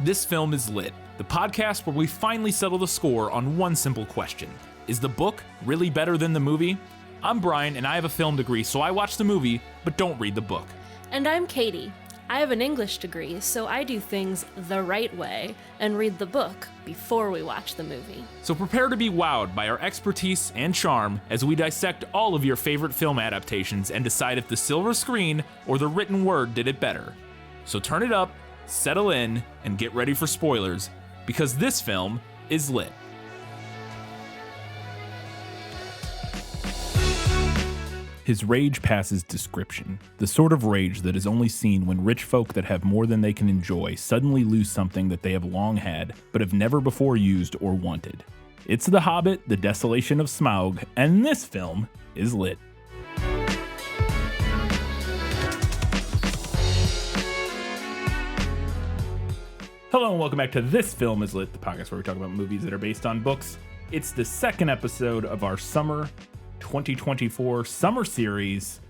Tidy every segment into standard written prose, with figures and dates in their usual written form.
This Film is Lit, the podcast where we finally settle the score on one simple question. Is the book really better than the movie? I'm Brian, and I have a film degree, so I watch the movie, but don't read the book. And I'm Katie. I have an English degree, so I do things the right way and read the book before we watch the movie. So prepare to be wowed by our expertise and charm as we dissect all of your favorite film adaptations and decide if the silver screen or the written word did it better. So turn it up, settle in, and get ready for spoilers, because this film is lit. His rage passes description, the sort of rage that is only seen when rich folk that have more than they can enjoy suddenly lose something that they have long had, but have never before used or wanted. It's The Hobbit, The Desolation of Smaug, and this film is lit. Hello and welcome back to This Film is Lit, the podcast where we talk about movies that are based on books. It's the second episode of our summer 2024 summer series.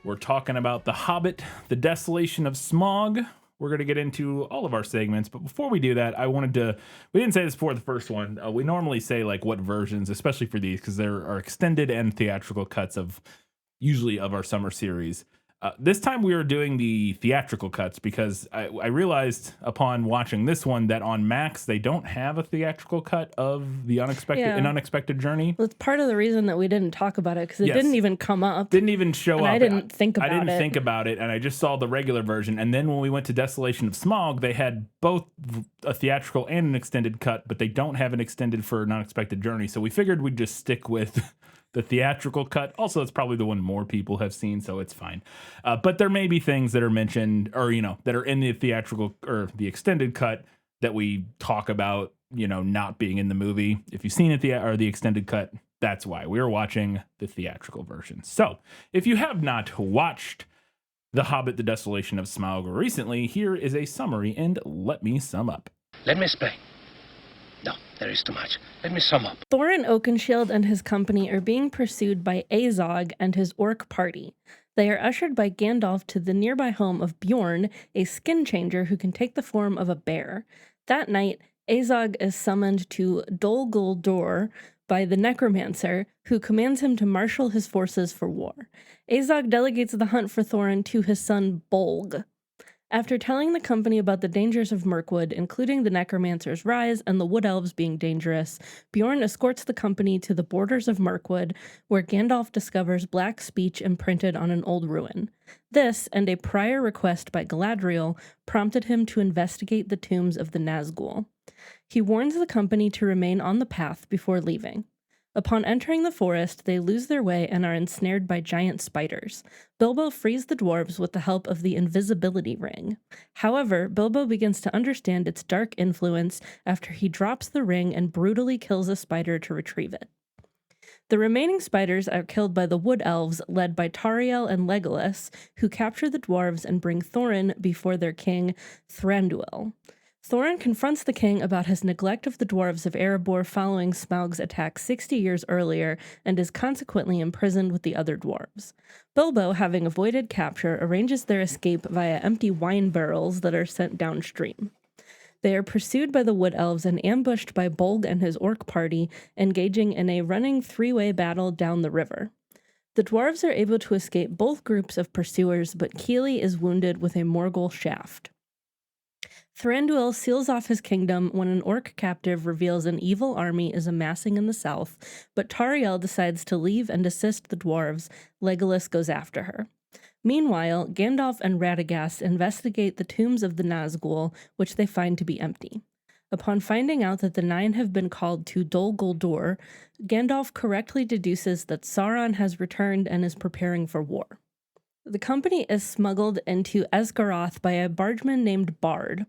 We're talking about The Hobbit, The Desolation of Smaug. We're going to get into all of our segments, but before we do that, we didn't say this before the first one. We normally say like what versions, especially for these, because there are extended and theatrical cuts of our summer series. This time we are doing the theatrical cuts because I realized upon watching this one that on Max they don't have a theatrical cut of the Unexpected Journey. Well, it's part of the reason that we didn't talk about it because it didn't even come up. Didn't even show up. I didn't think about it. I didn't think about it, and I just saw the regular version. And then when we went to Desolation of Smaug, they had both a theatrical and an extended cut, but they don't have an extended for an Unexpected Journey. So we figured we'd just stick with the theatrical cut. Also, it's probably the one more people have seen, so it's fine. But there may be things that are mentioned or, that are in the theatrical or the extended cut that we talk about, not being in the movie. If you've seen it, the extended cut, that's why we're watching the theatrical version. So if you have not watched The Hobbit, The Desolation of Smaug recently, here is a summary, and let me sum up. Let me explain. No, there is too much. Let me sum up. Thorin Oakenshield and his company are being pursued by Azog and his orc party. They are ushered by Gandalf to the nearby home of Bjorn, a skin changer who can take the form of a bear. That night, Azog is summoned to Dol Guldur by the necromancer, who commands him to marshal his forces for war. Azog delegates the hunt for Thorin to his son Bolg. After telling the company about the dangers of Mirkwood, including the necromancer's rise and the wood elves being dangerous, Bjorn escorts the company to the borders of Mirkwood, where Gandalf discovers black speech imprinted on an old ruin. This, and a prior request by Galadriel, prompted him to investigate the tombs of the Nazgul. He warns the company to remain on the path before leaving. Upon entering the forest, they lose their way and are ensnared by giant spiders. Bilbo frees the dwarves with the help of the invisibility ring. However, Bilbo begins to understand its dark influence after he drops the ring and brutally kills a spider to retrieve it. The remaining spiders are killed by the wood elves, led by Tauriel and Legolas, who capture the dwarves and bring Thorin before their king, Thranduil. Thorin confronts the king about his neglect of the dwarves of Erebor following Smaug's attack 60 years earlier and is consequently imprisoned with the other dwarves. Bilbo, having avoided capture, arranges their escape via empty wine barrels that are sent downstream. They are pursued by the wood elves and ambushed by Bolg and his orc party, engaging in a running three-way battle down the river. The dwarves are able to escape both groups of pursuers, but Keely is wounded with a Morgul shaft. Thranduil seals off his kingdom when an orc captive reveals an evil army is amassing in the south, but Tauriel decides to leave and assist the dwarves. Legolas goes after her. Meanwhile, Gandalf and Radagast investigate the tombs of the Nazgul, which they find to be empty. Upon finding out that the Nine have been called to Dol Guldur, Gandalf correctly deduces that Sauron has returned and is preparing for war. The company is smuggled into Esgaroth by a bargeman named Bard.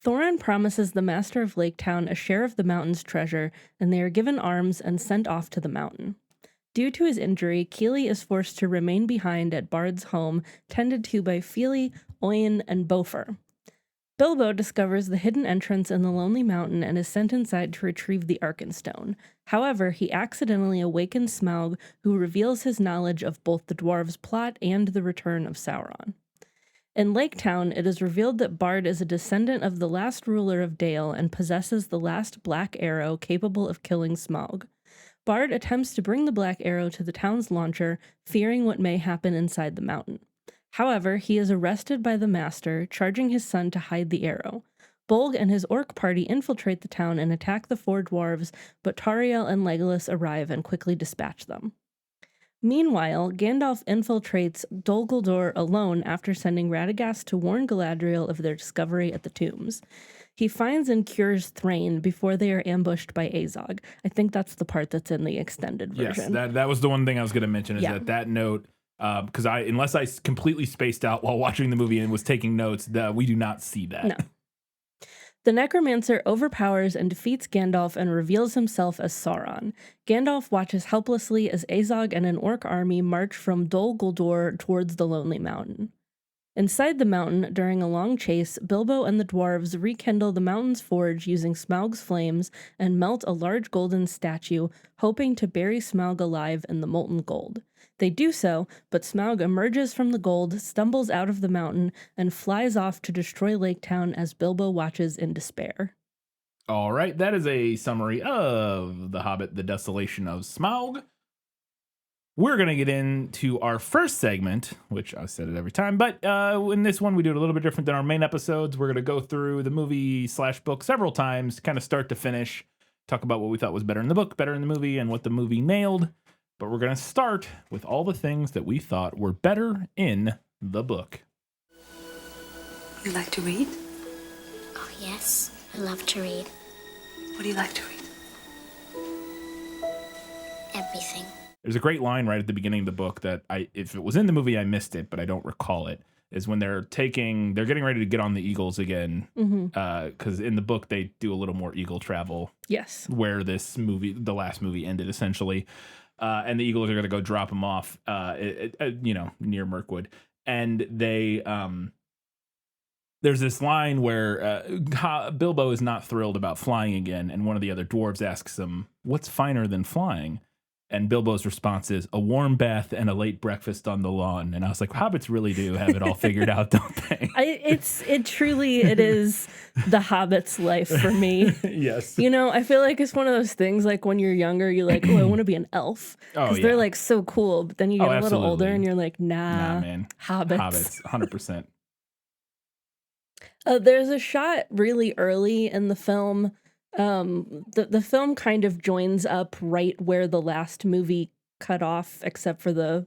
Thorin promises the Master of Lake Town a share of the mountain's treasure, and they are given arms and sent off to the mountain. Due to his injury, Keely is forced to remain behind at Bard's home, tended to by Fili, Oin, and Bofer. Bilbo discovers the hidden entrance in the Lonely Mountain and is sent inside to retrieve the Arkenstone. However, he accidentally awakens Smaug, who reveals his knowledge of both the dwarves' plot and the return of Sauron. In Lake Town, it is revealed that Bard is a descendant of the last ruler of Dale and possesses the last black arrow capable of killing Smaug. Bard attempts to bring the black arrow to the town's launcher, fearing what may happen inside the mountain. However, he is arrested by the master, charging his son to hide the arrow. Bolg and his orc party infiltrate the town and attack the 4 dwarves, but Tauriel and Legolas arrive and quickly dispatch them. Meanwhile, Gandalf infiltrates Dol Guldur alone after sending Radagast to warn Galadriel of their discovery at the tombs. He finds and cures Thrain before they are ambushed by Azog. I think that's the part that's in the extended version. Yes, that was the one thing I was going to mention is that note, because unless I completely spaced out while watching the movie and was taking notes, we do not see that. No. The necromancer overpowers and defeats Gandalf and reveals himself as Sauron. Gandalf watches helplessly as Azog and an orc army march from Dol Guldur towards the Lonely Mountain. Inside the mountain, during a long chase, Bilbo and the dwarves rekindle the mountain's forge using Smaug's flames and melt a large golden statue, hoping to bury Smaug alive in the molten gold. They do so, but Smaug emerges from the gold, stumbles out of the mountain, and flies off to destroy Lake Town as Bilbo watches in despair. All right, that is a summary of The Hobbit, The Desolation of Smaug. We're going to get into our first segment, which I said it every time, but in this one we do it a little bit different than our main episodes. We're going to go through the movie/book several times, kind of start to finish, talk about what we thought was better in the book, better in the movie, and what the movie nailed. But we're going to start with all the things that we thought were better in the book. You like to read? Oh, yes. I love to read. What do you like to read? Everything. There's a great line right at the beginning of the book that if it was in the movie, I missed it, but I don't recall it, is when they're getting ready to get on the Eagles again. Because in the book, they do a little more Eagle travel. Yes. Where the last movie ended, essentially. And the Eagles are going to go drop them off, near Mirkwood. And they, there's this line where Bilbo is not thrilled about flying again. And one of the other dwarves asks him, "What's finer than flying?" And Bilbo's response is, "A warm bath and a late breakfast on the lawn." And I was like, hobbits really do have it all figured out, don't they? It truly is the Hobbit's life for me. Yes. You know, I feel like it's one of those things like when you're younger, you're like, oh, I want to be an elf. Because they're like so cool. But then you get a little older and you're like, nah man. Hobbits. 100%. There's a shot really early in the film. The film kind of joins up right where the last movie cut off, except for the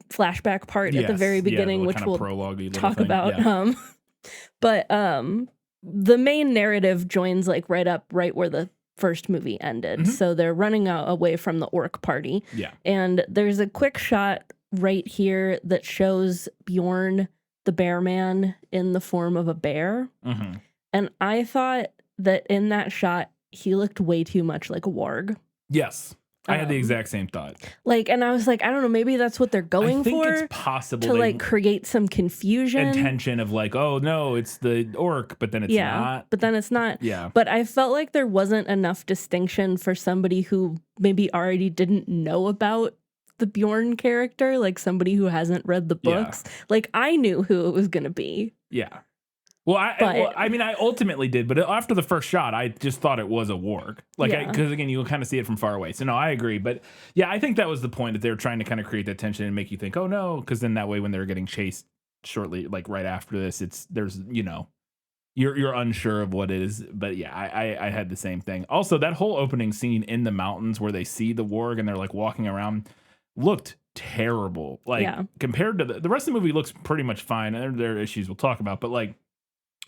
flashback part at the very beginning, which we'll talk about. Yeah. But the main narrative joins like right where the first movie ended. So they're running away from the orc party. Yeah. And there's a quick shot right here that shows Bjorn, the bear man, in the form of a bear. And I thought that in that shot, he looked way too much like a warg. Yes. I had the exact same thought. And I was like, I don't know, maybe that's what they're going for. I think it's possible to create some confusion. And tension of oh no, it's the orc, but then it's not. But then it's not. Yeah. But I felt like there wasn't enough distinction for somebody who maybe already didn't know about the Bjorn character, like somebody who hasn't read the books. Yeah. I knew who it was going to be. Yeah. Well, I ultimately did, but after the first shot, I just thought it was a warg. Because again, you kind of see it from far away. So no, I agree. But yeah, I think that was the point, that they were trying to kind of create that tension and make you think, oh no, because then that way when they were getting chased shortly, right after this, you're unsure of what it is. But yeah, I had the same thing. Also, that whole opening scene in the mountains where they see the warg and they're walking around looked terrible. Compared to the rest of the movie looks pretty much fine. And there are issues we'll talk about, but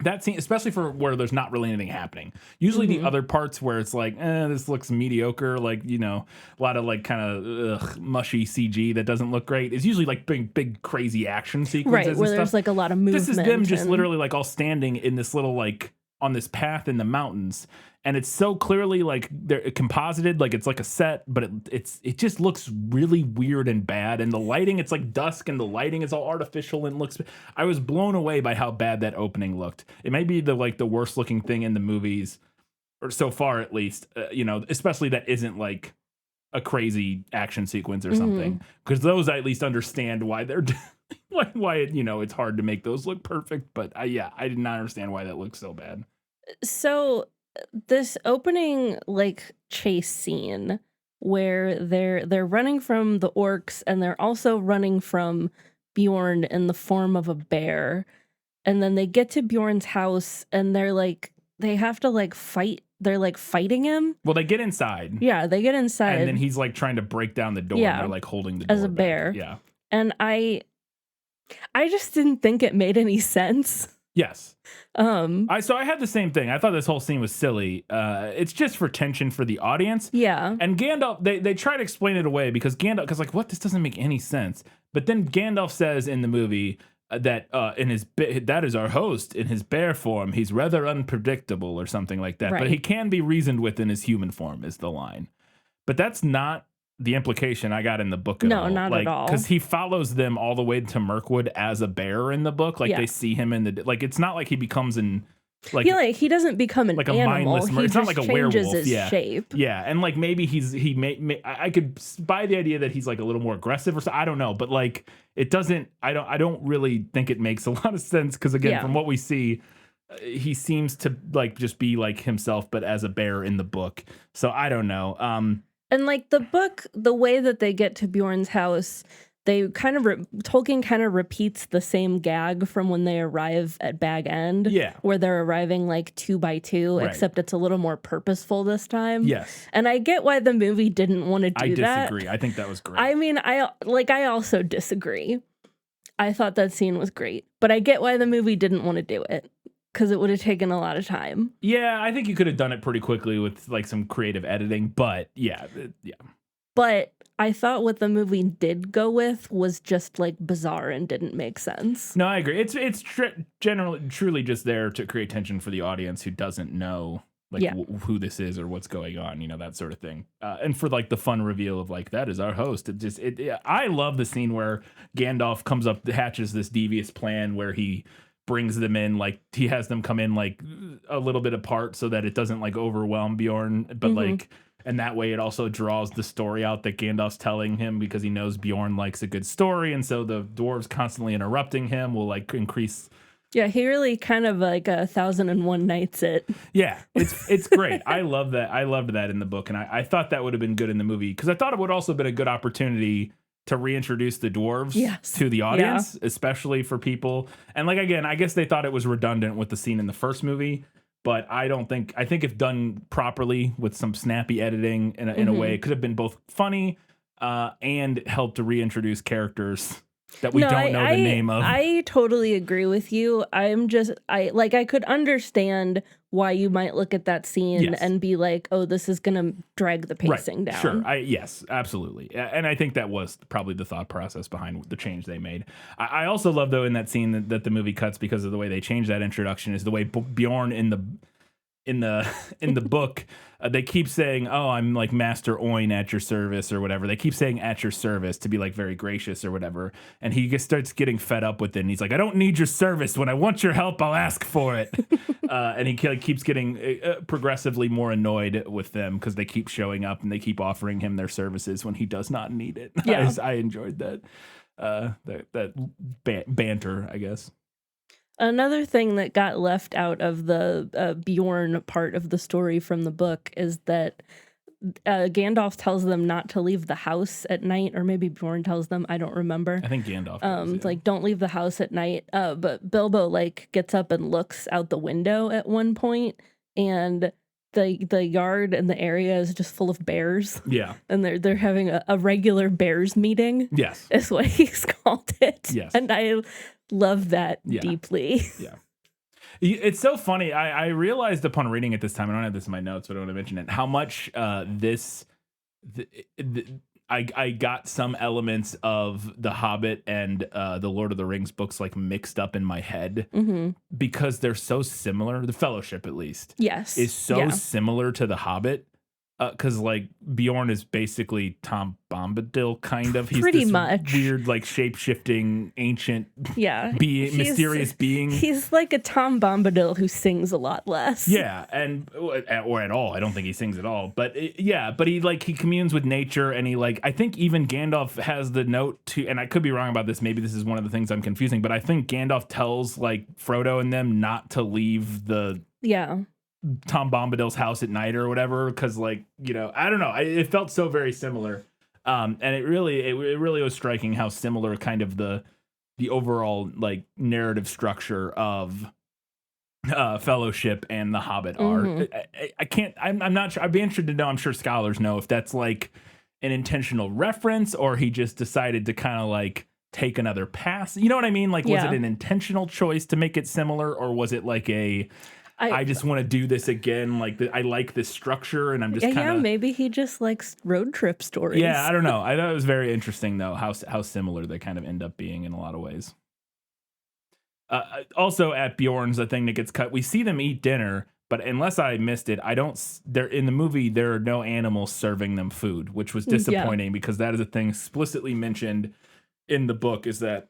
that scene, especially for where there's not really anything happening. Usually the other parts where it's this looks mediocre, a lot of kind of mushy CG that doesn't look great, is usually big crazy action sequences. Right, where there's a lot of movement. This is them just literally all standing in this little on this path in the mountains, and it's so clearly they're composited, it's like a set, but it just looks really weird and bad. And the lighting, it's dusk and the lighting is all artificial and looks. I was blown away by how bad that opening looked. It may be the worst looking thing in the movies, or so far at least. Especially that isn't a crazy action sequence or something, because those I at least understand why they're why it's hard to make those look perfect. But I did not understand why that looks so bad. So this opening like chase scene where they're running from the orcs and they're also running from Bjorn in the form of a bear, and then they get to Bjorn's house and they have to like fight. They're like fighting him. Well, they get inside. Yeah, they get inside, And then he's like trying to break down the door. Yeah. And they're like holding the door as a back. bear. Yeah. And I just didn't think it made any sense. Yes. I had the same thing. I thought this whole scene was silly. It's just for tension for the audience. Yeah. And Gandalf, they try to explain it away because like, what? This doesn't make any sense. But then Gandalf says in the movie that that is our host in his bear form. He's rather unpredictable or something like that. Right. But he can be reasoned with in his human form is the line. But that's not the implication I got in the book at all. No, not at all. Because he follows them all the way to Mirkwood as a bear in the book. Like they see him in the it's not like he becomes he doesn't become an a animal. mindless. He It's just not like a changes werewolf. his shape. Yeah, and like maybe I could buy the idea that he's like a little more aggressive or so. I don't know, but like it doesn't. I don't really think it makes a lot of sense because again, from what we see, he seems to like just be like himself, but as a bear in the book. So I don't know. And like the book, the way that they get to Bjorn's house, they kind of Tolkien kind of repeats the same gag from when they arrive at Bag End. Yeah. Where they're arriving like 2 by 2, Right. except it's a little more purposeful this time. Yes. And I get why the movie didn't want to do that. I disagree. I think that was great. I mean, I also disagree. I thought that scene was great, but I get why the movie didn't want to do it because it would have taken a lot of time. Yeah, I think you could have done it pretty quickly with like some creative editing, but yeah. But I thought what the movie did go with was just like bizarre and didn't make sense. No, I agree. It's generally truly just there to create tension for the audience who doesn't know like who this is or what's going on, that sort of thing. And for like the fun reveal of like, that is our host. I love the scene where Gandalf comes up, hatches this devious plan where he brings them in, like he has them come in like a little bit apart so that it doesn't like overwhelm Bjorn, but like, and that way it also draws the story out that Gandalf's telling him because he knows Bjorn likes a good story. And so the dwarves constantly interrupting him will like increase. Yeah, he really kind of like 1001 Nights it. Yeah, it's great. I love that. I loved that in the book. And I thought that would have been good in the movie because I thought it would also have been a good opportunity to reintroduce the dwarves to the audience, especially for people. And like, again, I guess they thought it was redundant with the scene in the first movie, but I think if done properly with some snappy editing in a way, it could have been both funny and helped to reintroduce characters that we don't know the name of. I totally agree with you. I could understand why you might look at that scene and be like, oh, this is going to drag the pacing down. Sure. Yes, absolutely. And I think that was probably the thought process behind the change they made. I also love, though, in that scene that the movie cuts because of the way they changed that introduction is the way Bjorn in the book, they keep saying, oh, I'm like Master Oin at your service or whatever. They keep saying at your service to be like very gracious or whatever. And he just starts getting fed up with it. And he's like, I don't need your service. When I want your help, I'll ask for it. And he keeps getting progressively more annoyed with them because they keep showing up and they keep offering him their services when he does not need it. Yeah. I enjoyed that banter, I guess. Another thing that got left out of the Bjorn part of the story from the book is that Gandalf tells them not to leave the house at night, or maybe Bjorn tells them. I don't remember. I think Gandalf does, like, don't leave the house at night. But Bilbo like gets up and looks out the window at one point, and the yard and the area is just full of bears. Yeah, and they're having a regular bears meeting. Yes, is what he's called it. Yes, and I love that deeply. Yeah. It's so funny. I realized upon reading it this time, I don't have this in my notes, but I want to mention it, how much I got some elements of the Hobbit and the Lord of the Rings books like mixed up in my head because they're so similar. The Fellowship, at least, is so similar to the Hobbit. because like Bjorn is basically Tom Bombadil, kind of. He's Pretty this much weird, like shape-shifting, ancient, Yeah. mysterious being. He's like a Tom Bombadil who sings a lot less. Yeah, and or at all. I don't think he sings at all. But but he communes with nature, and he like I think even Gandalf has the note to, and I could be wrong about this. Maybe this is one of the things I'm confusing, but I think Gandalf tells like Frodo and them not to leave the Tom Bombadil's house at night or whatever, because like I don't know. It felt so very similar, and it really was striking how similar kind of the overall like narrative structure of Fellowship and The Hobbit are. I'm not sure. I'd be interested to know. I'm sure scholars know if that's like an intentional reference or he just decided to kind of like take another pass. You know what I mean? Like, was it an intentional choice to make it similar, or was it like I just want to do this again? Like, I like this structure, and I'm just kind of maybe he just likes road trip stories. Yeah, I don't know. I thought it was very interesting though how similar they kind of end up being in a lot of ways. Also at Bjorn's, the thing that gets cut, we see them eat dinner, but unless I missed it, they're in the movie, there are no animals serving them food, which was disappointing because that is a thing explicitly mentioned in the book, is that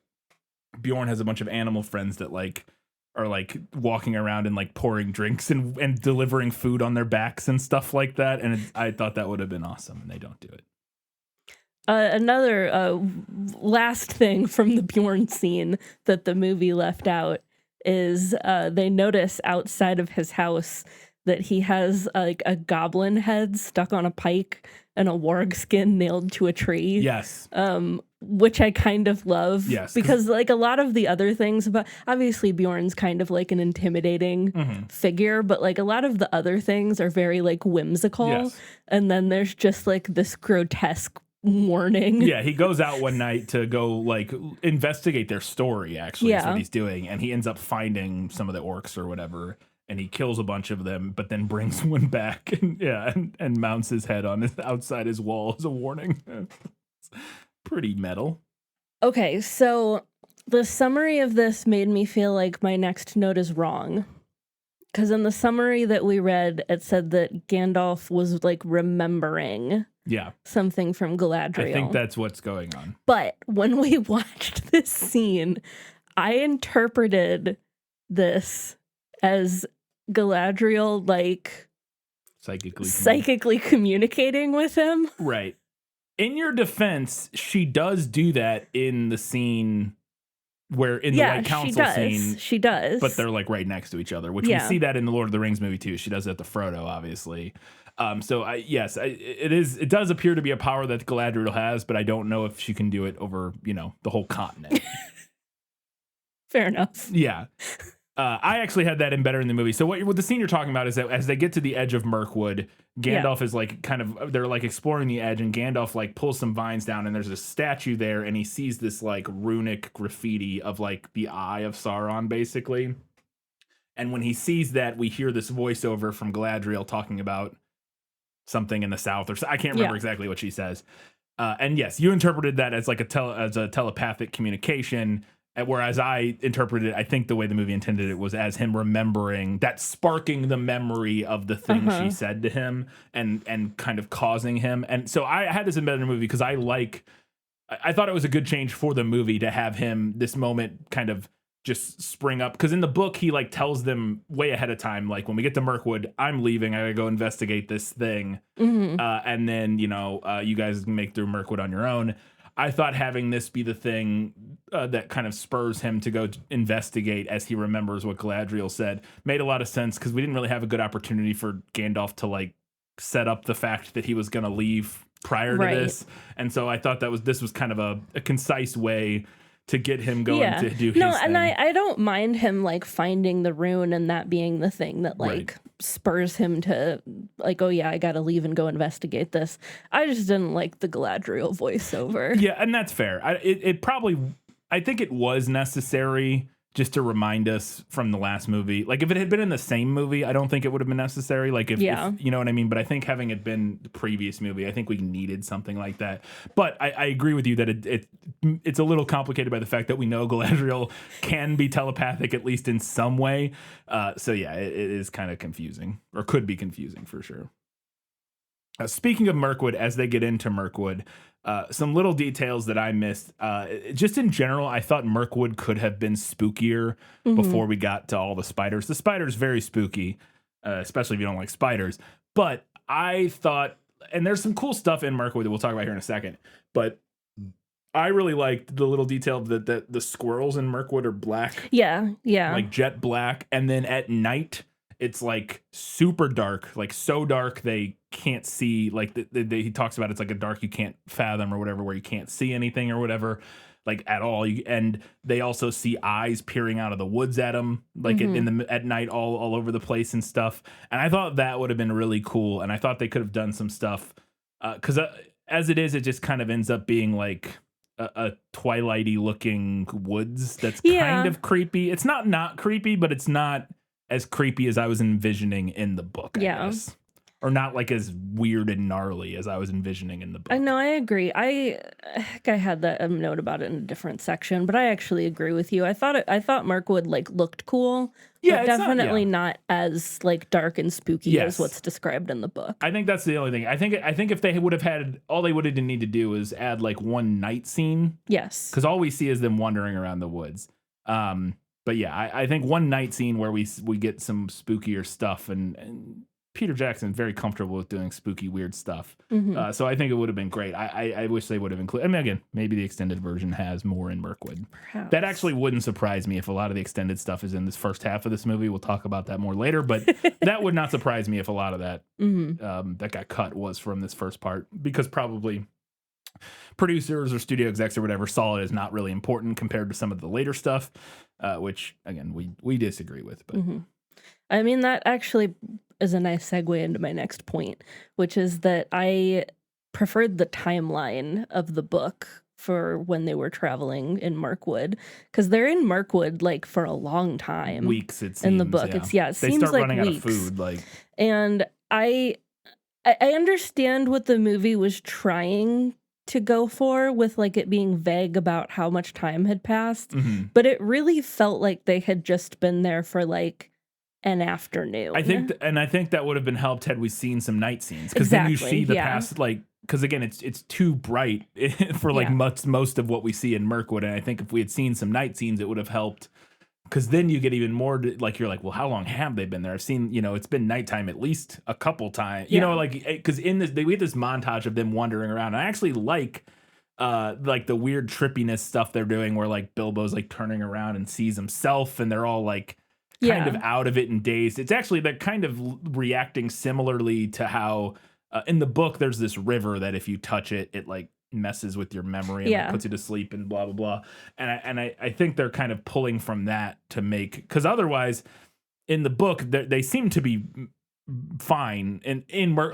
Bjorn has a bunch of animal friends that like are like walking around and like pouring drinks and delivering food on their backs and stuff like that. And I thought that would have been awesome, and they don't do it. Another last thing from the Bjorn scene that the movie left out is they notice outside of his house that he has like a goblin head stuck on a pike and a warg skin nailed to a tree. Yes. Which I kind of love. Yes. Because like a lot of the other things about, obviously Bjorn's kind of like an intimidating figure, but like a lot of the other things are very like whimsical. Yes. And then there's just like this grotesque warning. Yeah, he goes out one night to go like investigate their story, actually is what he's doing, and he ends up finding some of the orcs or whatever, and he kills a bunch of them, but then brings one back and mounts his head on outside his wall as a warning. It's pretty metal. Okay, so the summary of this made me feel like my next note is wrong. Because in the summary that we read, it said that Gandalf was like remembering something from Galadriel. I think that's what's going on. But when we watched this scene, I interpreted this as Galadriel like psychically communicating with him. Right. In your defense, she does do that in the scene where in the White Council scene. She does. But they're like right next to each other, which we see that in the Lord of the Rings movie too. She does that to Frodo, obviously. It does appear to be a power that Galadriel has, but I don't know if she can do it over, the whole continent. Fair enough. Yeah. I actually had that in better in the movie. So what the scene you're talking about is that as they get to the edge of Mirkwood, Gandalf is like they're like exploring the edge, and Gandalf like pulls some vines down, and there's a statue there, and he sees this like runic graffiti of like the eye of Sauron, basically. And when he sees that, we hear this voiceover from Galadriel talking about something in the south, or I can't remember exactly what she says. And yes, you interpreted that as like a telepathic communication. Whereas I interpreted it, I think the way the movie intended it was as him remembering that, sparking the memory of the thing she said to him and kind of causing him. And so I had this embedded in the movie because I thought it was a good change for the movie to have him, this moment kind of just spring up. Because in the book, he like tells them way ahead of time, like, when we get to Mirkwood, I'm leaving. I gotta go investigate this thing. And then, you guys can make through Mirkwood on your own. I thought having this be the thing that kind of spurs him to go investigate as he remembers what Galadriel said made a lot of sense, because we didn't really have a good opportunity for Gandalf to like set up the fact that he was going to leave prior to this. And so I thought this was kind of a concise way to get him going to do his thing. And I don't mind him like finding the rune and that being the thing that like spurs him to like, oh yeah, I gotta leave and go investigate this. I just didn't like the Galadriel voiceover. Yeah, and that's fair. I think it was necessary just to remind us from the last movie. Like, if it had been in the same movie, I don't think it would have been necessary. Like, if you know what I mean? But I think having it been the previous movie, I think we needed something like that. But I agree with you that it's a little complicated by the fact that we know Galadriel can be telepathic, at least in some way. So yeah, it is kind of confusing, or could be confusing for sure. Speaking of Mirkwood, as they get into Mirkwood, some little details that I missed. Just in general, I thought Mirkwood could have been spookier before we got to all the spiders. The spiders very spooky, especially if you don't like spiders. But I thought, and there's some cool stuff in Mirkwood that we'll talk about here in a second. But I really liked the little detail that the squirrels in Mirkwood are black. Yeah. Like jet black. And then at night, it's like super dark, like so dark they can't see. Like he talks about it's like a dark you can't fathom or whatever, where you can't see anything or whatever, like at all. And they also see eyes peering out of the woods at them, like at night, all over the place and stuff. And I thought that would have been really cool. And I thought they could have done some stuff because as it is, it just kind of ends up being like a twilighty looking woods that's kind of creepy. It's not creepy, but it's not as creepy as I was envisioning in the book, I guess. Or not like as weird and gnarly as I was envisioning in the book. I know, I agree. I think I had that note about it in a different section, but I actually agree with you. I thought Mirkwood like looked cool, but definitely not as like dark and spooky as what's described in the book. I think that's the only thing. I think if they would have had, all they would have need to do is add like one night scene. Yes. Because all we see is them wandering around the woods. But yeah, I think one night scene where we get some spookier stuff, and Peter Jackson's very comfortable with doing spooky, weird stuff. So I think it would have been great. I wish they would have included. I mean, again, maybe the extended version has more in Mirkwood. Perhaps. That actually wouldn't surprise me if a lot of the extended stuff is in this first half of this movie. We'll talk about that more later, but that would not surprise me if a lot of that that got cut was from this first part, because probably producers or studio execs or whatever saw it as not really important compared to some of the later stuff, which again we disagree with. But I mean, that actually is a nice segue into my next point, which is that I preferred the timeline of the book for when they were traveling in Mirkwood, because they're in Mirkwood like for a long time. Weeks, it seems. In the book, it they seems start like running weeks. out of food, like. And I understand what the movie was trying to go for with like it being vague about how much time had passed, but it really felt like they had just been there for like an afternoon. I think that would have been helped had we seen some night scenes, because then you see the past, like, because again it's too bright for like most of what we see in Mirkwood, and I think if we had seen some night scenes it would have helped, because then you get even more like, you're like, well, how long have they been there? I've seen, it's been nighttime at least a couple times, like, because in this we had this montage of them wandering around. I actually like the weird trippiness stuff they're doing, where like Bilbo's like turning around and sees himself, and they're all like kind of out of it and dazed. It's actually, they're kind of reacting similarly to how in the book there's this river that if you touch it, it like messes with your memory and like, puts you to sleep and blah blah blah. And I think they're kind of pulling from that to make, because otherwise in the book they seem to be fine, and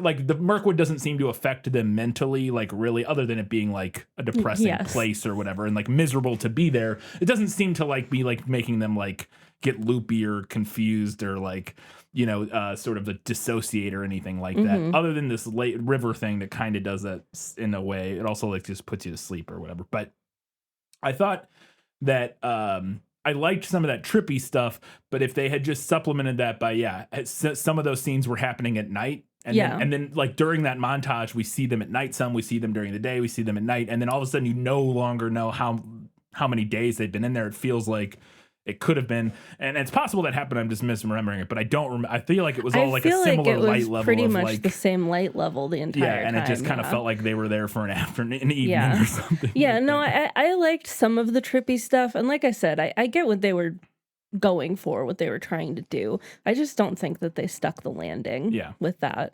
like the Mirkwood doesn't seem to affect them mentally, like really, other than it being like a depressing place or whatever, and like miserable to be there. It doesn't seem to like be like making them like get loopy or confused or like sort of the dissociate or anything like that, other than this late river thing that kind of does that in a way. It also like just puts you to sleep or whatever. But I thought that I liked some of that trippy stuff, but if they had just supplemented that by some of those scenes were happening at night, and then like during that montage we see them at night, some we see them during the day, we see them at night, and then all of a sudden you no longer know how many days they've been in there. It feels like it could have been, and it's possible that happened. I'm just misremembering it, but I don't. I feel like it was all like a similar light level. Pretty much like, the same light level the entire time. Yeah, and it just kind of felt like they were there for an afternoon, an evening or something. Yeah, no, I liked some of the trippy stuff, and like I said, I get what they were going for, what they were trying to do. I just don't think that they stuck the landing. With that.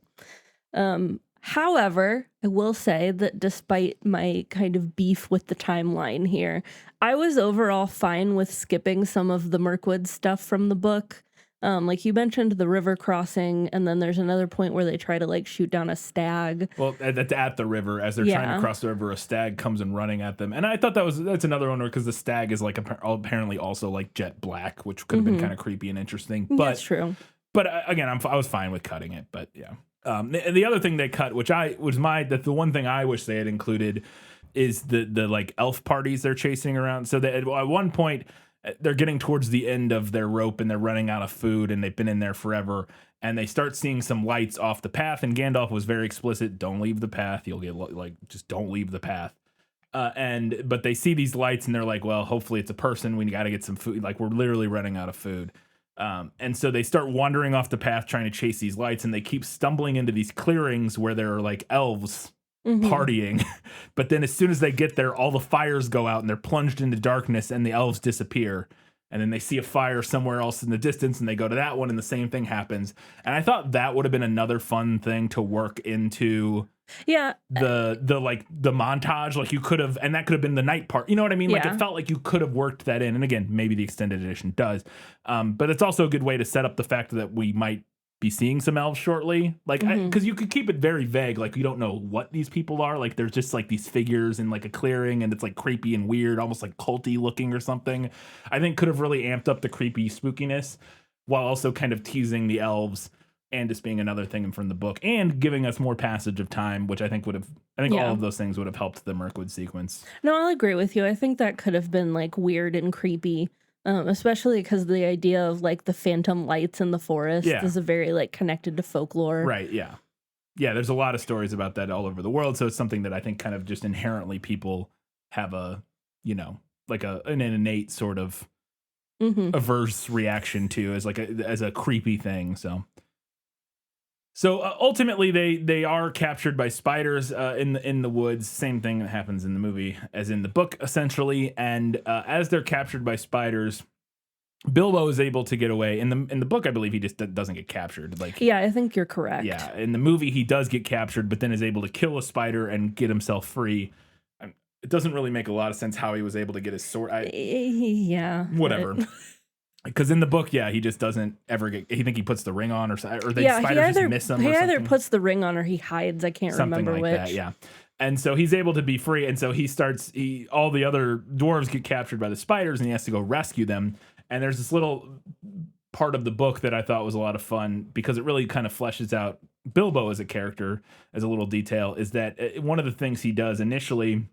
However, I will say that despite my kind of beef with the timeline here, I was overall fine with skipping some of the Mirkwood stuff from the book. Like you mentioned the river crossing, and then there's another point where they try to like shoot down a stag. Well, that's at the river. As they're trying to cross the river, a stag comes and running at them. And I thought that's another one, because the stag is like apparently also like jet black, which could have been kind of creepy and interesting. But that's true. But again, I was fine with cutting it, but yeah. The other thing they cut, which the one thing I wish they had included, is the like elf parties they're chasing around. So that at one point, they're getting towards the end of their rope and they're running out of food and they've been in there forever. And they start seeing some lights off the path. And Gandalf was very explicit. Don't leave the path. You'll get just don't leave the path. But they see these lights and they're like, well, hopefully it's a person. We got to get some food. Like we're literally running out of food. And so they start wandering off the path trying to chase these lights, and they keep stumbling into these clearings where there are like elves partying. But then as soon as they get there, all the fires go out and they're plunged into darkness and the elves disappear. And then they see a fire somewhere else in the distance and they go to that one and the same thing happens. And I thought that would have been another fun thing to work into the montage. Like you could have, and that could have been the night part. You know what I mean? Like it felt like you could have worked that in. And again, maybe the extended edition does. But it's also a good way to set up the fact that we might be seeing some elves shortly, like because you could keep it very vague, like you don't know what these people are, like there's just like these figures in like a clearing and it's like creepy and weird, almost like culty looking or something. I think could have really amped up the creepy spookiness while also kind of teasing the elves and just being another thing from the book and giving us more passage of time, which I think all of those things would have helped the Mirkwood sequence. No, I'll agree with you. I think that could have been like weird and creepy. Especially because the idea of like the phantom lights in the forest is a very like connected to folklore. Right. Yeah. Yeah. There's a lot of stories about that all over the world. So it's something that I think kind of just inherently people have a, like an innate sort of averse reaction to as a creepy thing. So ultimately, they are captured by spiders in the woods. Same thing that happens in the movie as in the book, essentially. And as they're captured by spiders, Bilbo is able to get away. In the book, I believe he just doesn't get captured. I think you're correct. Yeah, in the movie, he does get captured, but then is able to kill a spider and get himself free. It doesn't really make a lot of sense how he was able to get his sword. Whatever. Because in the book, he just doesn't ever get. He think he puts the ring on, or spiders just miss him. He either puts the ring on or he hides. I can't remember like which. That, yeah. And so he's able to be free, and so all the other dwarves get captured by the spiders, and he has to go rescue them. And there's this little part of the book that I thought was a lot of fun because it really kind of fleshes out Bilbo as a character. As a little detail, is that one of the things he does initially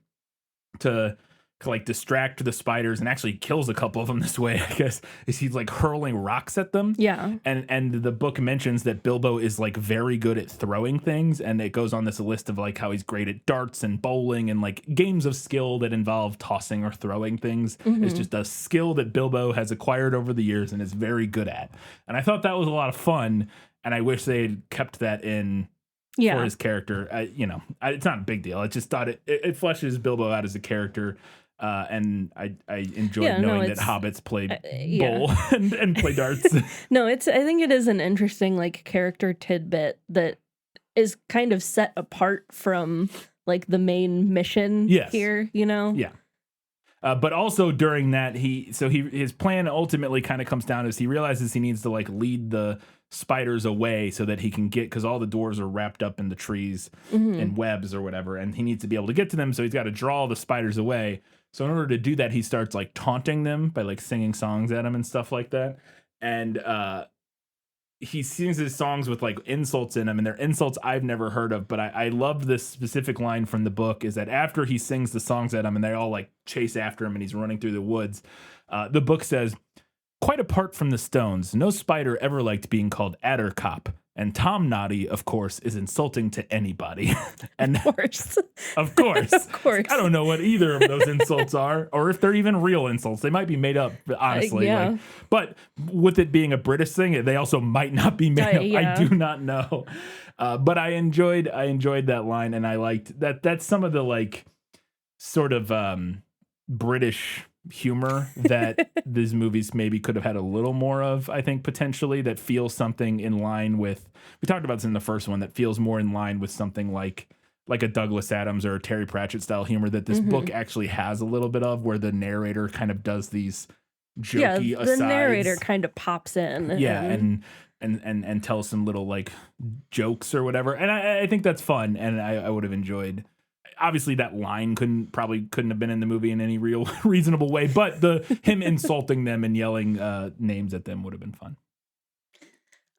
to like distract the spiders and actually kills a couple of them this way, I guess, is he's like hurling rocks at them. Yeah. And the book mentions that Bilbo is like very good at throwing things, and it goes on this list of like how he's great at darts and bowling and like games of skill that involve tossing or throwing things. It's just a skill that Bilbo has acquired over the years and is very good at. And I thought that was a lot of fun, and I wish they had kept that in for his character. It's not a big deal. I just thought it fleshes Bilbo out as a character. And I enjoyed knowing that hobbits play bowl and play darts. No, I think it is an interesting like character tidbit that is kind of set apart from like the main mission here, Yeah. But also during that, his plan ultimately kind of comes down as he realizes he needs to like lead the spiders away so that he can get, because all the dwarves are wrapped up in the trees and webs or whatever, and he needs to be able to get to them. So he's got to draw the spiders away. So in order to do that, he starts like taunting them by like singing songs at them and stuff like that. And he sings his songs with like insults in them, and they're insults I've never heard of. But I love this specific line from the book is that after he sings the songs at them and they all like chase after him and he's running through the woods, the book says, "Quite apart from the stones, no spider ever liked being called Addercop. And Tom Noddy, of course, is insulting to anybody." And of course. Of course. Of course. I don't know what either of those insults are, or if they're even real insults. They might be made up, honestly. But with it being a British thing, they also might not be made up. I do not know. But I enjoyed that line, and I liked that. That's some of the like sort of British humor that these movies maybe could have had a little more of, I think, potentially, that feels something in line with, we talked about this in the first one, that feels more in line with something like a Douglas Adams or a Terry Pratchett style humor that this book actually has a little bit of, where the narrator kind of does these jokey asides. The narrator kind of pops in. And tells some little like jokes or whatever. And I think that's fun, and I would have enjoyed. Obviously, that line couldn't have been in the movie in any real reasonable way, but him insulting them and yelling names at them would have been fun.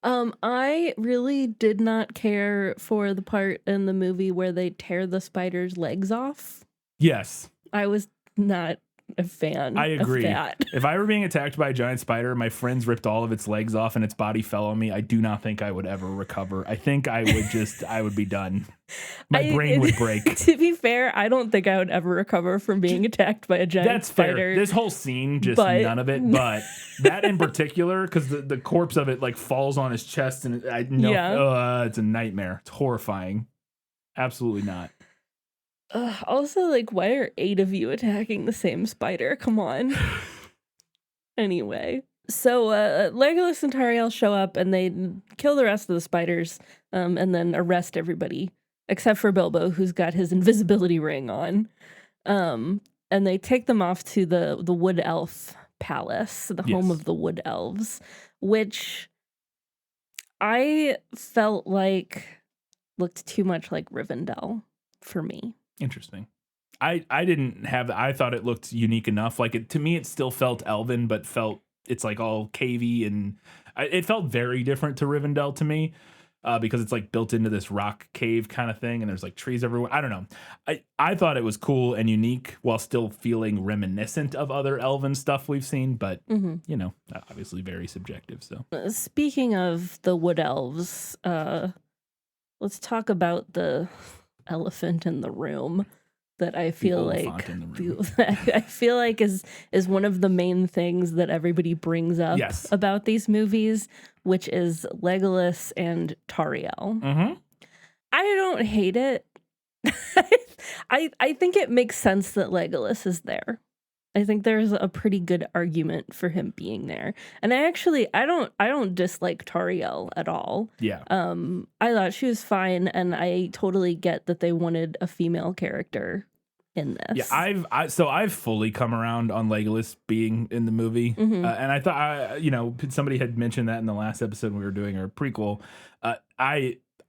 I really did not care for the part in the movie where they tear the spider's legs off. Yes. I was not a fan. I agree. Of that. If I were being attacked by a giant spider, my friends ripped all of its legs off and its body fell on me, I do not think I would ever recover. I think I would be done. My brain would break. To be fair, I don't think I would ever recover from being attacked by a giant spider. Fair. This whole scene, none of it. But that in particular, because the corpse of it like falls on his chest, and it's a nightmare. It's horrifying. Absolutely not. Also, like, why are 8 of you attacking the same spider? Come on. Anyway, so Legolas and Tauriel show up and they kill the rest of the spiders, and then arrest everybody except for Bilbo, who's got his invisibility ring on. And they take them off to the Wood Elf Palace, the home of the Wood Elves, which I felt like looked too much like Rivendell for me. Interesting. I didn't have. I thought it looked unique enough. Like to me, it still felt elven, but it's like all cavey, and it felt very different to Rivendell to me, because it's like built into this rock cave kind of thing, and there's like trees everywhere. I don't know. I thought it was cool and unique while still feeling reminiscent of other elven stuff we've seen, but obviously very subjective. So speaking of the Wood Elves, let's talk about the elephant in the room that I feel like is one of the main things that everybody brings up about these movies, which is Legolas and Tauriel. Mm-hmm. I don't hate it. I think it makes sense that Legolas is there. I think there's a pretty good argument for him being there. And I don't dislike Tauriel at all. Yeah. I thought she was fine, and I totally get that they wanted a female character in this. Yeah, I've fully come around on Legolas being in the movie. Mm-hmm. And I thought somebody had mentioned that in the last episode when we were doing our prequel.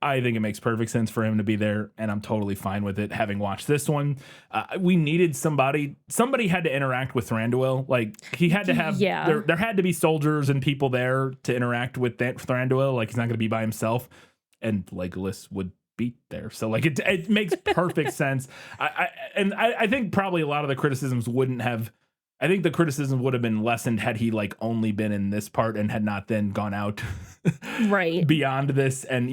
I think it makes perfect sense for him to be there, and I'm totally fine with it. Having watched this one, we needed somebody had to interact with Thranduil. Like he had to have, there had to be soldiers and people there to interact with Thranduil. Like he's not going to be by himself, and Legolas would be there. So like it makes perfect sense. I think probably a lot of the criticisms wouldn't have. I think the criticism would have been lessened had he like only been in this part and had not then gone out right beyond this and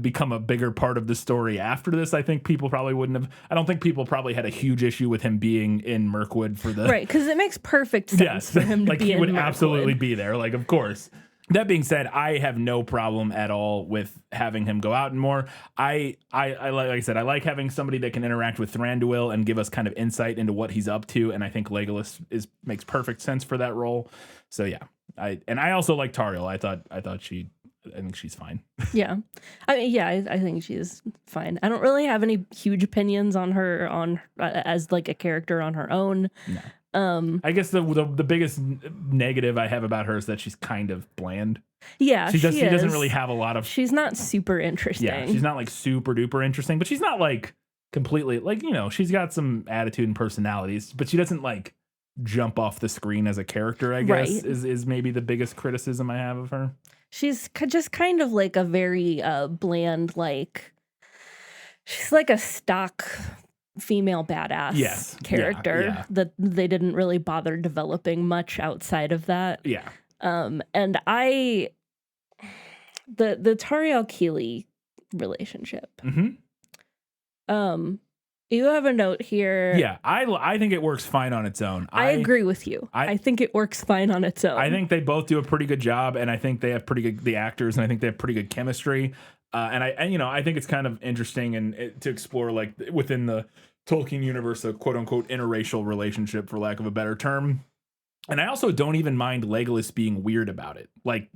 become a bigger part of the story after this. I think people probably wouldn't have. I don't think people probably had a huge issue with him being in Mirkwood for the because it makes perfect sense for him to like be he in would Mirkwood. Absolutely be there. Like of course. That being said, I have no problem at all with having him go out and more. I like I said, I like having somebody that can interact with Thranduil and give us kind of insight into what he's up to, and I think Legolas makes perfect sense for that role. So yeah, I also like Tauriel. I think she's fine. Yeah, I think she's fine. I don't really have any huge opinions on her as like a character on her own. No. I guess the biggest negative I have about her is that she's kind of bland. Yeah, she doesn't really have a lot of. She's not super interesting. Yeah, she's not like super duper interesting, but she's not like completely like she's got some attitude and personalities, but she doesn't like jump off the screen as a character. I guess is maybe the biggest criticism I have of her. She's just kind of like a very bland, like she's like a stock female badass character that they didn't really bother developing much outside of that. Yeah. And the Tauriel Keeley relationship. Mm-hmm. You have a note here. Yeah, I think it works fine on its own. I agree with you. I think it works fine on its own. I think they both do a pretty good job, and I think they have pretty good the actors, and I think they have pretty good chemistry. And I think it's kind of interesting to explore like within the Tolkien universe a quote unquote interracial relationship, for lack of a better term. And I also don't even mind Legolas being weird about it. Like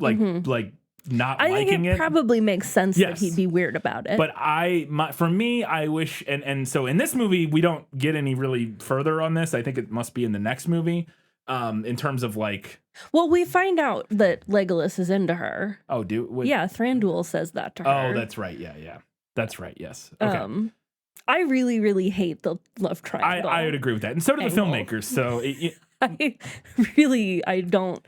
not I liking think it it. Probably makes sense that he'd be weird about it. But for me, I wish, and so in this movie, we don't get any really further on this. I think it must be in the next movie, in terms of like. Well, we find out that Legolas is into her. Oh, yeah, Thranduil says that to her. Oh, that's right. Yeah. That's right. Yes. Okay. I really, really hate the love triangle. I would agree with that, and so do the filmmakers. So I don't.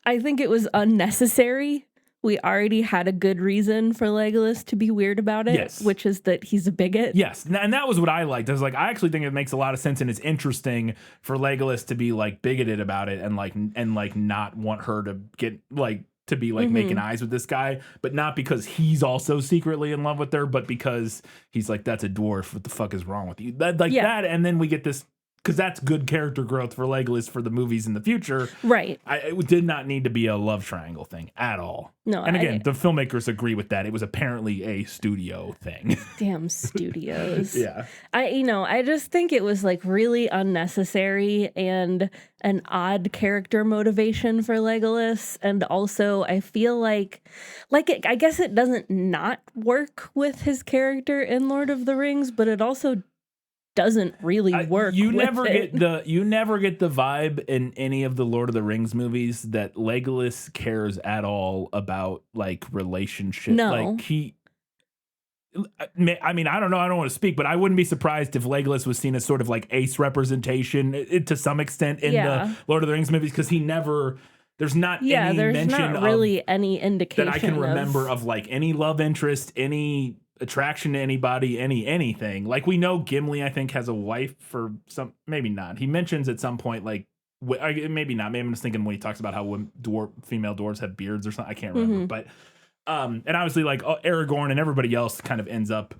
I think it was unnecessary we already had a good reason for Legolas to be weird about it, Yes. which is that he's a bigot. Yes, and that was what I liked. I was like, I actually think it makes a lot of sense, and it's interesting for Legolas to be like bigoted about it and like not want her to get like to be like making eyes with this guy, but not because he's also secretly in love with her, but because he's like, that's a dwarf. What the fuck is wrong with you? That, and then we get this. Because that's good character growth for Legolas for the movies in the future. Right. It did not need to be a love triangle thing at all. No, and again, the filmmakers agree with that. It was apparently a studio thing. Damn studios. Yeah. I just think it was like really unnecessary and an odd character motivation for Legolas. And also I feel like I guess it doesn't not work with his character in Lord of the Rings, but it also doesn't really work. You with never it. get the vibe in any of the Lord of the Rings movies that Legolas cares at all about like relationship. No. Like I mean, I don't know. I don't want to speak, but I wouldn't be surprised if Legolas was seen as sort of like ace representation to some extent in the Lord of the Rings movies, because there's not any there's mention not really any indication that I can remember of like any love interest, any attraction to anybody, anything. Like we know Gimli, I think, has a wife for some, maybe not. He mentions at some point, like maybe not. Maybe I'm just thinking when he talks about how female dwarves have beards or something. I can't remember, but and obviously like Aragorn and everybody else kind of ends up.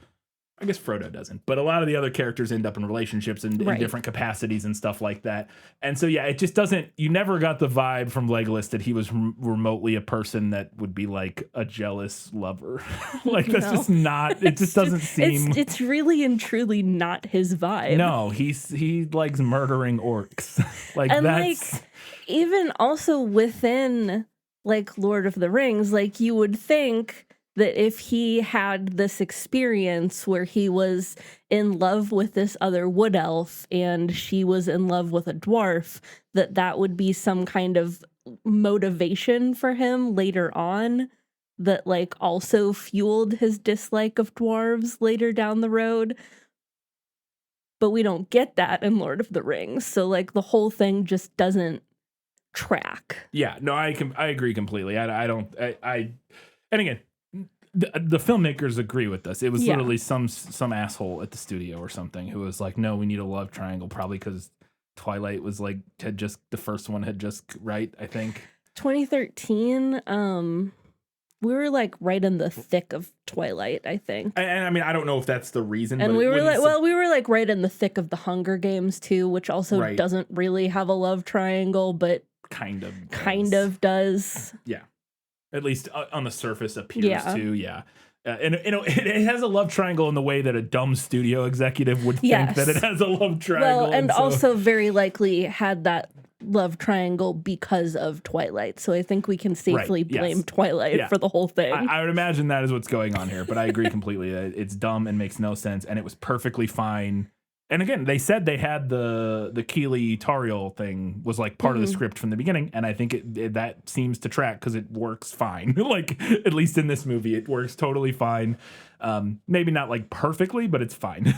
I guess Frodo doesn't, but a lot of the other characters end up in relationships in different capacities and stuff like that. And so, yeah, it just doesn't, you never got the vibe from Legolas that he was remotely a person that would be like a jealous lover. Like that's just not, it just doesn't seem. It's really and truly not his vibe. No, he likes murdering orcs. Like and that's. Like, even also within like Lord of the Rings, like you would think that if he had this experience where he was in love with this other wood elf and she was in love with a dwarf, that would be some kind of motivation for him later on that like also fueled his dislike of dwarves later down the road. But we don't get that in Lord of the Rings. So like the whole thing just doesn't track. Yeah, no, I agree completely. And again, the filmmakers agree with us. It was literally some asshole at the studio or something who was like, no, we need a love triangle, probably because Twilight was like the first one had just I think 2013. We were like right in the thick of Twilight, I think. And I mean, I don't know if that's the reason. And but we were like right in the thick of the Hunger Games too, which also doesn't really have a love triangle, but kind of does. Yeah. At least on the surface appears to, and it has a love triangle in the way that a dumb studio executive would think that it has a love triangle. Well, and also very likely had that love triangle because of Twilight. So I think we can safely blame Twilight for the whole thing. I would imagine that is what's going on here, but I agree completely that it's dumb and makes no sense, and it was perfectly fine. And again, they said they had the Keely Tariel thing was like part of the script from the beginning, and I think that seems to track because it works fine. Like at least in this movie, it works totally fine. Maybe not like perfectly, but it's fine.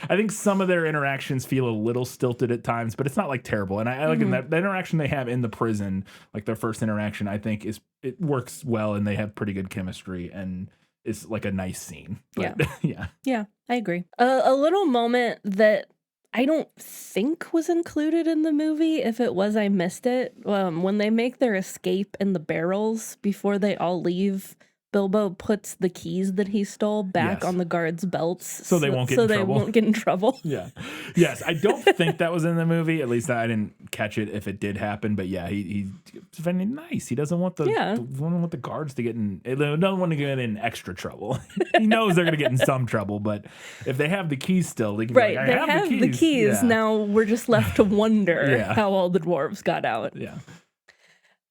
I think some of their interactions feel a little stilted at times, but it's not like terrible. And I like that the interaction they have in the prison, like their first interaction, I think it works well, and they have pretty good chemistry, and it's like a nice scene. But, yeah, I agree. A little moment that I don't think was included in the movie. If it was, I missed it. When they make their escape in the barrels before they all leave, Bilbo puts the keys that he stole back on the guards' belts so they won't get in trouble. Yeah. Yes, I don't think that was in the movie. At least I didn't catch it if it did happen. But yeah, he's very nice. He doesn't want the guards to get in. They don't want to get in extra trouble. He knows they're going to get in some trouble, but if they have the keys still, they can be like, I have the keys. Yeah. Now we're just left to wonder how all the dwarves got out. Yeah.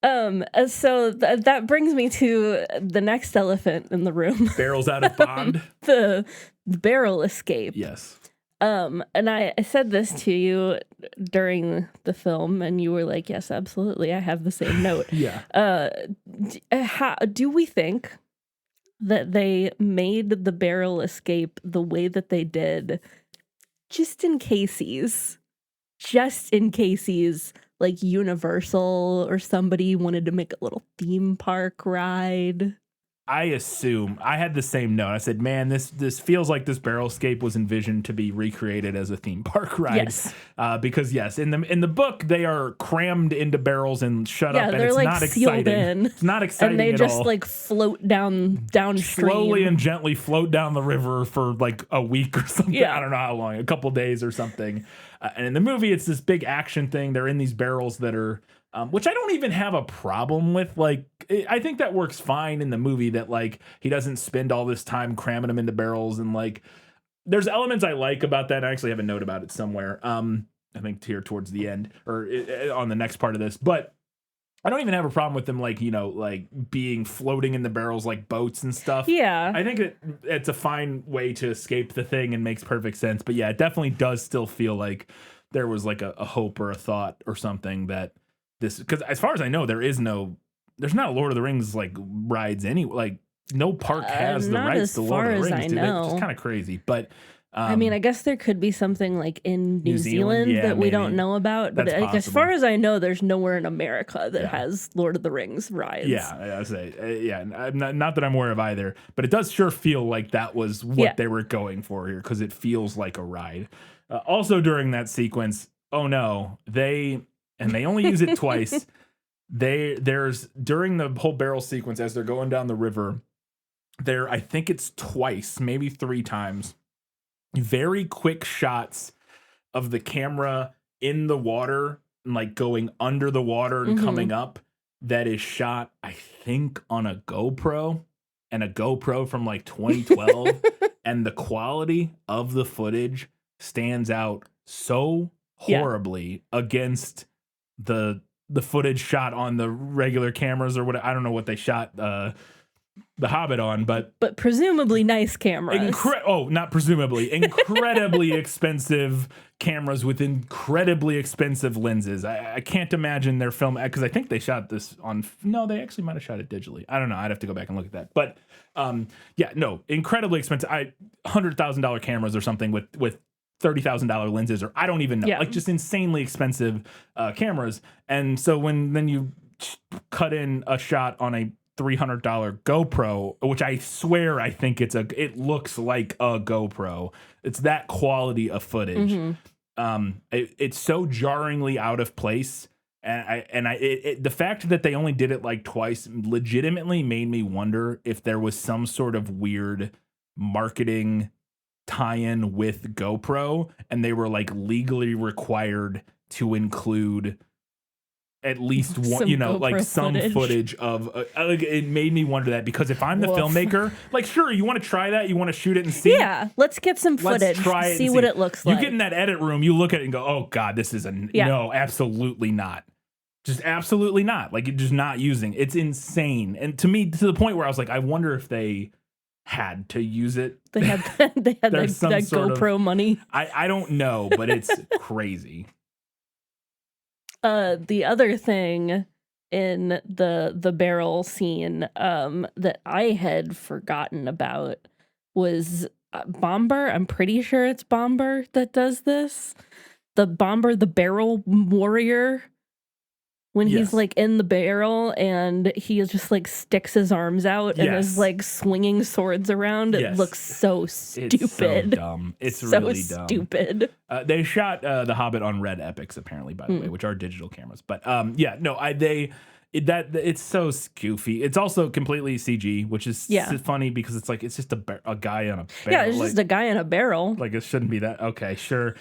So that brings me to the next elephant in the room. Barrels out of bond. the barrel escape. Yes. And I said this to you during the film, and you were like, yes, absolutely. I have the same note. Yeah. How do we think that they made the barrel escape the way that they did just in case like Universal or somebody wanted to make a little theme park ride. I assume I had the same note. I said, man, this feels like this barrelscape was envisioned to be recreated as a theme park ride. Yes. Because yes, in the book they are crammed into barrels and shut up, and they're it's like not sealed exciting. in, It's not exciting and they at just all. like float downstream, Slowly and gently float down the river for like a week or something. Yeah. I don't know how long, a couple days or something. And in the movie, it's this big action thing. They're in these barrels that are, which I don't even have a problem with. Like, I think that works fine in the movie that like he doesn't spend all this time cramming them into barrels, and like there's elements I like about that. I actually have a note about it somewhere. I think here towards the end or on the next part of this, but I don't even have a problem with them, like, you know, like being floating in the barrels like boats and stuff. Yeah. I think it's a fine way to escape the thing and makes perfect sense. But yeah, it definitely does still feel like there was like a hope or a thought or something that this, because as far as I know, there's not Lord of the Rings like rides like no park has the not rights as to Lord of the far as Rings. I Do they? know. It's just kind of crazy. But I mean, I guess there could be something like in New Zealand yeah, that we maybe. don't know about. But That's like, as possible. far as I know, there's nowhere in America that has Lord of the Rings rides. Yeah, I say, yeah. Not that I'm aware of either, but it does sure feel like that was what they were going for here, because it feels like a ride. Also, during that sequence, oh no, they only use it twice. There's during the whole barrel sequence as they're going down the river, I think it's twice, maybe 3 times. Very quick shots of the camera in the water, and like going under the water and coming up. That is shot, I think, on a GoPro, and a GoPro from like 2012. And the quality of the footage stands out so horribly against the footage shot on the regular cameras or what. I don't know what they shot the Hobbit on, but presumably nice cameras. Not presumably, incredibly expensive cameras with incredibly expensive lenses. I can't imagine their film, because I think they shot this on. No, they actually might have shot it digitally. I don't know. I'd have to go back and look at that. But incredibly expensive. $100,000 cameras or something with $30,000 lenses, or I don't even know. Like just insanely expensive cameras. And so then you cut in a shot on a $300 GoPro, which I swear I think it looks like a GoPro. It's that quality of footage. It's so jarringly out of place, and the fact that they only did it like twice legitimately made me wonder if there was some sort of weird marketing tie-in with GoPro, and they were like legally required to include at least one, some some footage of it made me wonder that, because if I'm the Woof. filmmaker, like, sure, you want to try that, you want to shoot it and see. Yeah, let's get some footage. Let's try it, see and what it looks like. You get in that edit room, you look at it and go, oh God, this is no, absolutely not. Just absolutely not. Like, you're just not using. It's insane. And to me, to the point where I was like, I wonder if they had to use it. They had that GoPro money. I don't know, but it's crazy. The other thing in the barrel scene that I had forgotten about was Bomber. I'm pretty sure it's Bomber that does this. The Bomber, the barrel warrior. When he's like in the barrel and he just like sticks his arms out and is like swinging swords around. It looks so stupid. It's so dumb. It's so really dumb. Stupid. They shot The Hobbit on Red Epics, apparently, by the way, which are digital cameras. But it's so goofy. It's also completely CG, which is funny because it's like it's just a guy on a barrel. Yeah, it's just a guy in a barrel. Like, it shouldn't be that. Okay, sure.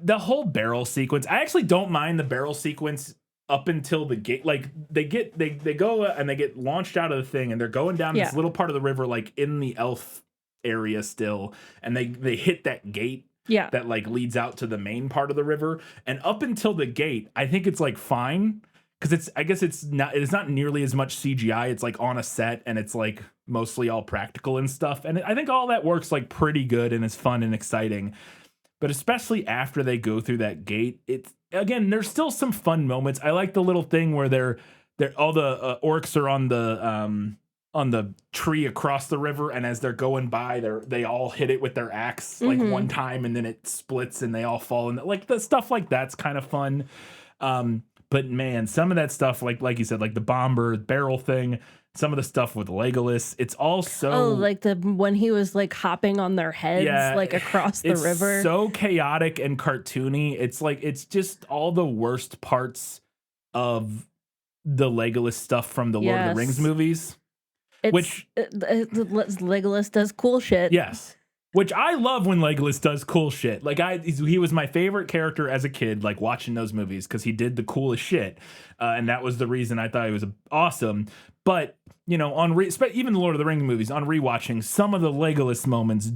The whole barrel sequence, I actually don't mind the barrel sequence up until the gate. Like, they go and they get launched out of the thing, and they're going down this little part of the river, like in the elf area still, and they hit that gate that like leads out to the main part of the river. And up until the gate, I think it's like fine, because it's not nearly as much CGI. It's like on a set, and it's like mostly all practical and stuff, and I think all that works like pretty good and is fun and exciting. But especially after they go through that gate, there's still some fun moments. I like the little thing where they're all the orcs are on the tree across the river, and as they're going by, they all hit it with their axe like one time, and then it splits and they all fall in. Like, the stuff like that's kind of fun. But man, some of that stuff, like you said, like the bomber barrel thing, some of the stuff with Legolas, it's all so like when he was like hopping on their heads like across the river. So chaotic and cartoony. It's like it's just all the worst parts of the Legolas stuff from the Lord of the Rings movies. Legolas does cool shit. Yes. Which I love when Legolas does cool shit. Like he was my favorite character as a kid, like watching those movies because he did the coolest shit, and that was the reason I thought he was awesome. But you know, even the Lord of the Rings movies, on rewatching some of the Legolas moments,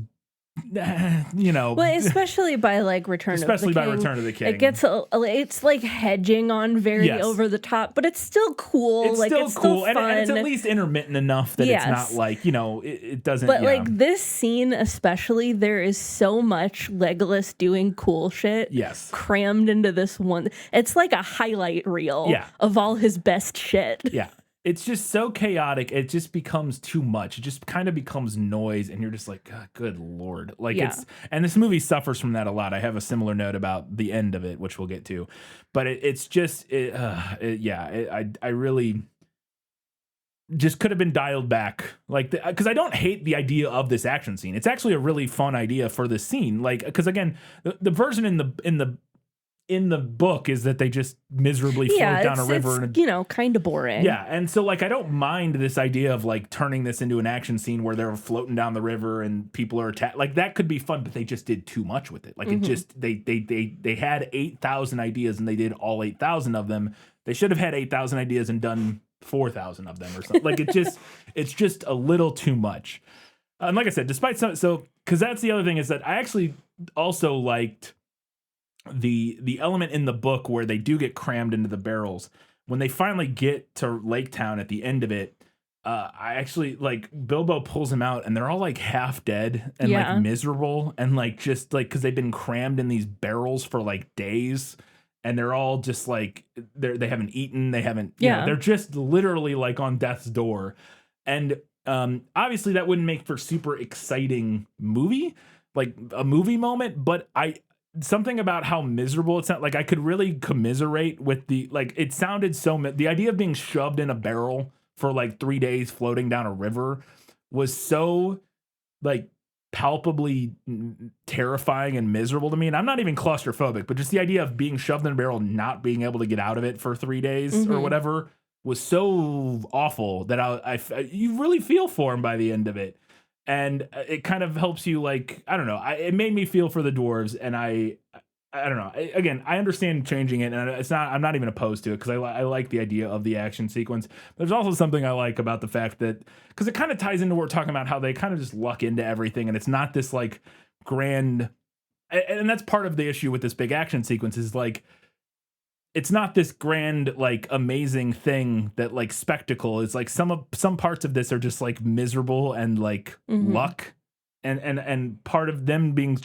you know, well, especially by like Return of the King, it gets it's like hedging on very over the top, but it's still cool. It's like still it's cool, still fun. And it's at least intermittent enough that it's not like, you know, it doesn't. But like this scene especially, there is so much Legolas doing cool shit. Yes, crammed into this one. It's like a highlight reel. Of all his best shit. Yeah. It's just so chaotic. It just becomes too much. It just kind of becomes noise, and you're just like, God, good Lord. Like and this movie suffers from that a lot. I have a similar note about the end of it, which we'll get to, but it's just, I really just could have been dialed back, like, because I don't hate the idea of this action scene. It's actually a really fun idea for this scene, like, because again, the version in the book is that they just miserably float down a river. It's, you know, kind of boring. Yeah, and so like I don't mind this idea of like turning this into an action scene where they're floating down the river and people are attacked. Like that could be fun, but they just did too much with it. Like it just they had 8,000 ideas and they did all 8,000 of them. They should have had 8,000 ideas and done 4,000 of them or something. Like it's just a little too much. And like I said, despite so because that's the other thing is that I actually also liked the element in the book where they do get crammed into the barrels. When they finally get to Lake Town at the end of it, I actually like Bilbo pulls them out and they're all like half dead and like miserable and like just like because they've been crammed in these barrels for like days and they're all just like they haven't eaten, they haven't you know, they're just literally like on death's door. And obviously that wouldn't make for super exciting movie, like a movie moment, but something about how miserable it sounded. Like I could really commiserate with it sounded the idea of being shoved in a barrel for like 3 days floating down a river was so like palpably terrifying and miserable to me. And I'm not even claustrophobic, but just the idea of being shoved in a barrel, and not being able to get out of it for 3 days or whatever was so awful that you really feel for him by the end of it. And it kind of helps you, like, I don't know. It made me feel for the dwarves, and I don't know. Again, I understand changing it, and I'm not even opposed to it because I like the idea of the action sequence. There's also something I like about the fact that because it kind of ties into what we're talking about, how they kind of just luck into everything, and it's not this like grand. And that's part of the issue with this big action sequence is like. It's not this grand, like, amazing thing that, like, spectacle is like some parts of this are just like miserable and like luck, and part of them being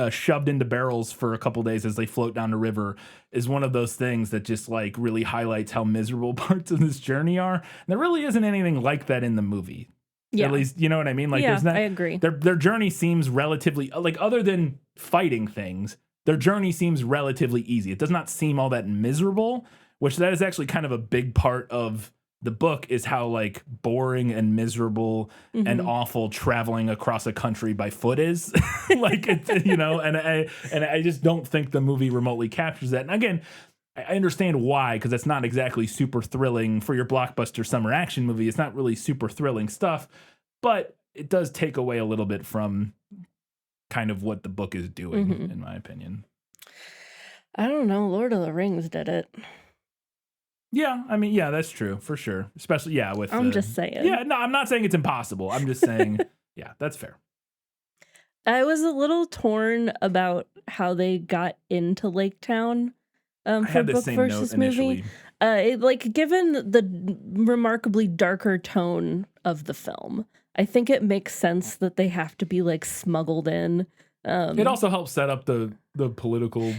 shoved into barrels for a couple days as they float down the river is one of those things that just like really highlights how miserable parts of this journey are. And there really isn't anything like that in the movie. Yeah. At least, you know what I mean? Like, there's not, I agree. Their journey seems relatively like, other than fighting things. Their journey seems relatively easy. It does not seem all that miserable, which that is actually kind of a big part of the book is how like boring and miserable and awful traveling across a country by foot is. Like, you know, and I just don't think the movie remotely captures that. And again, I understand why, because that's not exactly super thrilling for your blockbuster summer action movie. It's not really super thrilling stuff, but it does take away a little bit from kind of what the book is doing, in my opinion. I don't know. Lord of the Rings did it. Yeah, I mean, yeah, that's true for sure. Especially, with. I'm just saying. Yeah, no, I'm not saying it's impossible. I'm just saying, yeah, that's fair. I was a little torn about how they got into Lake Town for book versus movie. Given the remarkably darker tone of the film, I think it makes sense that they have to be like smuggled in. It also helps set up the political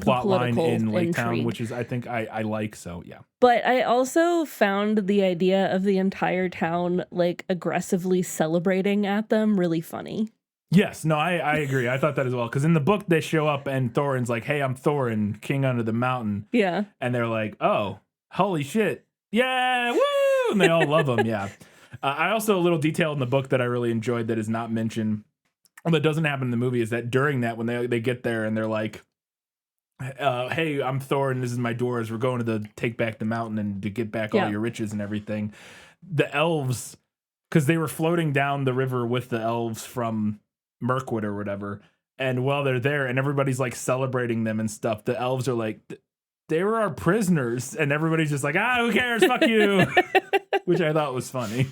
plot line in Lake Town, which is I think I like. So yeah. But I also found the idea of the entire town like aggressively celebrating at them really funny. Yes, no, I agree. I thought that as well. Because in the book, they show up and Thorin's like, hey, I'm Thorin, king under the mountain. Yeah. And they're like, oh, holy shit. Yeah, woo! And they all love him, yeah. I also, a little detail in the book that I really enjoyed that is not mentioned, or that doesn't happen in the movie, is that during that, when they get there and they're like, hey, I'm Thorin, this is my doors, we're going to take back the mountain and to get back all your riches and everything. The elves, because they were floating down the river with the elves from Mirkwood or whatever, and while they're there and everybody's like celebrating them and stuff, the elves are like, they were our prisoners, and everybody's just like, who cares, fuck you. Which I thought was funny.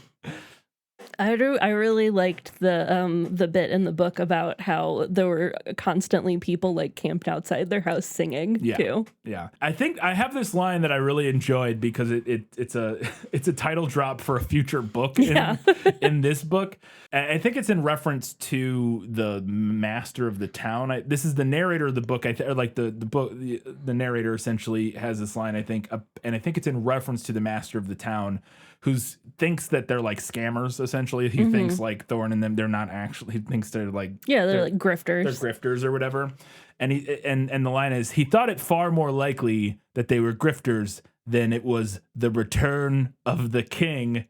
I really liked the bit in the book about how there were constantly people like camped outside their house singing too. Yeah. I think I have this line that I really enjoyed because it's a title drop for a future book in this book. I think it's in reference to the master of the town. This is the narrator of the book. The narrator essentially has this line, I think, and I think it's in reference to the master of the town, who thinks that they're like scammers, essentially. He thinks like Thorin and them, they're not actually, he thinks they're like... Yeah, they're like grifters. They're grifters or whatever. And the line is, he thought it far more likely that they were grifters than it was the return of the king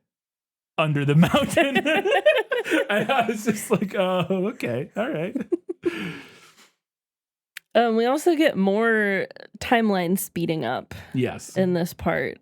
under the mountain. And I was just like, oh, okay, all right. We also get more timeline speeding up. Yes. In this part.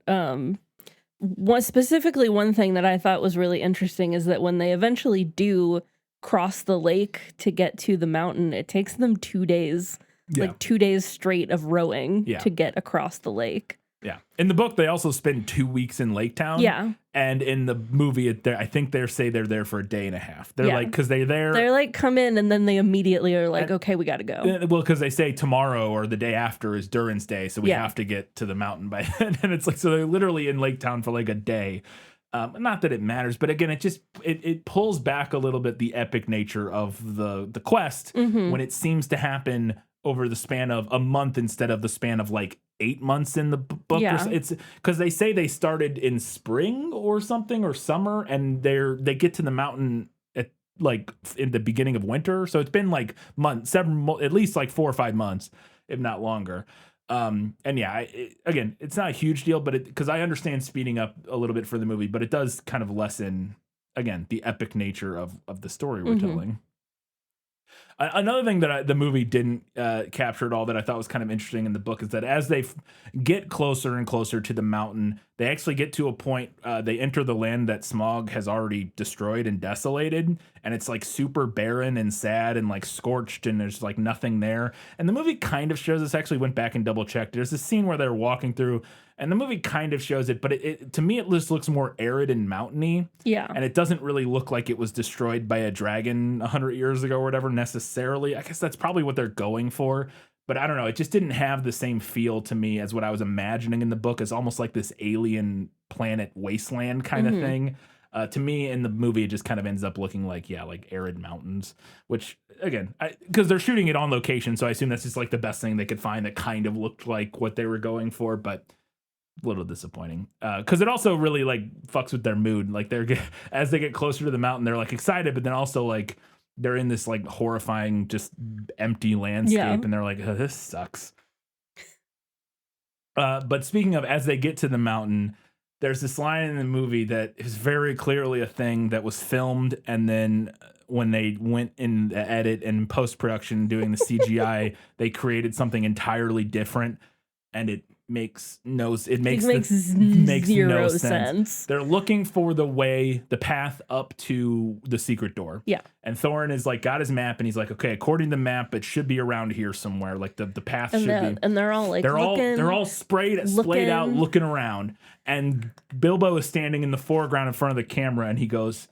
One thing that I thought was really interesting is that when they eventually do cross the lake to get to the mountain, it takes them 2 days, like 2 days straight of rowing to get across the lake. Yeah. In the book, they also spend 2 weeks in Lake Town. Yeah. And in the movie, I think they say they're there for a day and a half. They're like, because they're like, come in and then they immediately are like, okay, we got to go. Well, because they say tomorrow or the day after is Durin's day. So we have to get to the mountain by then. And it's like, so they're literally in Lake Town for like a day. Not that it matters, but again, it pulls back a little bit the epic nature of the quest when it seems to happen over the span of a month instead of the span of like 8 months in the book. Yeah. It's because they say they started in spring or something or summer, and they get to the mountain at like in the beginning of winter. So it's been like months, at least like 4 or 5 months, if not longer. And yeah, again, it's not a huge deal, but because I understand speeding up a little bit for the movie, but it does kind of lessen, again, the epic nature of the story we're telling. Another thing that the movie didn't capture at all that I thought was kind of interesting in the book is that as they get closer and closer to the mountain, they actually get to a point, they enter the land that Smaug has already destroyed and desolated, and it's like super barren and sad and like scorched, and there's like nothing there. And the movie kind of shows this. Actually went back and double checked. There's this scene where they're walking through, and the movie kind of shows it, but it to me it just looks more arid and mountainy. Yeah. And it doesn't really look like it was destroyed by a dragon 100 years ago or whatever necessarily. I guess that's probably what they're going for. But I don't know. It just didn't have the same feel to me as what I was imagining in the book. It's almost like this alien planet wasteland kind of thing. To me, in the movie, it just kind of ends up looking like, like arid mountains, which, again, because they're shooting it on location, so I assume that's just like the best thing they could find that kind of looked like what they were going for, but a little disappointing. Because it also really, like, fucks with their mood. Like, as they get closer to the mountain, they're, like, excited, but then also, like, they're in this like horrifying, just empty landscape, and they're like, oh, this sucks. But speaking of, as they get to the mountain, there's this line in the movie that is very clearly a thing that was filmed, and then when they went in the edit and post-production doing the CGI, they created something entirely different, and it makes zero sense. They're looking for the path up to the secret door. Yeah. And Thorin is like got his map, and he's like, okay, according to the map, it should be around here somewhere. Like the path should be. And they're all like they're all splayed out looking around. And Bilbo is standing in the foreground in front of the camera, and he goes,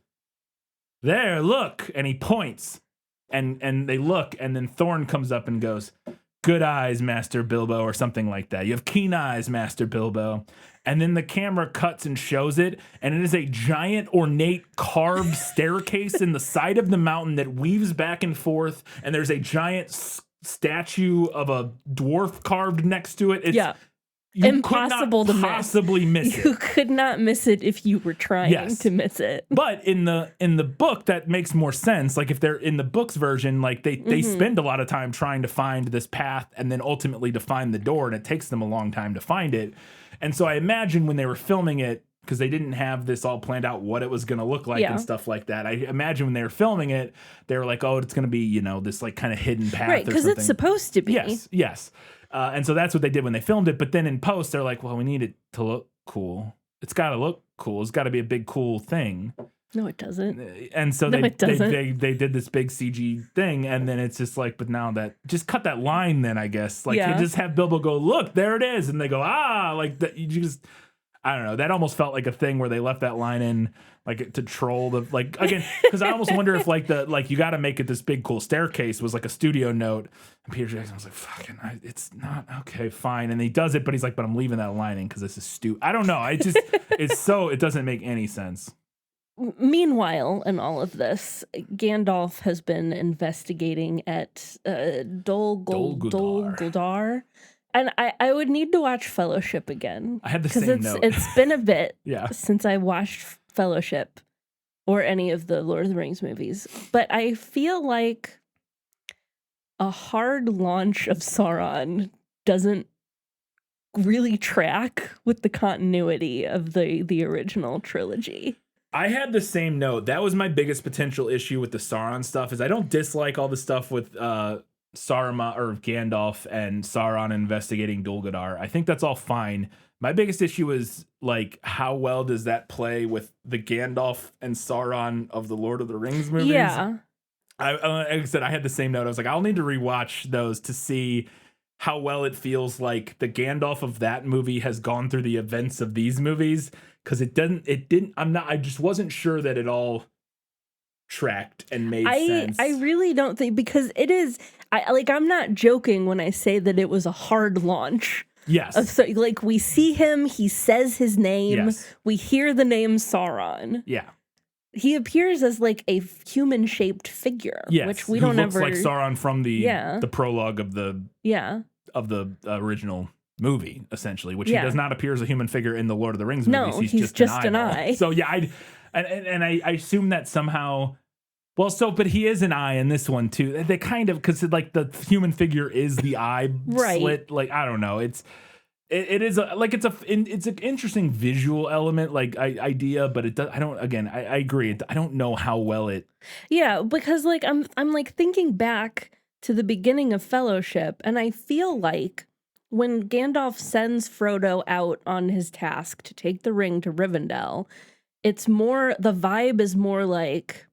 there, look, and he points. And they look, and then Thorin comes up and goes, good eyes, Master Bilbo, or something like that. You have keen eyes, Master Bilbo. And then the camera cuts and shows it, and it is a giant, ornate, carved staircase in the side of the mountain that weaves back and forth, and there's a giant statue of a dwarf carved next to it. You impossible could to not possibly miss You it. could not miss it if you were trying Yes. to miss it. But in the book, that makes more sense. Like if they're in the book's version, like they spend a lot of time trying to find this path and then ultimately to find the door, and it takes them a long time to find it. And so I imagine when they were filming it, because they didn't have this all planned out what it was going to look like and stuff like that. I imagine when they were filming it, they were like, oh, it's going to be, you know, this like kind of hidden path, Right, because it's supposed to be. Yes. And so that's what they did when they filmed it. But then in post, they're like, well, we need it to look cool. It's got to look cool. It's got to be a big, cool thing. No, it doesn't. And so it doesn't. they did this big CG thing. And then it's just like, but now that, just cut that line then, I guess. Like, you just have Bilbo go, look, there it is. And they go, like that. You just, I don't know. That almost felt like a thing where they left that line in, like to troll the, like, again, because I almost wonder if like you got to make it this big cool staircase was like a studio note. And Peter Jackson was like, fucking, it's not okay, fine. And he does it, but he's like, but I'm leaving that line in because this is stupid. I don't know. I just, it doesn't make any sense. Meanwhile, in all of this, Gandalf has been investigating at Dol Guldur. And I would need to watch Fellowship again. I had the same note. It's been a bit Yeah. since I watched Fellowship or any of the Lord of the Rings movies. But I feel like a hard launch of Sauron doesn't really track with the continuity of the original trilogy. I had the same note. That was my biggest potential issue with the Sauron stuff is I don't dislike all the stuff with Saruman or Gandalf and Sauron investigating Dol Guldur. I think that's all fine. My biggest issue is like how well does that play with the Gandalf and Sauron of the Lord of the Rings movies? Yeah. Like I said, I had the same note. I was like, I'll need to rewatch those to see how well it feels like the Gandalf of that movie has gone through the events of these movies. Because I just wasn't sure that it all tracked and made sense. I really don't think, because it is, I'm not joking when I say that it was a hard launch. Yes. So, like, we see him, he says his name, Yes. we hear the name Sauron. Yeah. He appears as like a human-shaped figure, Yes. which we Who don't looks ever like Sauron from the prologue of the original movie, essentially, which he does not appear as a human figure in the Lord of the Rings movies. No, he's just an eye. So yeah, I assume that somehow. Well, but he is an eye in this one too. They kind of, because like the human figure is the eye slit. Like I don't know. It's an interesting visual element, like idea, but it does. I don't. Again, I agree. I don't know how well it. Yeah, because like I'm like thinking back to the beginning of Fellowship, and I feel like when Gandalf sends Frodo out on his task to take the ring to Rivendell, it's more, the vibe is more like,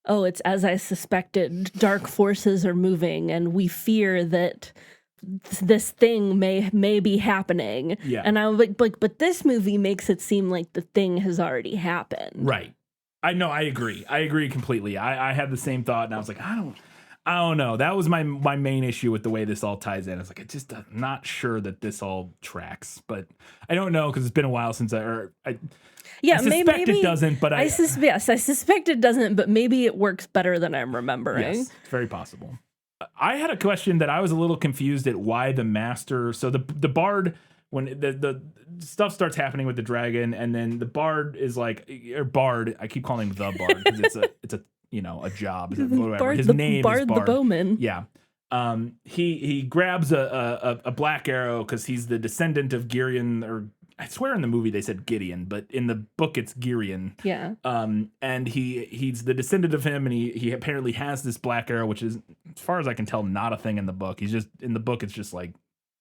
oh, it's as I suspected, dark forces are moving, and we fear that this thing may be happening. Yeah. And I was like, but this movie makes it seem like the thing has already happened. Right. I know. I agree. I agree completely. I had the same thought, and I was like, I don't know. That was my main issue with the way this all ties in. I was like, I'm not sure that this all tracks, but I don't know because it's been a while since I suspect it doesn't, but I suspect it doesn't, but maybe it works better than I'm remembering. Yes, it's very possible. I had a question that I was a little confused at why the master. So the bard, when the stuff starts happening with the dragon, and then the bard is like, or bard. I keep calling him the bard because it's a a job. Whatever. His name is Bard the Bowman. Yeah. He grabs a black arrow because he's the descendant of Girion, or I swear in the movie they said Gideon, but in the book it's Girion. Yeah. And he's the descendant of him, and he apparently has this black arrow, which is, as far as I can tell, not a thing in the book. He's just, in the book it's just like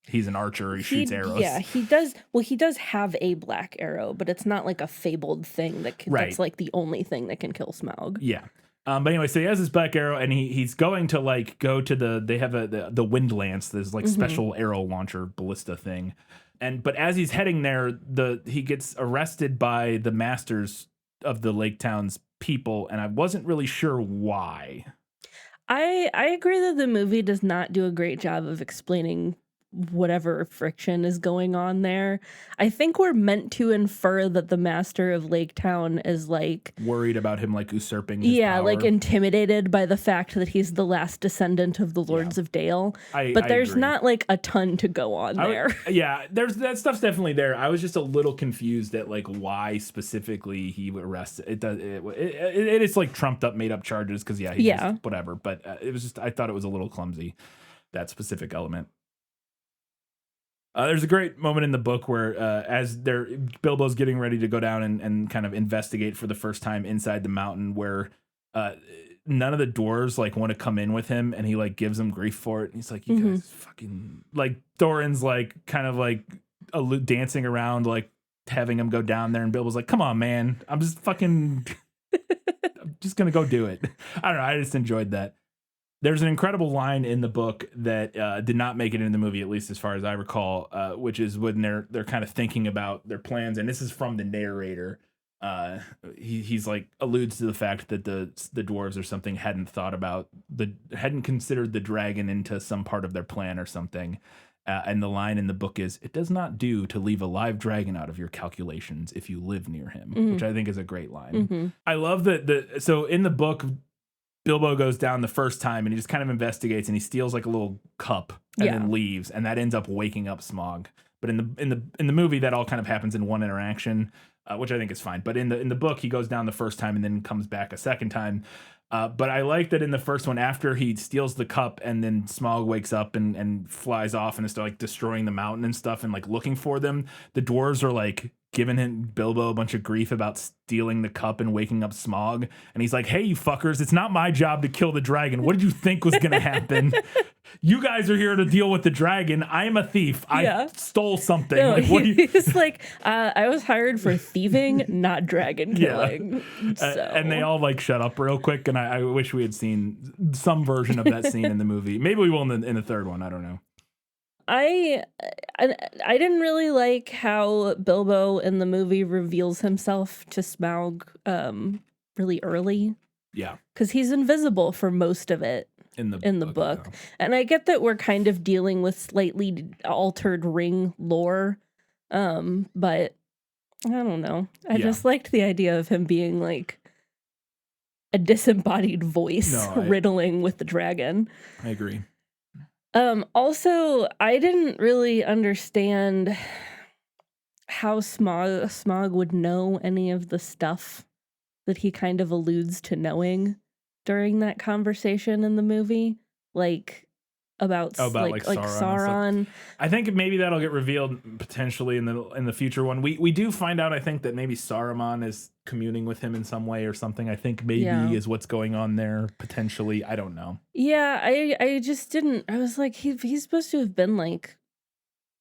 he's an archer, he shoots arrows. Yeah, he does. Well, he does have a black arrow, but it's not like a fabled thing that's like the only thing that can kill Smaug. Yeah. But anyway, so he has his black arrow, and he's going to like go to they have the wind lance, this like special arrow launcher ballista thing, but as he's heading there, he gets arrested by the masters of the Lake Town's people, and I wasn't really sure why. I agree that the movie does not do a great job of explaining whatever friction is going on there. I think we're meant to infer that the master of Lake Town is like worried about him like usurping his power. like intimidated by the fact that he's the last descendant of the Lords of Dale. But there's agree. Not like a ton to go on there. There's that stuff's definitely there. I was just a little confused at like why specifically he would arrest it. It is like trumped up, made up charges because he's just whatever. But it was just, I thought it was a little clumsy, that specific element. There's a great moment in the book where as Bilbo's getting ready to go down and kind of investigate for the first time inside the mountain, where none of the dwarves like want to come in with him, and he like gives them grief for it. And he's like, you guys fucking, like Thorin's like kind of like dancing around, like having him go down there, and Bilbo's like, come on, man, I'm just fucking I'm just gonna go do it. I don't know, I just enjoyed that. There's an incredible line in the book that did not make it in the movie, at least as far as I recall, which is when they're kind of thinking about their plans, and this is from the narrator. He's like alludes to the fact that the dwarves or something hadn't considered the dragon into some part of their plan or something. And the line in the book is, "It does not do to leave a live dragon out of your calculations if you live near him," which I think is a great line. I love that. So in the book, Bilbo goes down the first time and he just kind of investigates, and he steals like a little cup and then leaves, and that ends up waking up Smaug. But in the movie, that all kind of happens in one interaction, which I think is fine. But in the book, he goes down the first time and then comes back a second time. But I like that in the first one, after he steals the cup and then Smaug wakes up and flies off and is like destroying the mountain and stuff and like looking for them, the dwarves are like giving Bilbo a bunch of grief about stealing the cup and waking up Smaug. And he's like, hey, you fuckers, it's not my job to kill the dragon. What did you think was going to happen? You guys are here to deal with the dragon. I am a thief. I stole something. No, like, what he's like, I was hired for thieving, not dragon killing. So. And they all like shut up real quick. And I wish we had seen some version of that scene in the movie. Maybe we will in the third one. I don't know. I didn't really like how Bilbo in the movie reveals himself to Smaug really early. Yeah. Because he's invisible for most of it in the book. Yeah. And I get that we're kind of dealing with slightly altered ring lore. But I don't know. I just liked the idea of him being like a disembodied voice riddling with the dragon. I agree. Also, I didn't really understand how Smaug would know any of the stuff that he kind of alludes to knowing during that conversation in the movie, like about Sauron. I think maybe that'll get revealed potentially in the future one. We do find out, I think, that maybe Saruman is communing with him in some way or something. I think maybe is what's going on there potentially. I don't know. Yeah, I just didn't. I was like, he's supposed to have been like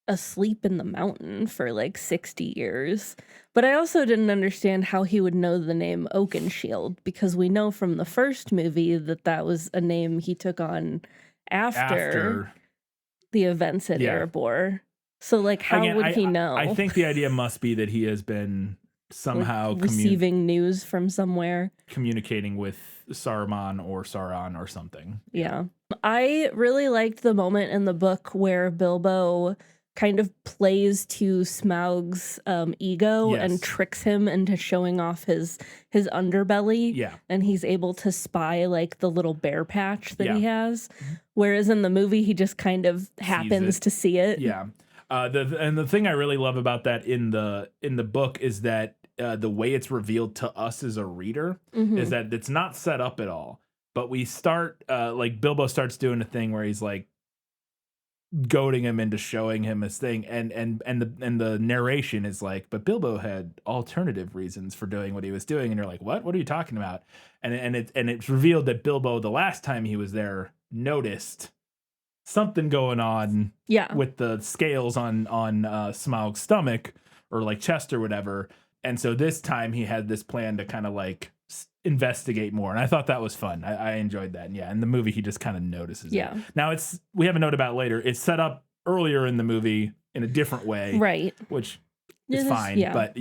asleep in the mountain for like 60 years. But I also didn't understand how he would know the name Oakenshield, because we know from the first movie that was a name he took on after the events at Erebor. So like, how would he know? I think the idea must be that he has been somehow like receiving news from somewhere, communicating with Saruman or Sauron or something. Yeah. I really liked the moment in the book where Bilbo kind of plays to Smaug's ego and tricks him into showing off his underbelly. Yeah. And he's able to spy like the little bear patch that he has. Whereas in the movie, he just kind of happens to see it. Yeah. The thing I really love about that in the book is that the way it's revealed to us as a reader is that it's not set up at all. But we start like Bilbo starts doing a thing where he's like goading him into showing him his thing, and the narration is like, but Bilbo had alternative reasons for doing what he was doing, and you're like, what are you talking about? And it's revealed that Bilbo, the last time he was there, noticed something going on with the scales on Smaug's stomach or like chest or whatever, and so this time he had this plan to kind of like investigate more, and I thought that was fun. I enjoyed that. And in the movie he just kind of notices it. Now we have a note about later, it's set up earlier in the movie in a different way, right, which is fine. But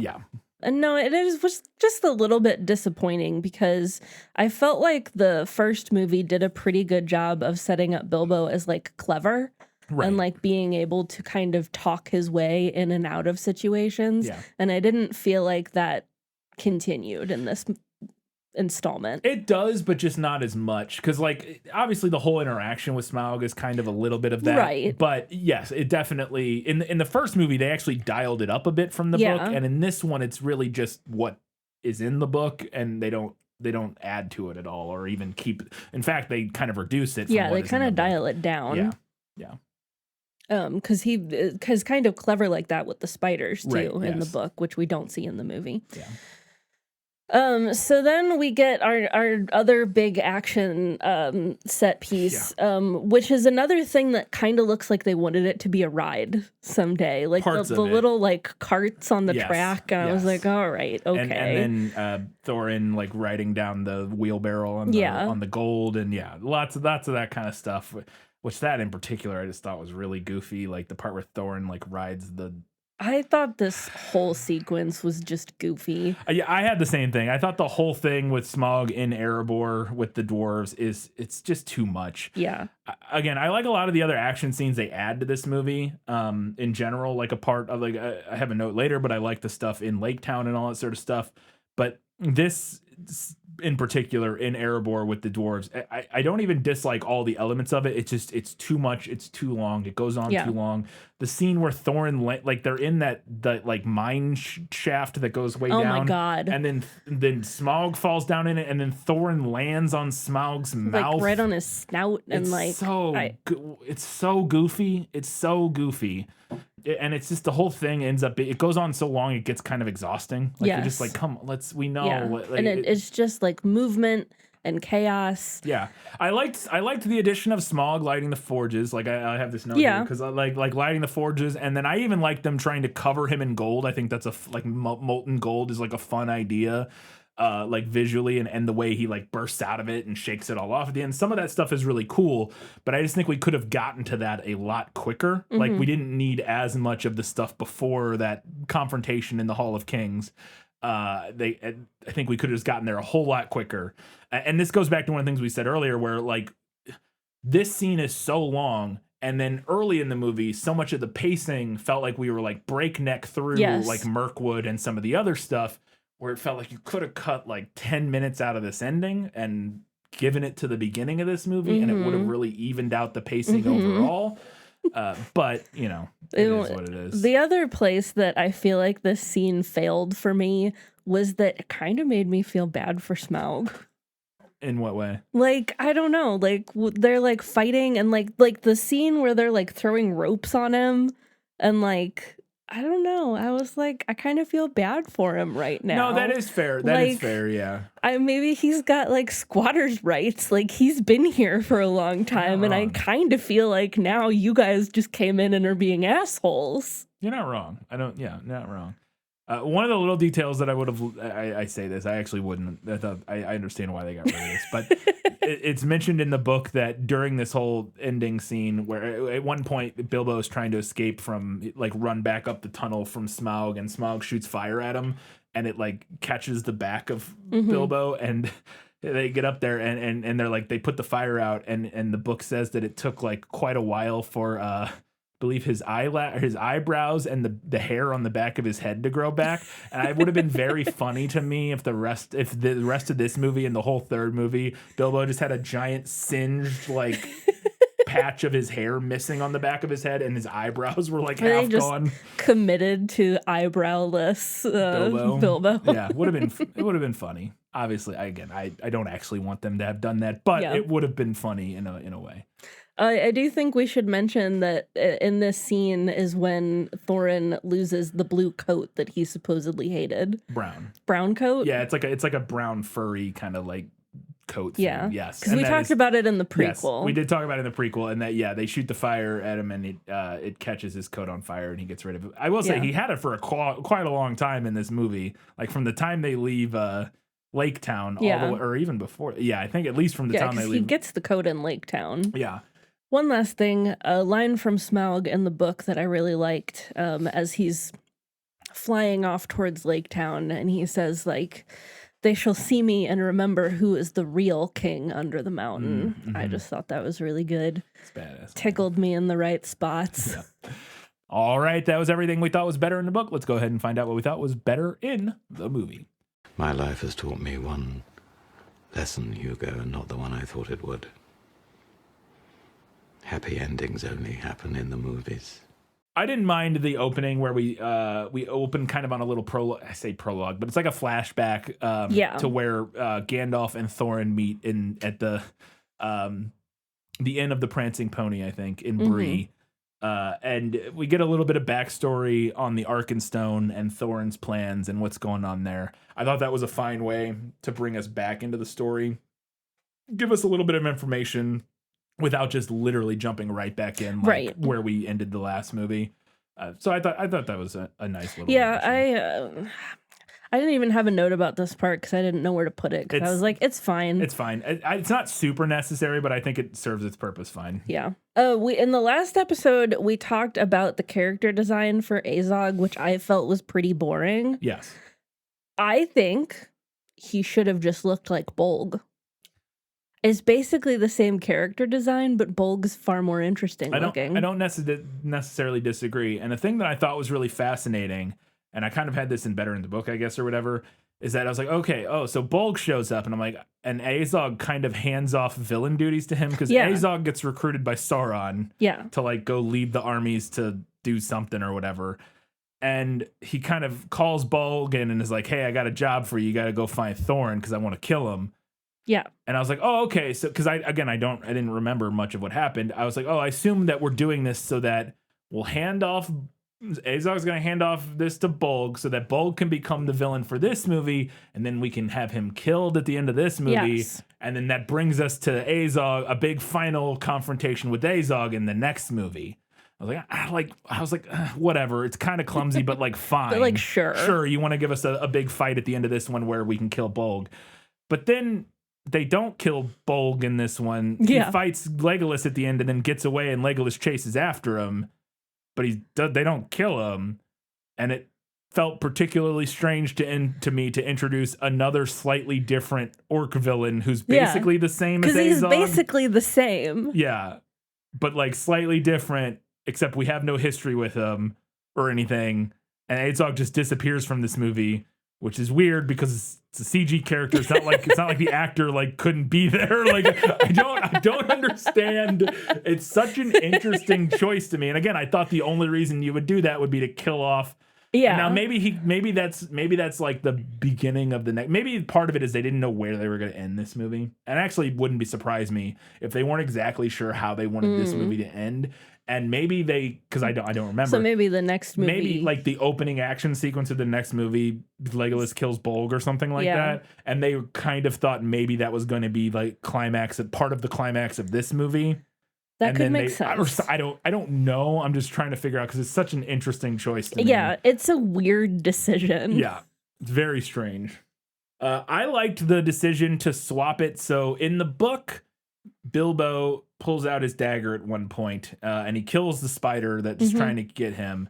and no, was just a little bit disappointing, because I felt like the first movie did a pretty good job of setting up Bilbo as like clever. Right. and like being able to kind of talk his way in and out of situations. Yeah. And I didn't feel like that continued in this installment. It does, but just not as much. Because, like, obviously the whole interaction with Smaug is kind of a little bit of that. Right. But yes, it definitely, in the first movie, they actually dialed it up a bit from the book. And in this one, it's really just what is in the book, and they don't add to it at all, or even keep. In fact, they kind of reduce it. From They kind of dial it down. Yeah. Because kind of clever like that with the spiders too Right, in the yes. book, which we don't see in the movie. Yeah. So then we get our other big action set piece, which is another thing that kind of looks like they wanted it to be a ride someday, like the little like carts on the track. And I was like, all right, okay. And then Thorin like riding down the wheelbarrow on the gold, and lots of that kind of stuff. Which that in particular, I just thought was really goofy. Like the part where Thorin like rides the. I thought this whole sequence was just goofy. Yeah, I had the same thing. I thought the whole thing with Smaug in Erebor with the dwarves it's just too much. Yeah. Again, I like a lot of the other action scenes they add to this movie. In general, like a part of like I have a note later, but I like the stuff in Lake Town and all that sort of stuff. But this in particular in Erebor with the dwarves, I don't even dislike all the elements of it. It's too much. It's too long. It goes on too long. The scene where Thorin, like they're in that like mine shaft that goes way down. Oh my god! And then Smaug falls down in it, and then Thorin lands on Smaug's mouth, like right on his snout, and it's so goofy. It's so goofy. And it's just the whole thing ends up. It goes on so long, it gets kind of exhausting. Like you're just like, come, we know. Yeah. Like, and it's just like movement and chaos. Yeah, I liked the addition of Smaug lighting the forges. Like I have this note here because I like lighting the forges, and then I even like them trying to cover him in gold. I think that's like molten gold is like a fun idea. Like visually and the way he like bursts out of it and shakes it all off at the end. Some of that stuff is really cool, but I just think we could have gotten to that a lot quicker. Mm-hmm. Like we didn't need as much of the stuff before that confrontation in the Hall of Kings. I think we could have just gotten there a whole lot quicker. And this goes back to one of the things we said earlier where like this scene is so long. And then early in the movie, so much of the pacing felt like we were like breakneck through like Mirkwood and some of the other stuff, where it felt like you could have cut like 10 minutes out of this ending and given it to the beginning of this movie, and it would have really evened out the pacing overall. But, you know, it is what it is. The other place that I feel like this scene failed for me was that it kind of made me feel bad for Smaug. In what way? Like, I don't know. Like, they're like fighting, and like the scene where they're like throwing ropes on him, and like... I don't know. I was like, I kind of feel bad for him right now. No, that is fair. That is fair, yeah. Maybe he's got like squatter's rights. Like he's been here for a long time, and I kind of feel like now you guys just came in and are being assholes. You're not wrong. Not wrong. One of the little details that I would have, I say this, I actually wouldn't. I understand why they got rid of this, but it's mentioned in the book that during this whole ending scene, where at one point Bilbo is trying to escape from, like, run back up the tunnel from Smaug, and Smaug shoots fire at him, and it like catches the back of Bilbo, and they get up there, and they're like, they put the fire out, and the book says that it took like quite a while for believe his eyebrows and the hair on the back of his head to grow back. And it would have been very funny to me if the rest of this movie and the whole third movie, Bilbo just had a giant singed like patch of his hair missing on the back of his head, and his eyebrows were like half gone. Committed to eyebrowless Bilbo. Yeah, it would have been funny. Obviously, I don't actually want them to have done that, but it would have been funny in a way. I do think we should mention that in this scene is when Thorin loses the blue coat that he supposedly hated. Brown coat? Yeah, it's like a brown furry kind of like coat thing. Yeah. Yes. Because we talked about it in the prequel. Yes, we did talk about it in the prequel, and that they shoot the fire at him, and it catches his coat on fire, and he gets rid of it. I will say he had it for quite a long time in this movie, like from the time they leave Lake Town all the way, or even before. Yeah, I think at least from the time they leave. He gets the coat in Lake Town. Yeah. One last thing, a line from Smaug in the book that I really liked, as he's flying off towards Lake Town, and he says, like, they shall see me and remember who is the real king under the mountain. I just thought that was really good. It's badass. Tickled me in the right spots. Yeah. All right, that was everything we thought was better in the book. Let's go ahead and find out what we thought was better in the movie. My life has taught me one lesson, Hugo, and not the one I thought it would. Happy endings only happen in the movies. I didn't mind the opening where we open kind of on a little prologue. I say prologue, but it's like a flashback to where Gandalf and Thorin meet at the inn of the Prancing Pony, I think, in Bree. And we get a little bit of backstory on the Arkenstone and Thorin's plans and what's going on there. I thought that was a fine way to bring us back into the story. Give us a little bit of information without just literally jumping right back in, like where we ended the last movie. So I thought that was a nice little. Yeah, I didn't even have a note about this part because I didn't know where to put it. Because I was like, it's fine. It's fine. It's not super necessary, but I think it serves its purpose fine. Yeah. We in the last episode we talked about the character design for Azog, which I felt was pretty boring. Yes. I think he should have just looked like Bolg. It's basically the same character design, but Bolg's far more interesting looking. I don't necessarily disagree. And the thing that I thought was really fascinating, and I kind of had this in better in the book, I guess, or whatever, is that I was like, okay, so Bolg shows up, and I'm like, and Azog kind of hands off villain duties to him, because Azog gets recruited by Sauron to like go lead the armies to do something or whatever. And he kind of calls Bolg in and is like, hey, I got a job for you. You got to go find Thorin because I want to kill him. Yeah. And I was like, oh, okay. So, because I didn't remember much of what happened. I was like, oh, I assume that we're doing this so that we'll hand off, Azog's going to hand off this to Bolg so that Bolg can become the villain for this movie. And then we can have him killed at the end of this movie. Yes. And then that brings us to Azog, a big final confrontation with Azog in the next movie. I was like, whatever. It's kind of clumsy, but like fine. But like, sure. You want to give us a big fight at the end of this one where we can kill Bolg. But then they don't kill Bolg in this one. He fights Legolas at the end and then gets away, and Legolas chases after him. But they don't kill him, and it felt particularly strange to me to introduce another slightly different orc villain who's basically the same as Azog. Because he's basically the same. Yeah, but like slightly different, except we have no history with him or anything, and Azog just disappears from this movie, which is weird because it's a CG character. It's not like the actor like couldn't be there. Like I don't understand. It's such an interesting choice to me. And again, I thought the only reason you would do that would be to kill off. Yeah. Now maybe that's like the beginning of the next. Maybe part of it is they didn't know where they were going to end this movie. And actually wouldn't surprise me if they weren't exactly sure how they wanted this movie to end. And maybe because I don't remember. So maybe the next movie. Maybe like the opening action sequence of the next movie, Legolas kills Bolg or something like that. And they kind of thought maybe that was going to be like part of the climax of this movie. That could make sense. I don't know. I'm just trying to figure out because it's such an interesting choice to me. Yeah, it's a weird decision. Yeah, it's very strange. I liked the decision to swap it. So in the book, Bilbo pulls out his dagger at one point, and he kills the spider that's trying to get him.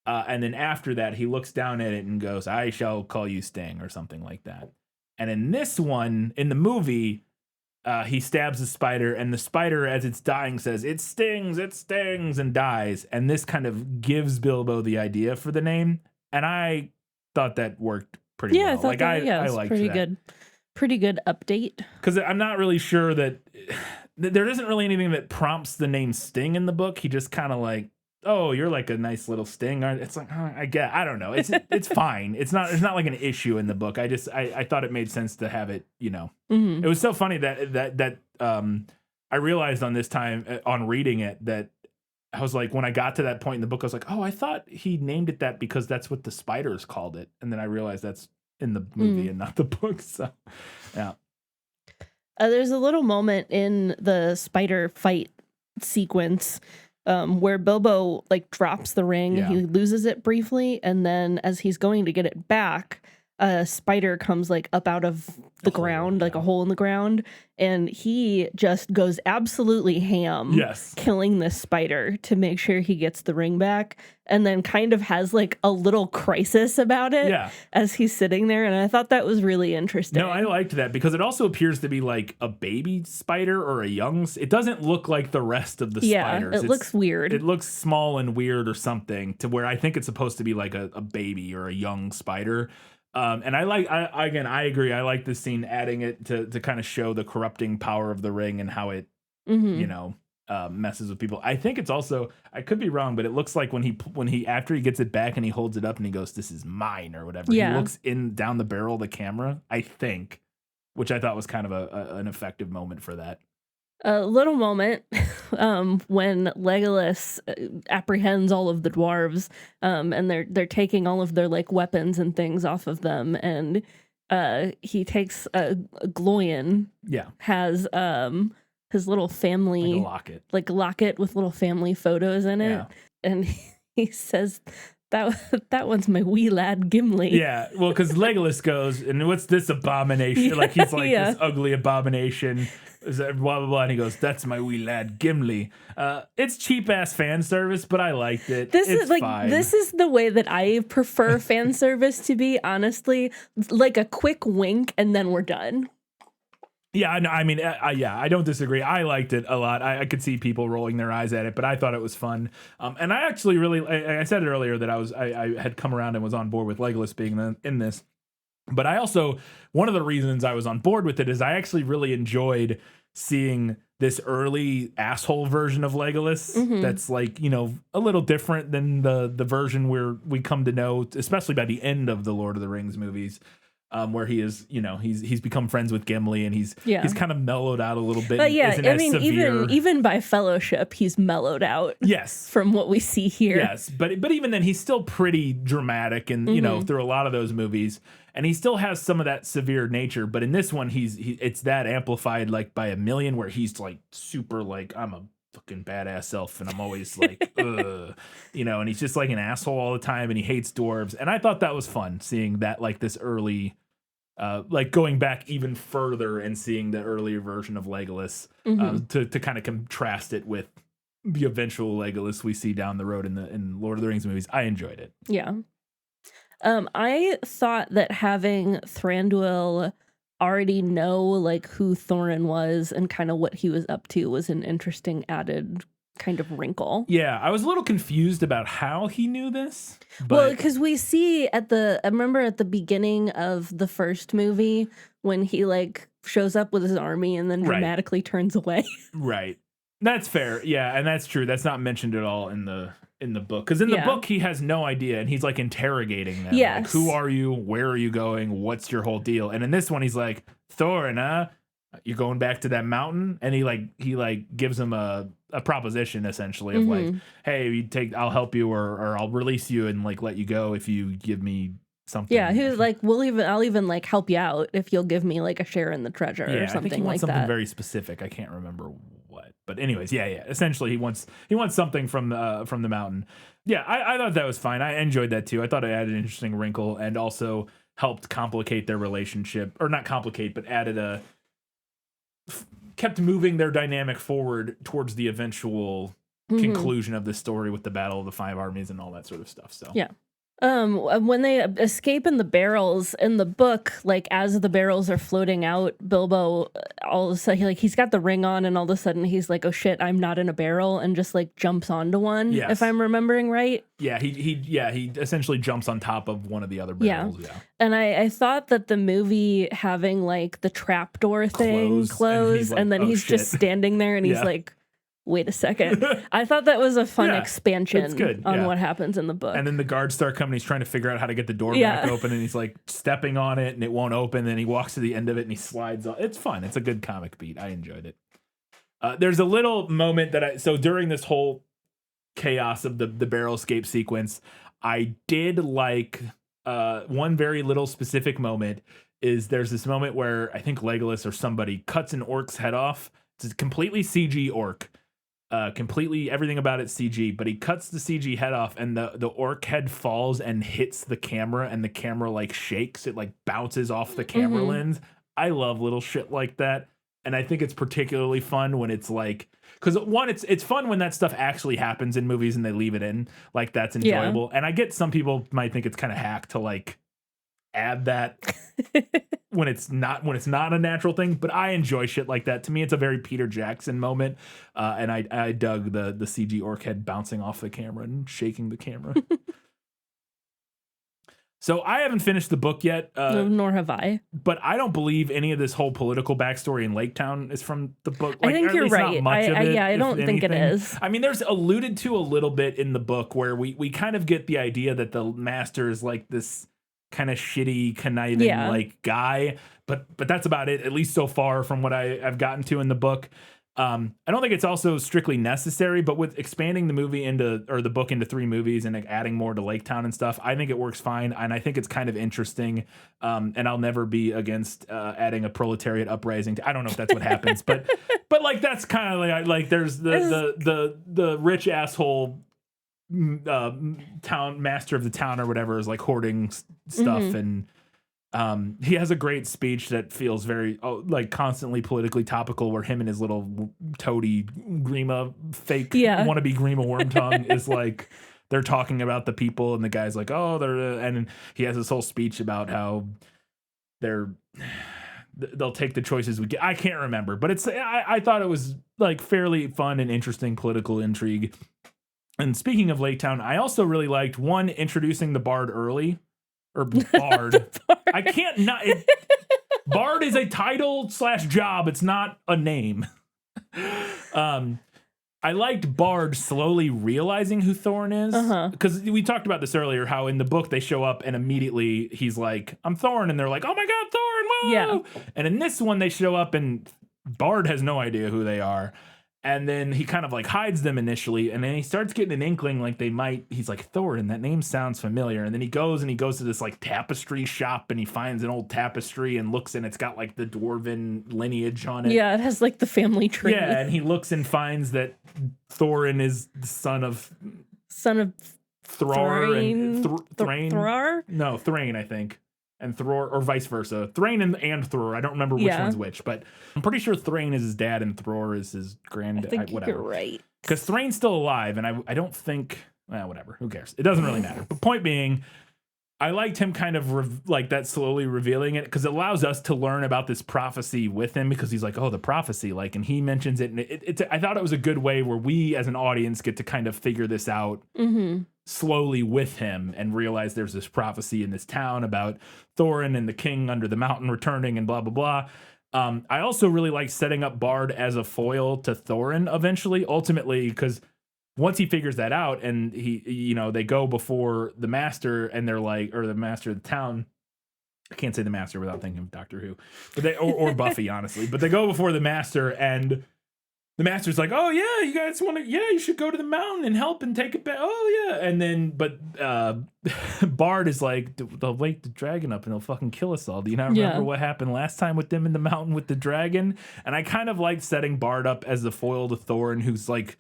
And then after that, he looks down at it and goes, I shall call you Sting, or something like that. And in this one, in the movie, he stabs the spider, and the spider, as it's dying, says, it stings, and dies. And this kind of gives Bilbo the idea for the name. And I thought that worked pretty well. I liked pretty that. Good. Pretty good update. Because I'm not really sure that there isn't really anything that prompts the name Sting in the book. He just kind of like, oh, you're like a nice little Sting. It's like, I don't know. It's fine. It's not like an issue in the book. I thought it made sense to have it, It was so funny that I realized on this time on reading it that I was like, when I got to that point in the book, I was like, oh, I thought he named it that because that's what the spiders called it. And then I realized that's in the movie and not the book. So, yeah. There's a little moment in the spider fight sequence where Bilbo like drops the ring. He loses it briefly, and then as he's going to get it back, a spider comes like up out of the ground, like a hole in the ground, and he just goes absolutely ham, Yes, killing this spider to make sure he gets the ring back, and then kind of has like a little crisis about it as he's sitting there, and I thought that was really interesting. No, I liked that because it also appears to be like a baby spider or a young. It doesn't look like the rest of the spiders. It looks weird. It looks small and weird or something, to where I think it's supposed to be like a baby or a young spider. And I agree. I like this scene, adding it to kind of show the corrupting power of the ring and how it, messes with people. I think it's also, I could be wrong, but it looks like when he after he gets it back and he holds it up and he goes, "This is mine," or whatever. Yeah. He looks down the barrel of the camera, I think, which I thought was kind of an effective moment for that. A little moment when Legolas apprehends all of the dwarves, and they're taking all of their like weapons and things off of them, and he takes a Gloin. Yeah, has his little family like a locket with little family photos in it, and he says that one's my wee lad Gimli. Yeah, well, because Legolas goes, and what's this abomination? Like he's like this ugly abomination. Blah blah blah, and he goes, "That's my wee lad Gimli." It's cheap ass fan service, but I liked it. This is the way that I prefer fan service to be. Honestly, like a quick wink, and then we're done. Yeah, I mean, I don't disagree. I liked it a lot. I could see people rolling their eyes at it, but I thought it was fun. And I actually really, I said it earlier that I had come around and was on board with Legolas being in this. But I also, one of the reasons I was on board with it is I actually really enjoyed seeing this early asshole version of Legolas that's like, a little different than the version where we come to know, especially by the end of the Lord of the Rings movies, where he is, he's become friends with Gimli and he's kind of mellowed out a little bit. Even by Fellowship, he's mellowed out. Yes, from what we see here. Yes, but even then, he's still pretty dramatic, and through a lot of those movies, and he still has some of that severe nature. But in this one, it's that amplified like by a million, where he's like super like, I'm a fucking badass elf, and I'm always like, ugh, and he's just like an asshole all the time, and he hates dwarves. And I thought that was fun, seeing that like this early, like going back even further and seeing the earlier version of Legolas, to kind of contrast it with the eventual Legolas we see down the road in Lord of the Rings movies. I enjoyed it. Yeah. I thought that having Thranduil already know like who Thorin was and kind of what he was up to was an interesting added kind of wrinkle. Yeah, I was a little confused about how he knew this. Well, because we see I remember at the beginning of the first movie when he like shows up with his army and then dramatically turns away. Right. That's fair. Yeah, and that's true. That's not mentioned at all in the book. Because in the book, he has no idea, and he's like interrogating them. Yes. Like, who are you? Where are you going? What's your whole deal? And in this one, he's like, Thorin, you're going back to that mountain? And he gives him a proposition essentially of like, hey, I'll help you or I'll release you and like let you go if you give me something. Yeah, he was like, I'll even like help you out if you'll give me like a share in the treasure or something I think he wants like something that. very specific. I can't remember what. But anyways, yeah. Essentially, he wants something from the mountain. Yeah, I thought that was fine. I enjoyed that too. I thought it added an interesting wrinkle and also helped complicate their relationship, or not complicate, but kept moving their dynamic forward towards the eventual conclusion of the story with the Battle of the Five Armies and all that sort of stuff. So yeah. When they escape in the barrels in the book, like as the barrels are floating out, Bilbo all of a sudden he's got the ring on, and all of a sudden he's like, "Oh shit, I'm not in a barrel," and just like jumps onto one. Yes. If I'm remembering right. Yeah, he essentially jumps on top of one of the other barrels. Yeah. And I thought that the movie having like the trapdoor thing closed, and then he's just standing there, and he's like, wait a second. I thought that was a fun expansion on what happens in the book. And then the guards start coming. He's trying to figure out how to get the door back open, and he's like stepping on it, and it won't open. Then he walks to the end of it, and he slides off. It's fun. It's a good comic beat. I enjoyed it. There's a little moment so during this whole chaos of the barrel escape sequence, I did like one very little specific moment. There's this moment where I think Legolas or somebody cuts an orc's head off. It's a completely CG orc. completely everything about it's CG, but he cuts the CG head off and the orc head falls and hits the camera and the camera like shakes. It like bounces off the camera lens. I love little shit like that. And I think it's particularly fun when it's like, because one, it's fun when that stuff actually happens in movies and they leave it in. Like that's enjoyable. And I get some people might think it's kind of hack to like add that when it's not a natural thing, but I enjoy shit like that. To me, it's a very Peter Jackson moment, and I dug the CG orc head bouncing off the camera and shaking the camera. So I haven't finished the book yet, nor have I. But I don't believe any of this whole political backstory in Lake Town is from the book. Like, I think you're right. I don't think it is. I mean, there's alluded to a little bit in the book where we kind of get the idea that the master is like this kind of shitty, conniving like guy, but that's about it, at least so far from what I've gotten to in the book. I don't think it's also strictly necessary, but with expanding the book into 3 movies and like adding more to Lake Town and stuff, I think it works fine, and I think it's kind of interesting. And I'll never be against adding a proletariat uprising. I don't know if that's what happens, but like that's kind of like there's the rich asshole town master of the town or whatever is like hoarding stuff, and he has a great speech that feels very like constantly politically topical, where him and his little toady Grima fake wannabe Grima Wormtongue is like they're talking about the people, and the guy's like, oh, they're, and he has this whole speech about how they'll take the choices we get. I can't remember, but I thought it was like fairly fun and interesting political intrigue. And speaking of Lake Town, I also really liked introducing the Bard early. Or Bard. I can't not. Bard is a title / job. It's not a name. I liked Bard slowly realizing who Thorin is. Because we talked about this earlier, how in the book they show up and immediately he's like, I'm Thorin. And they're like, oh my God, Thorin. Whoa! Yeah. And in this one, they show up and Bard has no idea who they are. And then he kind of like hides them initially, and then he starts getting an inkling like they might. He's like, Thorin, that name sounds familiar. And then he goes to this like tapestry shop, and he finds an old tapestry and looks, and it's got like the dwarven lineage on it. Yeah, it has like the family tree. Yeah, and he looks and finds that Thorin is the son of Thrain. Thrain? No, Thrain, I think. And Thror, or vice versa. Thrain and Thror. I don't remember which one's which, but I'm pretty sure Thrain is his dad and Thror is his granddad. I think you're right. Because Thrain's still alive, and I don't think... whatever. Who cares? It doesn't really matter. But point being, I liked him kind of like that slowly revealing it, because it allows us to learn about this prophecy with him, because he's like, oh, the prophecy, like, and he mentions it, and it's I thought it was a good way where we as an audience get to kind of figure this out slowly with him and realize there's this prophecy in this town about Thorin and the king under the mountain returning and blah, blah, blah. I also really like setting up Bard as a foil to Thorin eventually, ultimately, because once he figures that out and they go before the master and they're like, or the master of the town, I can't say the master without thinking of Doctor Who, but or Buffy, honestly, but they go before the master, and the master's like, oh yeah, you guys want to, you should go to the mountain and help and take it back. Oh yeah. And then, but Bard is like, they'll wake the dragon up and they'll fucking kill us all. Do you not remember what happened last time with them in the mountain with the dragon? And I kind of like setting Bard up as the foil to Thorin, who's like,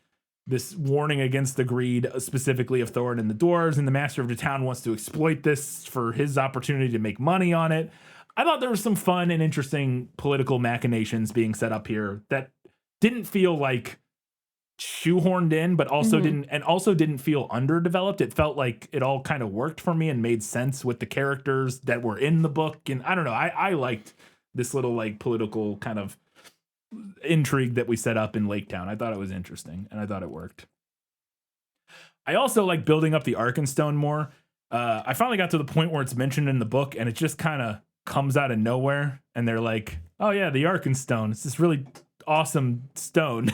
this warning against the greed, specifically of Thorin and the dwarves, and the master of the town wants to exploit this for his opportunity to make money on it. I thought there was some fun and interesting political machinations being set up here that didn't feel like shoehorned in, but also didn't feel underdeveloped. It felt like it all kind of worked for me and made sense with the characters that were in the book. And I don't know, I liked this little like political kind of intrigue that we set up in Lake Town. I thought it was interesting and I thought it worked. I also like building up the Arkenstone more. I finally got to the point where it's mentioned in the book and it just kind of comes out of nowhere, and they're like, oh yeah, the Arkenstone, it's this really awesome stone.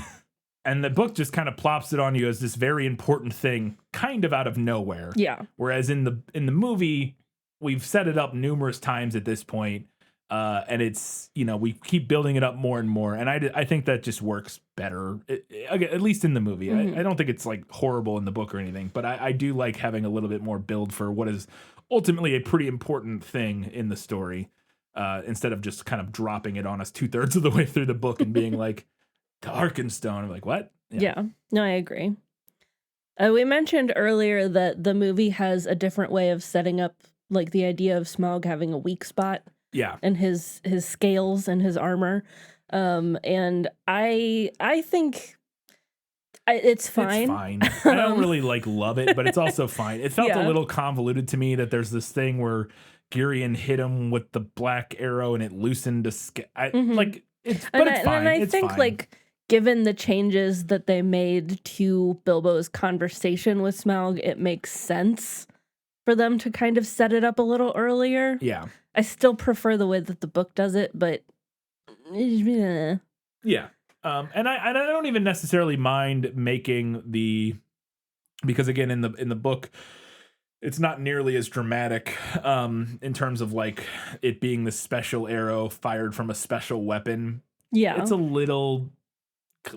And the book just kind of plops it on you as this very important thing kind of out of nowhere. Yeah. Whereas in the movie, we've set it up numerous times at this point. And it's, we keep building it up more and more. And I think that just works better, at least in the movie. Mm-hmm. I don't think it's like horrible in the book or anything, but I do like having a little bit more build for what is ultimately a pretty important thing in the story, instead of just kind of dropping it on us 2/3 of the way through the book and being like, the Arkenstone. I'm like, what? Yeah. No, I agree. We mentioned earlier that the movie has a different way of setting up like the idea of Smaug having a weak spot. Yeah. And his scales and his armor. And I think it's fine. It's fine. I don't really love it, but it's also fine. It felt a little convoluted to me that there's this thing where Girion hit him with the black arrow and it loosened a like it's but it's fine. And I think like given the changes that they made to Bilbo's conversation with Smaug, it makes sense for them to kind of set it up a little earlier. Yeah. I still prefer the way that the book does it, but yeah. And I don't even necessarily mind making because again in the book it's not nearly as dramatic in terms of like it being the special arrow fired from a special weapon. Yeah. It's a little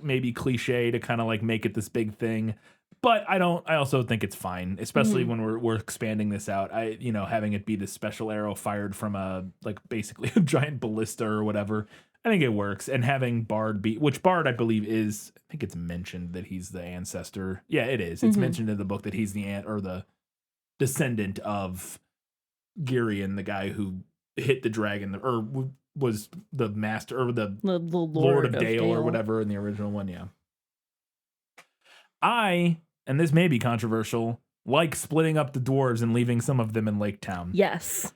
maybe cliche to kind of like make it this big thing. But I also think it's fine, especially when we're expanding this out. Having it be this special arrow fired from basically a giant ballista or whatever. I think it works. And having Bard which Bard I believe is, I think it's mentioned that he's the ancestor. Yeah, it is. It's mentioned in the book that he's the descendant of Girion, the guy who hit the dragon or was the master or the Lord of Dale or whatever in the original one. Yeah. And this may be controversial, like splitting up the dwarves and leaving some of them in Lake Town. Yes.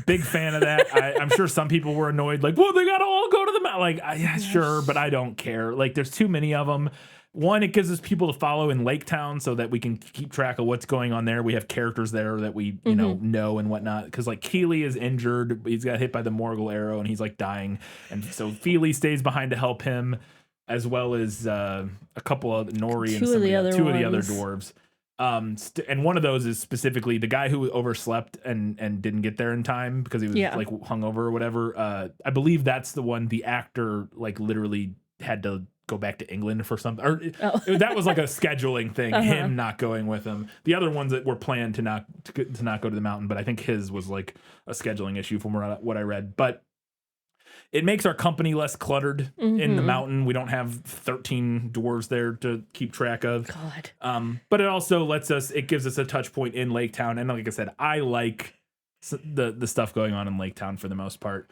Big fan of that. I'm sure some people were annoyed, like, well, they got to all go to the mountain. Like, sure, but I don't care. Like, there's too many of them. One, it gives us people to follow in Lake Town so that we can keep track of what's going on there. We have characters there that we, know and whatnot. Because, like, Keely is injured. He's got hit by the Morgul arrow, and he's, like, dying. And so Feely stays behind to help him, as well as a couple of Nori and two of the other dwarves. And one of those is specifically the guy who overslept and didn't get there in time because he was like hungover or whatever. I believe that's the one. The actor like literally had to go back to England for something, or that was like a scheduling thing. Him not going with him. The other ones that were planned to not go to the mountain, but I think his was like a scheduling issue from what I read. But it makes our company less cluttered in the mountain. We don't have 13 dwarves there to keep track of. God. But it also it gives us a touch point in Lake Town. And like I said, I like the stuff going on in Lake Town for the most part.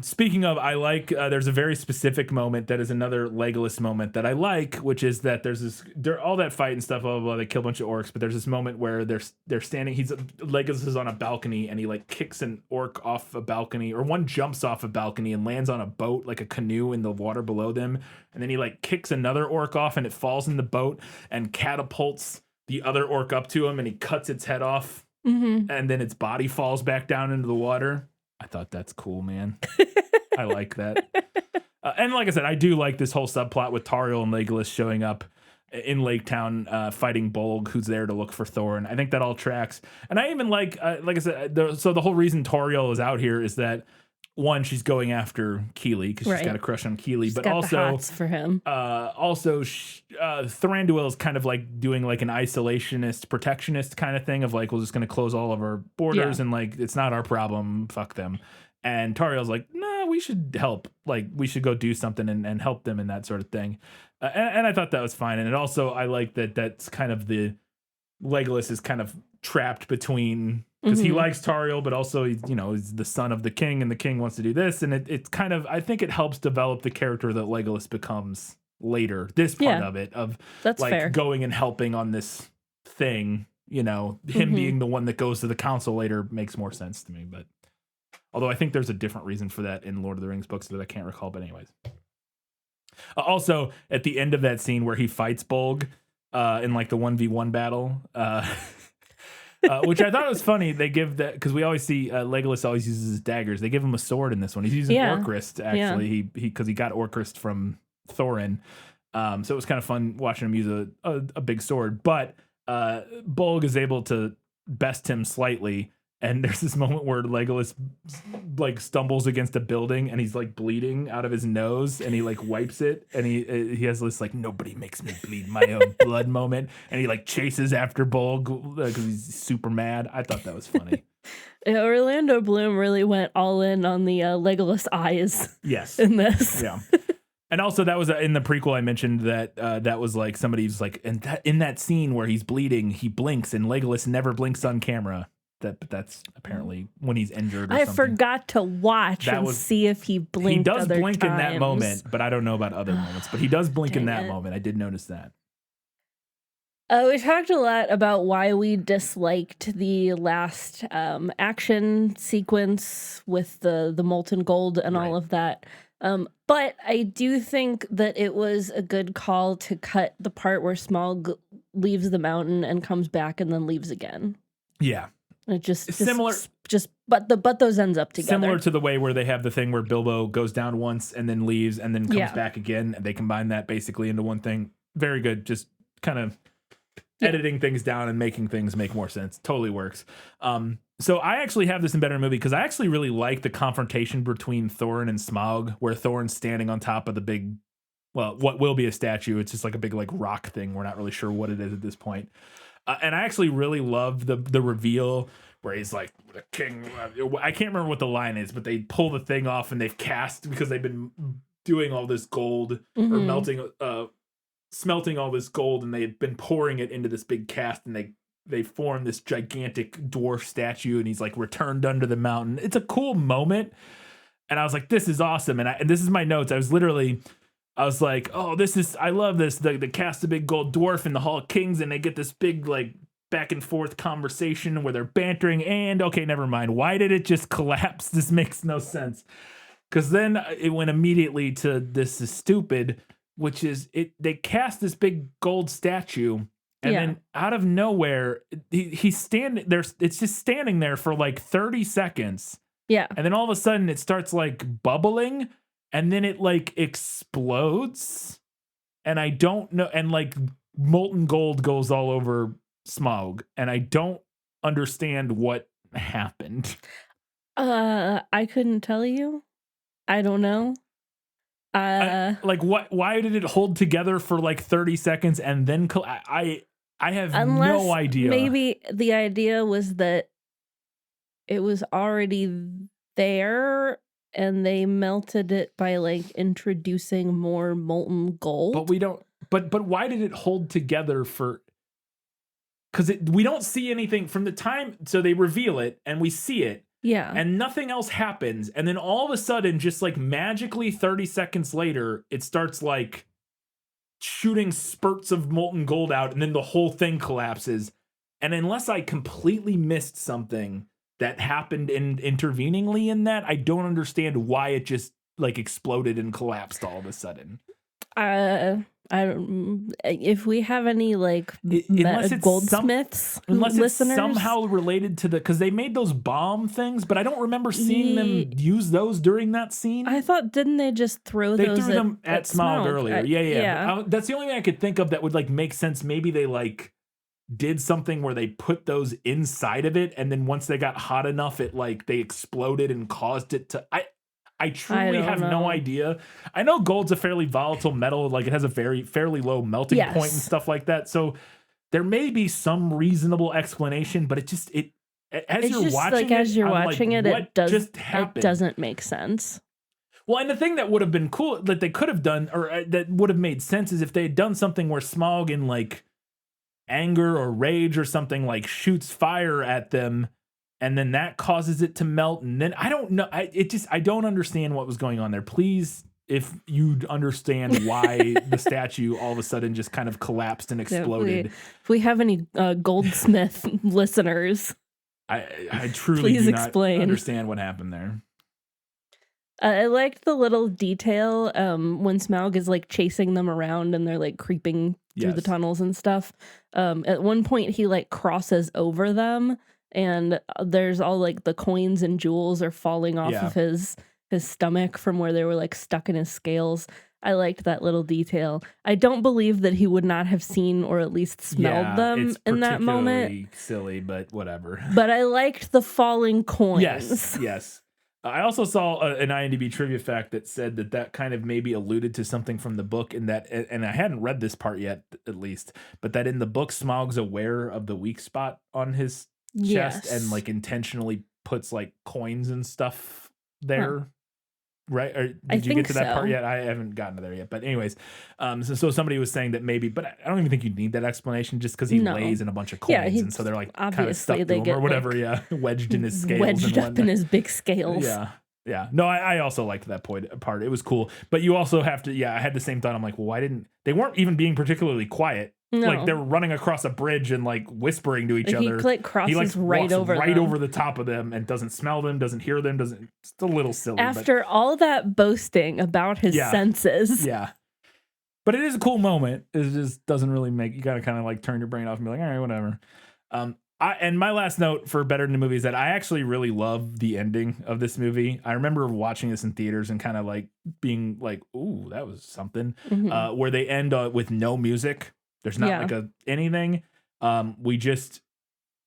Speaking of, I like, there's a very specific moment that is another Legolas moment that I like, which is that there's all that fight and stuff, blah, blah, blah, they kill a bunch of orcs, but there's this moment where they're standing, Legolas is on a balcony, and he like kicks an orc off a balcony, or one jumps off a balcony and lands on a boat, like a canoe in the water below them, and then he like kicks another orc off, and it falls in the boat, and catapults the other orc up to him, and he cuts its head off, and then its body falls back down into the water. I thought that's cool, man. I like that. And like I said, I do like this whole subplot with Tauriel and Legolas showing up in Lake Town, fighting Bolg, who's there to look for Thorin. I think that all tracks. And I even like I said, so the whole reason Tauriel is out here is that, one, she's going after Keely because she's got a crush on Keely, she's but got also the hots for him. Thranduil is kind of like doing like an isolationist, protectionist kind of thing of like, we're just going to close all of our borders and like it's not our problem, fuck them. And Tauriel's like, no, we should help. Like we should go do something and help them and that sort of thing. And I thought that was fine. And it also, I like that's kind of the Legolas is kind of trapped between. Because he likes Tauriel, but also he's the son of the king, and the king wants to do this, and it's kind of, I think it helps develop the character that Legolas becomes later. This part of it that's like fair. Going and helping on this thing, him being the one that goes to the council later makes more sense to me. But although I think there's a different reason for that in Lord of the Rings books that I can't recall. But anyways, also at the end of that scene where he fights Bolg in like the 1v1 battle. Which I thought was funny. They give that because we always see Legolas always uses his daggers. They give him a sword in this one. He's using Orcrist actually. Because he got Orcrist from Thorin. So it was kind of fun watching him use a big sword. But Bolg is able to best him slightly. And there's this moment where Legolas like stumbles against a building and he's like bleeding out of his nose and he like wipes it and he has this like nobody makes me bleed my own blood moment and he like chases after Bolg because he's super mad. I thought that was funny. Yeah, Orlando Bloom really went all in on the Legolas eyes. Yes. In this. Yeah. And also that was in the prequel I mentioned that that was like somebody's like, and that in that scene where he's bleeding, he blinks and Legolas never blinks on camera. That's apparently when he's injured or I something. forgot to watch see if he blinked. He does other blink times. in that moment, but I don't know about other moments. But he does blink in that it. moment. I did notice that. We talked a lot about why we disliked the last action sequence with the molten gold and all of that. But I do think that it was a good call to cut the part where Smaug leaves the mountain and comes back and then leaves again. Yeah. It just similar, but those ends up together. Similar to the way where they have the thing where Bilbo goes down once and then leaves and then comes back again, and they combine that basically into one thing. Very good. Just kind of editing things down and making things make more sense. Totally works. So I actually have this in Better Movie because I actually really like the confrontation between Thorin and Smaug, where Thorin's standing on top of the big, well, what will be a statue. It's just like a big like rock thing. We're not really sure what it is at this point. And I actually really love the reveal where he's like, the king. I can't remember what the line is, but they pull the thing off and they've cast, because they've been doing all this gold or smelting all this gold, and they had been pouring it into this big cast, and they form this gigantic dwarf statue, and he's like returned under the mountain. It's a cool moment. And I was like, this is awesome. And this is my notes. I was like, oh, I love this. They cast a big gold dwarf in the Hall of Kings, and they get this big, like, back and forth conversation where they're bantering, and okay, never mind. Why did it just collapse? This makes no sense. Because then it went immediately to this is stupid, which is they cast this big gold statue, and then out of nowhere, he's standing there. It's just standing there for like 30 seconds. Yeah. And then all of a sudden it starts like bubbling, and then it like explodes. And I don't know. And like molten gold goes all over Smaug, and I don't understand what happened. I couldn't tell you. I don't know. Like what? Why did it hold together for like 30 seconds and then I have no idea. Maybe the idea was that it was already there and they melted it by like introducing more molten gold. But we don't. But why did it hold together for? Because we don't see anything from the time. So they reveal it and we see it. Yeah. And nothing else happens. And then all of a sudden, just like magically 30 seconds later, it starts like shooting spurts of molten gold out, and then the whole thing collapses. And unless I completely missed something that happened interveningly in that, I don't understand why it just like exploded and collapsed all of a sudden. If we have any like goldsmiths unless listeners, it's somehow related to because they made those bomb things, but I don't remember seeing them use those during that scene. I thought, didn't they just throw they those threw them at Smaug earlier? Yeah. That's the only thing I could think of that would like make sense. Maybe they like did something where they put those inside of it, and then once they got hot enough, it like they exploded and caused it to. I truly have no idea. I know gold's a fairly volatile metal, like it has a fairly low melting point and stuff like that. So there may be some reasonable explanation, but it doesn't make sense. Well, and the thing that would have been cool that they could have done, or that would have made sense, is if they had done something where Smaug in like anger or rage or something like shoots fire at them, and then that causes it to melt. And then I don't know. I don't understand what was going on there. Please, if you understand why the statue all of a sudden just kind of collapsed and exploded. If we have any goldsmith listeners, I truly please do explain. not understand what happened there. I liked the little detail when Smaug is like chasing them around and they're like creeping through the tunnels and stuff. At one point he like crosses over them, and there's all like the coins and jewels are falling off of his stomach from where they were like stuck in his scales. I liked that little detail. I don't believe that he would not have seen or at least smelled them in that moment. Silly, but whatever. But I liked the falling coins. Yes. I also saw an IMDb trivia fact that said that kind of maybe alluded to something from the book, in that, and I hadn't read this part yet, at least, but that in the book, Smaug's aware of the weak spot on his chest and like intentionally puts like coins and stuff there. right? Or I did you get think to that part so. yet? I haven't gotten to there yet. But anyways, so somebody was saying that maybe, but I don't even think you need that explanation just because he No. lays in a bunch of Yeah, coins, he- and so they're like kind of obviously stuck to they him or get, whatever. like, Yeah, wedged in his scales, wedged and up in whatnot. his big scales. Yeah. Yeah. No, I also liked that part. It was cool. But you also have to, I had the same thought. I'm like, well, why didn't they weren't even being particularly quiet. No. Like they were running across a bridge and like whispering to each He, other. like, crosses He right walks over right them. over the top of them and doesn't smell them, doesn't hear them, it's a little silly. After all that boasting about his Yeah. senses. Yeah. But it is a cool moment. It just doesn't really you gotta kind of like turn your brain off and be like, all right, whatever. And my last note for Better Than the Movie is that I actually really love the ending of this movie. I remember watching this in theaters and kind of like being like, ooh, that was something. Mhm. Where they end with no music. There's not like anything. We just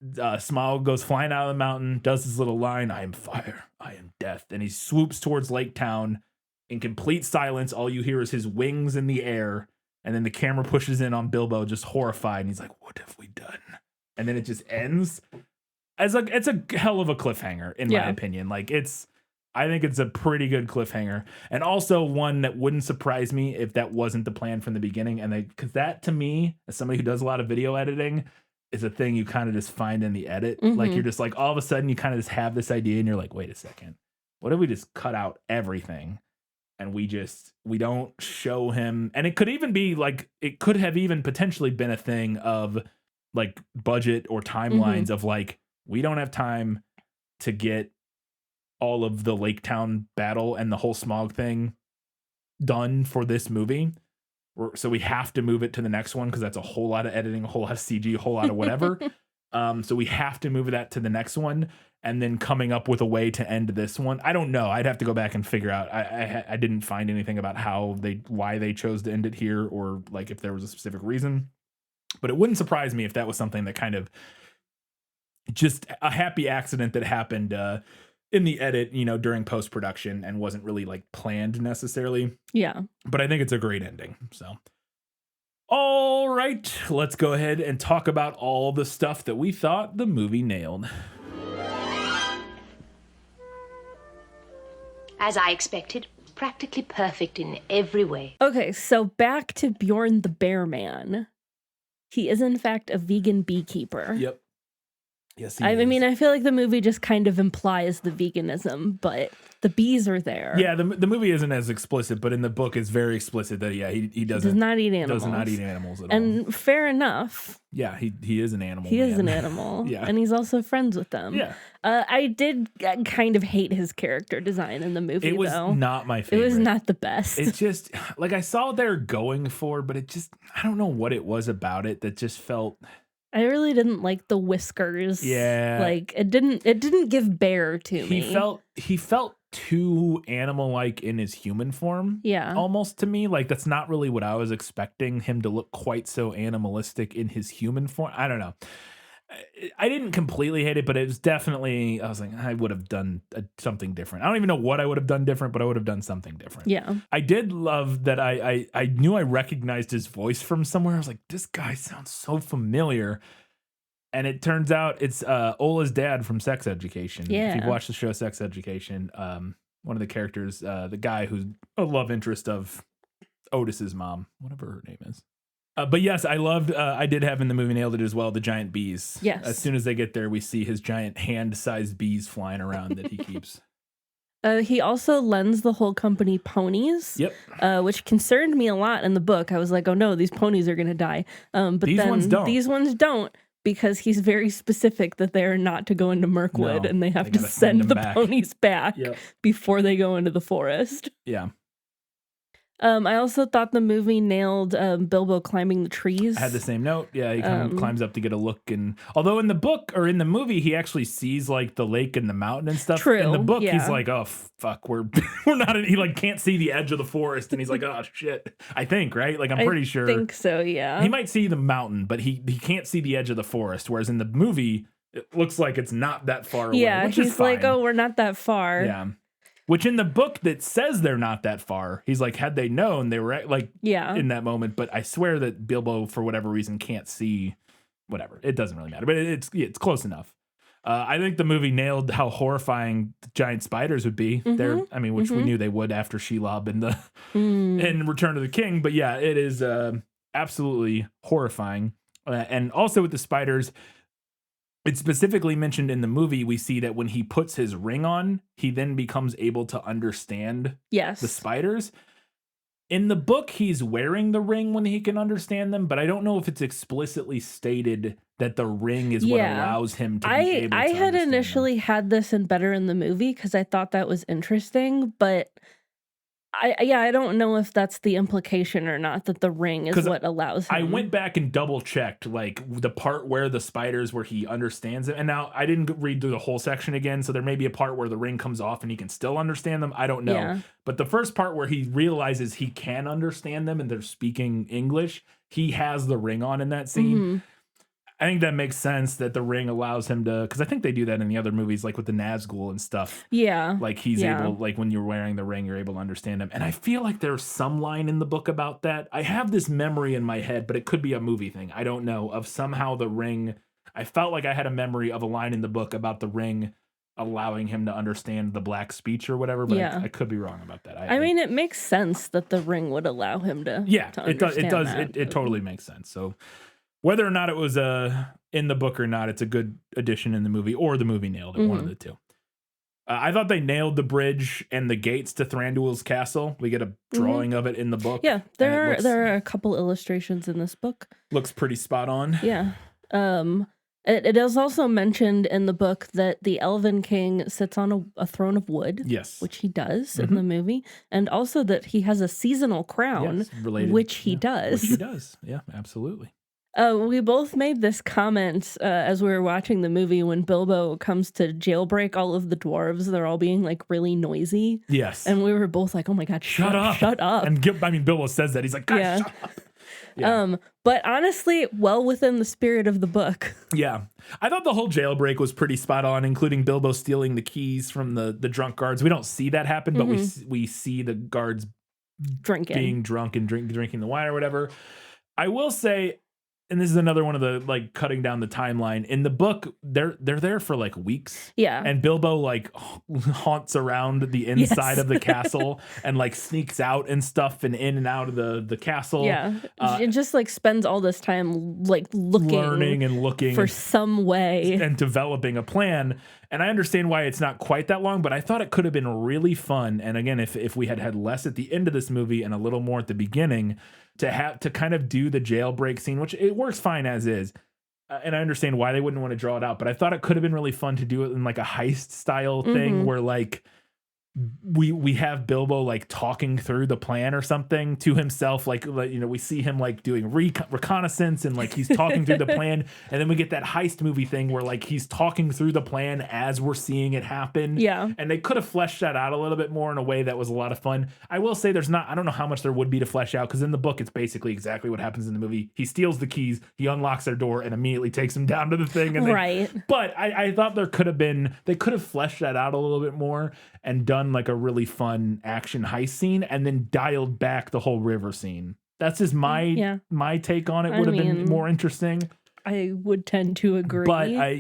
Smaug goes flying out of the mountain, does his little line, I am fire, I am death. And he swoops towards Lake Town in complete silence. All you hear is his wings in the air. And then the camera pushes in on Bilbo, just horrified. And he's like, what have we done? And then it just ends as it's a hell of a cliffhanger, in my opinion. Like I think it's a pretty good cliffhanger, and also one that wouldn't surprise me if that wasn't the plan from the beginning. And because that, to me, as somebody who does a lot of video editing, is a thing you kind of just find in the edit. Mm-hmm. Like you're just like, all of a sudden you kind of just have this idea and you're like, wait a second, what if we just cut out everything and we don't show him? And it could even be like, it could have even potentially been a thing of like budget or timelines of like, we don't have time to get all of the Lake Town battle and the whole Smaug thing done for this movie. So we have to move it to the next one because that's a whole lot of editing, a whole lot of CG, a whole lot of whatever. So we have to move that to the next one, and then coming up with a way to end this one. I don't know. I'd have to go back and figure out. I didn't find anything about why they chose to end it here, or like if there was a specific reason. But it wouldn't surprise me if that was something that kind of just a happy accident that happened in the edit, during post-production and wasn't really like planned necessarily. Yeah. But I think it's a great ending. So, all right, let's go ahead and talk about all the stuff that we thought the movie nailed. As I expected, practically perfect in every way. Okay, so back to Bjorn the Bear Man. He is, in fact, a vegan beekeeper. Yep. Yes, I mean, I feel like the movie just kind of implies the veganism, but the bees are there. Yeah, the movie isn't as explicit, but in the book it's very explicit that he does not eat animals. Does not eat animals at all. And fair enough. Yeah, he is an animal. He is man. an animal. Yeah. And he's also friends with them. Yeah. I did kind of hate his character design in the movie, It was though. not my It favorite. was not the best. It's just like I saw what they were going for, but it just, I don't know what it was about it that just felt. I really didn't like the whiskers. Yeah. Like it didn't give bear to me. He felt too animal-like in his human form. Yeah. Almost to me. Like that's not really what I was expecting him to look quite so animalistic in his human form. I don't know. I didn't completely hate it, but it was definitely, I was like, I would have done something different. I don't even know what I would have done different, but I would have done something different. Yeah. I did love that I knew I recognized his voice from somewhere. I was like, this guy sounds so familiar. And it turns out it's Ola's dad from Sex Education. Yeah. If you've watched the show Sex Education, one of the characters, the guy who's a love interest of Otis's mom, whatever her name is. But yes, I loved, I did have in the movie, nailed it as well, the giant bees. Yes. As soon as they get there, we see his giant hand-sized bees flying around that he keeps. He also lends the whole company ponies. Yep. Which concerned me a lot in the book. I was like, oh no, these ponies are going to die. But These then ones don't. These ones don't, because he's very specific that they're not to go into Mirkwood, No, and they have they to gotta send send the them back. ponies back Yep. before they go into the forest. Yeah. I also thought the movie nailed Bilbo climbing the trees. I had the same note. Yeah, he kind of climbs up to get a look. And although in the book or in the movie, he actually sees like the lake and the mountain and stuff. True, In the book, yeah. he's like, oh, fuck, we're not, he like can't see the edge of the forest. And he's like, oh, shit. I think, right? Like, I'm pretty sure. I think so, yeah. He might see the mountain, but he can't see the edge of the forest. Whereas in the movie, it looks like it's not that far away. Yeah, which is he's like, fine. oh, we're not that far. Yeah. Which in the book that says they're not that far, he's like, had they known, they were like Yeah. in that moment. But I swear that Bilbo, for whatever reason, can't see whatever. It doesn't really matter, but it's close enough. I think the movie nailed how horrifying the giant spiders would be. Which we knew they would after Shelob in the in Return of the King. But yeah, it is absolutely horrifying. And also with the spiders, it's specifically mentioned in the movie. We see that when he puts his ring on, he then becomes able to understand the spiders. In the book, he's wearing the ring when he can understand them, but I don't know if it's explicitly stated that the ring is what allows him to be able to I had understand initially had this in Better in the Movie because I thought that was interesting, but I don't know if that's the implication or not, that the ring is what allows him. I went back and double checked like the part where the spiders where he understands it. And now I didn't read through the whole section again, so there may be a part where the ring comes off and he can still understand them. I don't know. Yeah. But the first part where he realizes he can understand them and they're speaking English, he has the ring on in that scene. I think that makes sense that the ring allows him to, because I think they do that in the other movies, like with the Nazgul and stuff. Yeah. Like he's able, like when you're wearing the ring, you're able to understand him. And I feel like there's some line in the book about that. I have this memory in my head, but it could be a movie thing. I don't know. Of somehow the ring, I felt like I had a memory of a line in the book about the ring allowing him to understand the black speech or whatever, but I could be wrong about that. I mean, it makes sense that the ring would allow him to to it does. understand It totally makes sense. So whether or not it was in the book or not, it's a good addition in the movie, or the movie nailed it, one of the two. I thought they nailed the bridge and the gates to Thranduil's castle. We get a drawing of it in the book. Yeah, there are a couple illustrations in this book. Looks pretty spot on. Yeah. It is also mentioned in the book that the Elven King sits on a throne of wood. Yes. Which he does in the movie. And also that he has a seasonal crown, which he does. Which he does. Yeah, absolutely. We both made this comment as we were watching the movie when Bilbo comes to jailbreak all of the dwarves. They're all being like really noisy. Yes. And we were both like, oh my God, shut up. And Bilbo says that. He's like, guys, shut up. Yeah. But honestly, well within the spirit of the book. Yeah. I thought the whole jailbreak was pretty spot on, including Bilbo stealing the keys from the drunk guards. We don't see that happen, but we see the guards being drunk and drinking the wine or whatever. I will say, and this is another one of the like cutting down the timeline. In the book, they're there for like weeks. Yeah. And Bilbo like haunts around the inside of the castle and like sneaks out and stuff and in and out of the castle. Yeah. It just like spends all this time like learning and looking for some way and developing a plan. And I understand why it's not quite that long, but I thought it could have been really fun. And again, if we had less at the end of this movie and a little more at the beginning, to kind of do the jailbreak scene, which it works fine as is. And I understand why they wouldn't want to draw it out, but I thought it could have been really fun to do it in like a heist style thing where like we have Bilbo like talking through the plan or something to himself, like you know, we see him like doing reconnaissance and like he's talking through the plan, and then we get that heist movie thing where like he's talking through the plan as we're seeing it happen. Yeah. And they could have fleshed that out a little bit more in a way that was a lot of fun. I will say I don't know how much there would be to flesh out, because in the book it's basically exactly what happens in the movie. He steals the keys, he unlocks their door, and immediately takes him down to the thing. And but I thought they could have fleshed that out a little bit more and done like a really fun action heist scene and then dialed back the whole river scene. That's just my take on it. Would have been more interesting. I would tend to agree. But I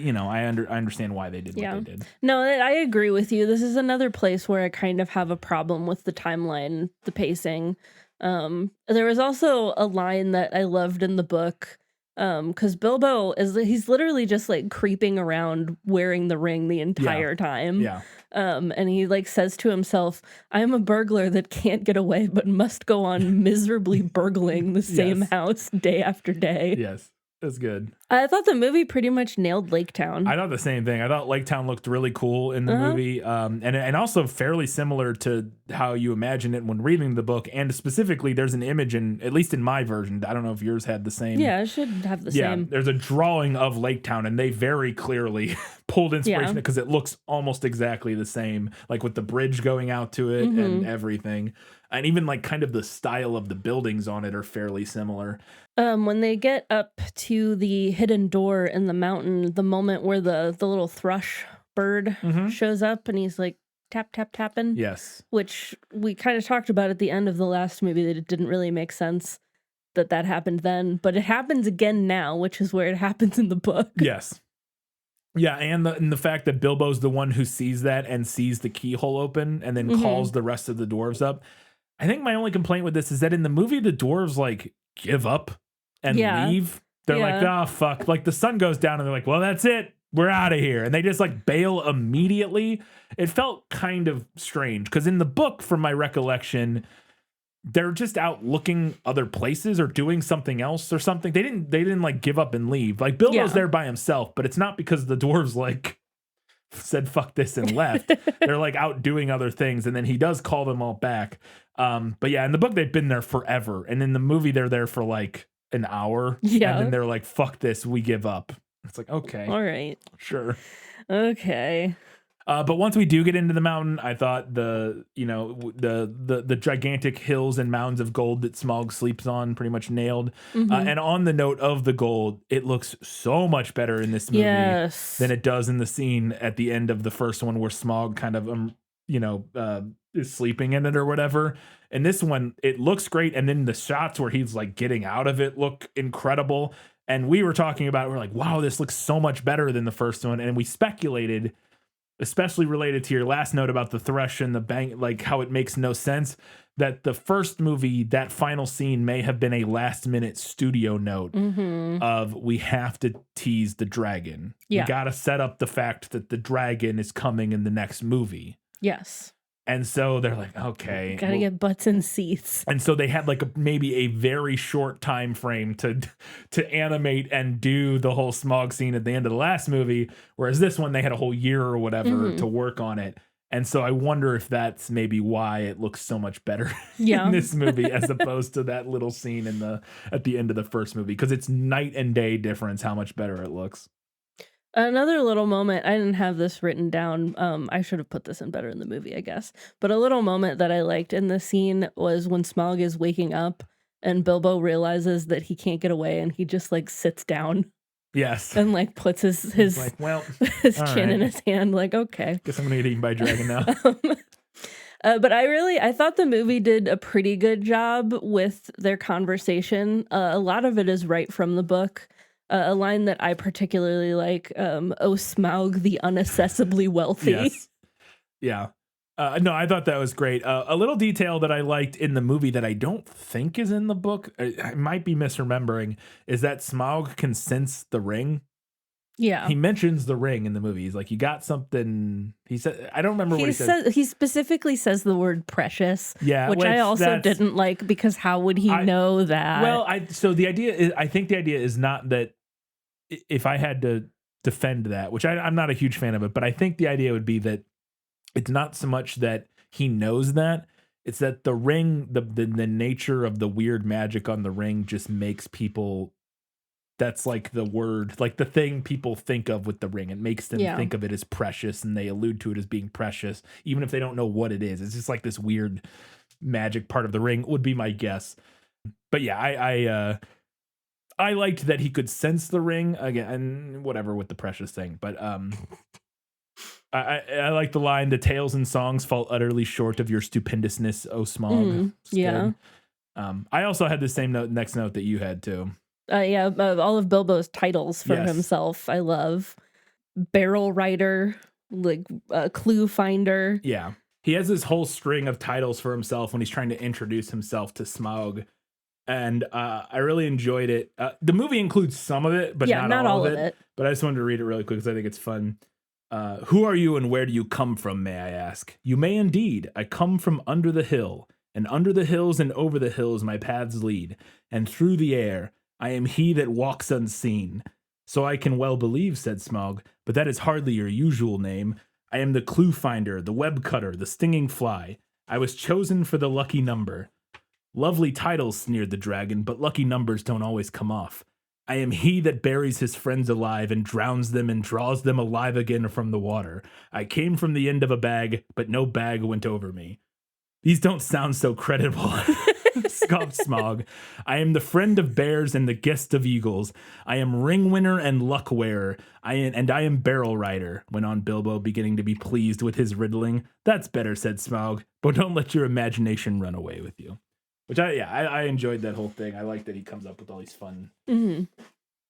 understand why they did what they did. No, I agree with you. This is another place where I kind of have a problem with the timeline, the pacing. There was also a line that I loved in the book. Because Bilbo he's literally just like creeping around wearing the ring the entire time. Yeah. And he like says to himself, I am a burglar that can't get away but must go on miserably burgling the same house day after day. Yes. That's good. I thought the movie pretty much nailed Lake Town. I thought the same thing. I thought Lake Town looked really cool in the movie, and also fairly similar to how you imagine it when reading the book. And specifically, there's an image at least in my version. I don't know if yours had the same. Yeah, it should have the same. There's a drawing of Lake Town, and they very clearly pulled inspiration because it looks almost exactly the same, like with the bridge going out to it and everything. And even like kind of the style of the buildings on it are fairly similar. When they get up to the hidden door in the mountain, the moment where the little thrush bird shows up and he's like tap, tap, tapping. Yes. Which we kind of talked about at the end of the last movie, that it didn't really make sense that happened then. But it happens again now, which is where it happens in the book. Yes. Yeah, and the fact that Bilbo's the one who sees that and sees the keyhole open and then calls the rest of the dwarves up. I think my only complaint with this is that in the movie, the dwarves like give up and leave. They're like, oh, fuck. Like the sun goes down and they're like, well, that's it. We're out of here. And they just like bail immediately. It felt kind of strange because in the book, from my recollection, they're just out looking other places or doing something else or something. They didn't like give up and leave. Like Bilbo's there by himself, but it's not because the dwarves like said fuck this and left. They're like out doing other things, and then he does call them all back. But yeah, in the book they've been there forever, and in the movie they're there for like an hour, and then they're like, fuck this, we give up. It's like, okay, all right, sure, okay. But once we do get into the mountain, I thought the gigantic hills and mounds of gold that Smaug sleeps on pretty much nailed. And on the note of the gold, it looks so much better in this movie than it does in the scene at the end of the first one where Smaug kind of is sleeping in it or whatever. And this one, it looks great, and then the shots where he's like getting out of it look incredible. And we were talking about, we're like, wow, this looks so much better than the first one, and we speculated, especially related to your last note about the thrush and the bang, like how it makes no sense, that the first movie, that final scene may have been a last minute studio note of we have to tease the dragon. We got to set up the fact that the dragon is coming in the next movie. Yes. And so they're like, okay, gotta get butts in seats. And so they had like maybe a very short time frame to animate and do the whole Smaug scene at the end of the last movie, whereas this one they had a whole year or whatever to work on it. And so I wonder if that's maybe why it looks so much better in this movie as opposed to that little scene at the end of the first movie, because it's night and day difference how much better it looks. Another little moment, I didn't have this written down. I should have put this in better in the movie, I guess. But a little moment that I liked in the scene was when Smaug is waking up and Bilbo realizes that he can't get away, and he just like sits down. Yes. And like puts his like, well, his chin in his hand, like, okay. Guess I'm gonna get eaten by a dragon now. But I thought the movie did a pretty good job with their conversation. A lot of it is right from the book. A line that I particularly like, "Oh, Smaug, the unaccessibly wealthy." Yes. Yeah. No, I thought that was great. A little detail that I liked in the movie that I don't think is in the book, I might be misremembering, is that Smaug can sense the ring. Yeah. He mentions the ring in the movie. He's like, you got something. He said, I don't remember what he said. He specifically says the word precious. Yeah. Which I also didn't like, because how would he know that? Well, so the idea is, I think the idea is not that, if I had to defend that, which I'm not a huge fan of it, but I think the idea would be that it's not so much that he knows that, it's that the ring, the nature of the weird magic on the ring just makes people, that's like the word, like the thing people think of with the ring. It makes them think of it as precious, and they allude to it as being precious, even if they don't know what it is. It's just like this weird magic part of the ring, would be my guess. But yeah, I liked that he could sense the ring again, and whatever with the precious thing. But I like the line, "The tales and songs fall utterly short of your stupendousness, O Smaug." Yeah. Good. I also had the same next note that you had too. All of Bilbo's titles for himself, I love. Barrel Rider, like Clue Finder. Yeah. He has this whole string of titles for himself when he's trying to introduce himself to Smaug. And I really enjoyed it. The movie includes some of it, but not all of it. But I just wanted to read it really quick because I think it's fun. Who are you and where do you come from, may I ask? You may indeed. I come from under the hill, and under the hills and over the hills my paths lead, and through the air I am he that walks unseen. So I can well believe, said Smaug, but that is hardly your usual name. I am the clue finder, the web cutter, the stinging fly. I was chosen for the lucky number. Lovely titles, sneered the dragon, but lucky numbers don't always come off. I am he that buries his friends alive and drowns them and draws them alive again from the water. I came from the end of a bag, but no bag went over me. These don't sound so credible, scoffed Smaug. I am the friend of bears and the guest of eagles. I am ring winner and luck wearer. I am barrel rider, went on Bilbo, beginning to be pleased with his riddling. That's better, said Smaug, but don't let your imagination run away with you. Which I enjoyed that whole thing. I like that he comes up with all these fun,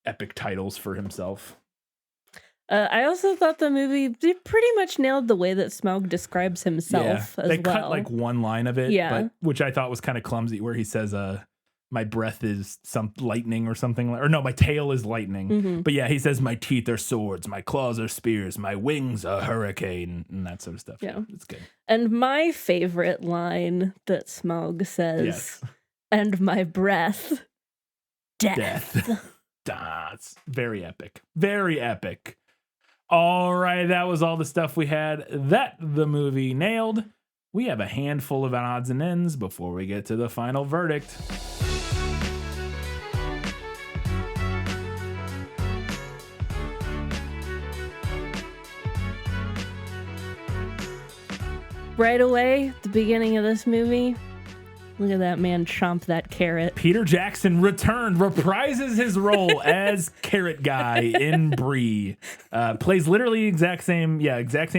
epic titles for himself. I also thought the movie pretty much nailed the way that Smaug describes himself as they well. cut like one line of it, Yeah. which I thought was kind of clumsy, where he says, my breath is some lightning or something or no, my tail is lightning. Mm-hmm. But yeah, he says, my teeth are swords, my claws are spears, my wings a hurricane, and that sort of stuff. Yeah. It's good. And my favorite line that Smaug says, Yes. and my breath, death. That's very epic. Very epic. All right, that was all the stuff we had that the movie nailed. We have a handful of odds and ends before we get to the final verdict. Right away, at the beginning of this movie, look at that man chomp that carrot. Peter Jackson reprises his role as Carrot Guy in Bree. Plays literally exact same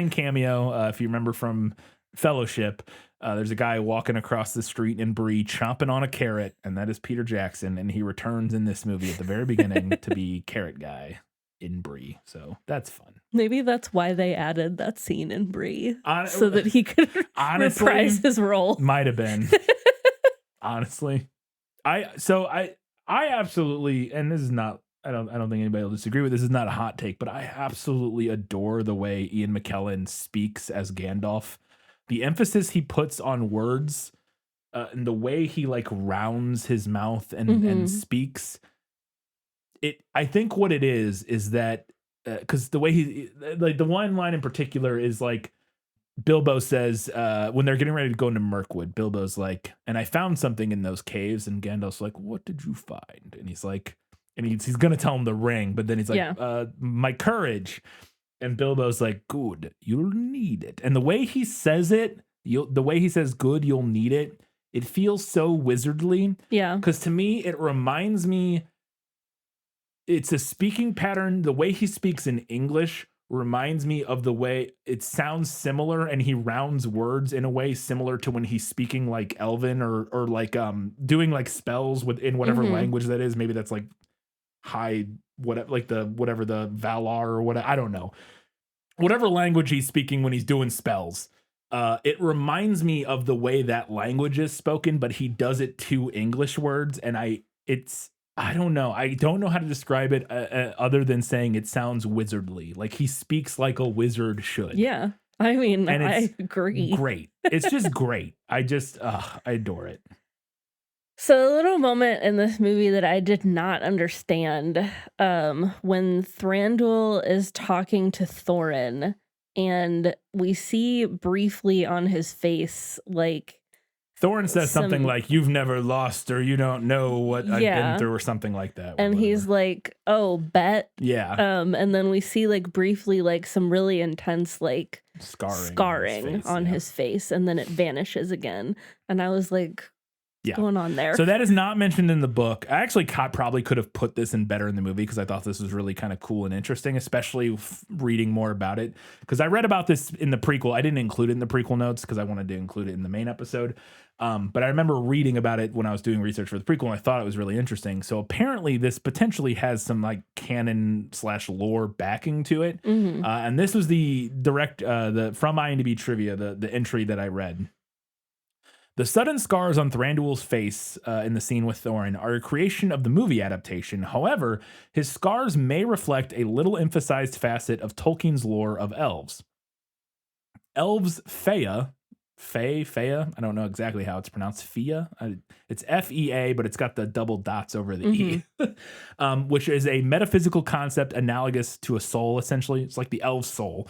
cameo. If you remember from Fellowship, there's a guy walking across the street in Bree chomping on a carrot, and that is Peter Jackson, and he returns in this movie at the very beginning to be Carrot Guy in Bree. So that's fun. Maybe that's why they added that scene in Bree, so that he could honestly, reprise his role. Might have been. Honestly, I absolutely, and this is not, I don't think anybody will disagree with this. Is not a hot take, but I absolutely adore the way Ian McKellen speaks as Gandalf. The emphasis he puts on words, and the way he like rounds his mouth and speaks. I think what it is that because the way he, like, the one line in particular is like, Bilbo says, when they're getting ready to go into Mirkwood, Bilbo's like, and I found something in those caves, and Gandalf's like, what did you find? And he's like, and he's gonna tell him the ring, but then he's like, my courage. And Bilbo's like, good, you'll need it. And the way he says it, the way he says good, you'll need it, it feels so wizardly. Yeah. Because to me, it reminds me, it's a speaking pattern. The way he speaks in English reminds me of the way it sounds similar, and he rounds words in a way similar to when he's speaking like Elven or like doing like spells in whatever language that is. Maybe that's like high whatever the Valar or whatever, I don't know. Whatever language he's speaking when he's doing spells. It reminds me of the way that language is spoken, but he does it to English words, and I don't know. I don't know how to describe it other than saying it sounds wizardly. Like he speaks like a wizard should. Yeah. I mean, I agree. Great. It's just great. I adore it. So a little moment in this movie that I did not understand, when Thranduil is talking to Thorin, and we see briefly on his face, like, Thorin says something like, you've never lost, or you don't know what I've been through, or something like that. And he's like, oh, bet. Yeah. And then we see like briefly like some really intense like scarring on his face, and then it vanishes again. And I was like, what's going on there? So that is not mentioned in the book. I actually probably could have put this in better in the movie, because I thought this was really kind of cool and interesting, especially reading more about it. Because I read about this in the prequel. I didn't include it in the prequel notes because I wanted to include it in the main episode. But I remember reading about it when I was doing research for the prequel, and I thought it was really interesting. So apparently this potentially has some like canon / lore backing to it. And this was the direct, from IMDb trivia, the entry that I read. The sudden scars on Thranduil's face in the scene with Thorin are a creation of the movie adaptation. However, his scars may reflect a little emphasized facet of Tolkien's lore of elves. Elves Fea, I don't know exactly how it's pronounced. Fea, it's Fea, but it's got the double dots over the E, which is a metaphysical concept analogous to a soul. Essentially, it's like the elf soul.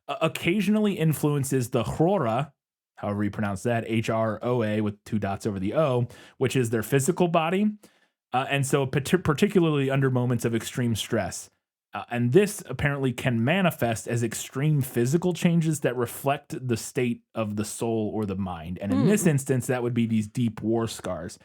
Occasionally influences the Hrora, however you pronounce that, Hroa with 2 dots over the O, which is their physical body. And so particularly under moments of extreme stress. And this apparently can manifest as extreme physical changes that reflect the state of the soul or the mind. And in this instance, that would be these deep war scars.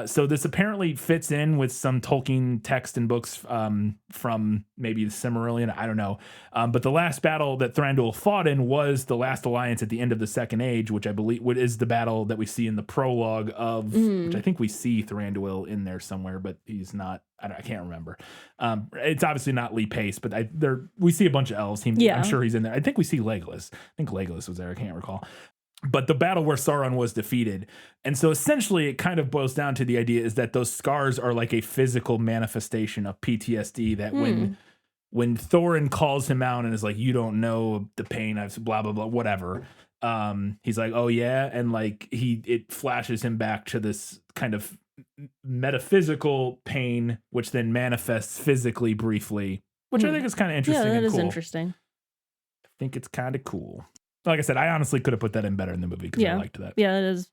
So this apparently fits in with some Tolkien text and books from maybe the Silmarillion. I don't know. But the last battle that Thranduil fought in was the last alliance at the end of the Second Age, which I believe is the battle that we see in the prologue of, which I think we see Thranduil in there somewhere, but he's not. I can't remember. It's obviously not Lee Pace, but we see a bunch of elves. I'm sure he's in there. I think we see Legolas. I think Legolas was there. I can't recall. But the battle where Sauron was defeated. And so essentially it kind of boils down to the idea is that those scars are like a physical manifestation of PTSD that when Thorin calls him out and is like, you don't know the pain I've blah, blah, blah, whatever. He's like, oh yeah. And like it flashes him back to this kind of metaphysical pain, which then manifests physically briefly, which I think is kind of interesting. Yeah, that and is cool. interesting. I think it's kind of cool. Like I said, I honestly could have put that in better in the movie because I liked that. Yeah, it is.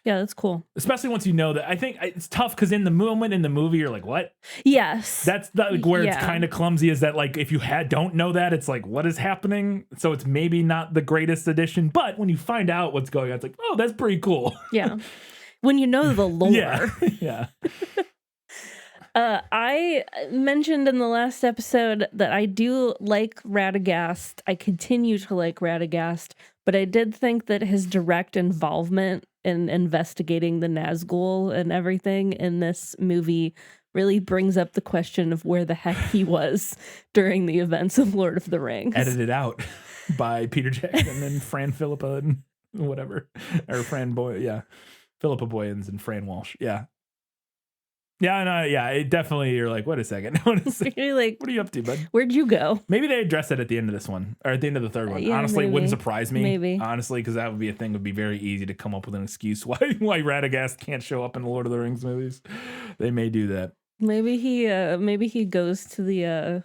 That's cool. Especially once you know that. I think it's tough because in the moment in the movie, you're like, what? Yes. That's where it's kind of clumsy is that like if you don't know that, it's like, what is happening? So it's maybe not the greatest addition. But when you find out what's going on, it's like, oh, that's pretty cool. Yeah. When you know the lore. Yeah. I mentioned in the last episode that I do like Radagast. I continue to like Radagast, but I did think that his direct involvement in investigating the Nazgul and everything in this movie really brings up the question of where the heck he was during the events of Lord of the Rings. Edited out by Peter Jackson and Fran Philippa and whatever. Or Fran Boy, yeah. Philippa Boyens and Fran Walsh, yeah. Yeah, no, yeah, it definitely, you're like, wait a second. You're like, what are you up to, bud? Where'd you go? Maybe they address it at the end of this one, or at the end of the third one. Yeah, honestly, it wouldn't surprise me. Maybe. Honestly, because that would be a thing. It would be very easy to come up with an excuse why Radagast can't show up in the Lord of the Rings movies. They may do that. Maybe he goes to the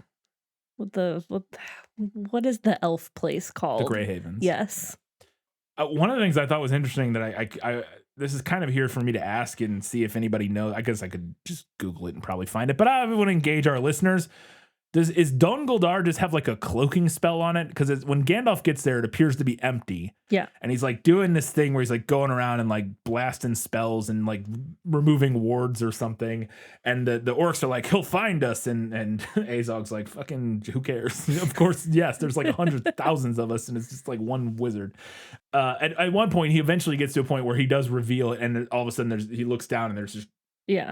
what is the elf place called? The Grey Havens. Yes. One of the things I thought was interesting that I this is kind of here for me to ask and see if anybody knows. I guess I could just Google it and probably find it, but I want to engage our listeners. Is Dun Guldur just have like a cloaking spell on it? Because when Gandalf gets there, it appears to be empty. Yeah. And he's like doing this thing where he's like going around and like blasting spells and like removing wards or something. And the orcs are like, he'll find us. And Azog's like, fucking, who cares? Of course, yes, there's like 100,000 of us and it's just like one wizard. At one point, he eventually gets to a point where he does reveal it. And all of a sudden he looks down and there's just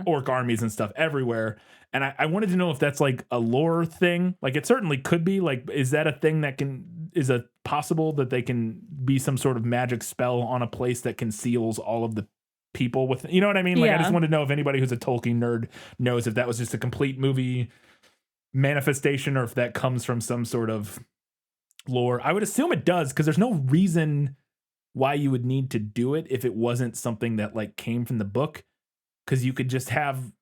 orc armies and stuff everywhere. And I wanted to know if that's like a lore thing. Like it certainly could be. Like, is that a thing that is it possible that they can be some sort of magic spell on a place that conceals all of the people with, you know what I mean? Like, I just wanted to know if anybody who's a Tolkien nerd knows if that was just a complete movie manifestation or if that comes from some sort of lore. I would assume it does because there's no reason why you would need to do it if it wasn't something that like came from the book. Because you could just have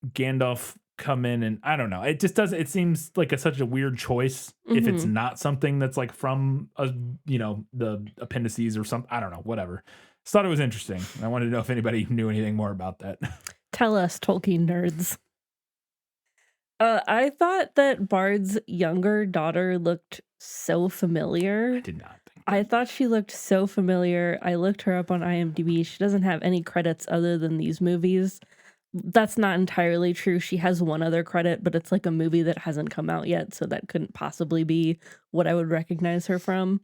Gandalf come in and I don't know. It just doesn't. It seems like such a weird choice if it's not something that's like from the appendices or something. I don't know. Whatever. Just thought it was interesting. I wanted to know if anybody knew anything more about that. Tell us, Tolkien nerds. I thought that Bard's younger daughter looked so familiar. I did not think. I thought she looked so familiar. I looked her up on IMDb. She doesn't have any credits other than these movies. That's not entirely true. She has one other credit, but it's like a movie that hasn't come out yet, so that couldn't possibly be what I would recognize her from.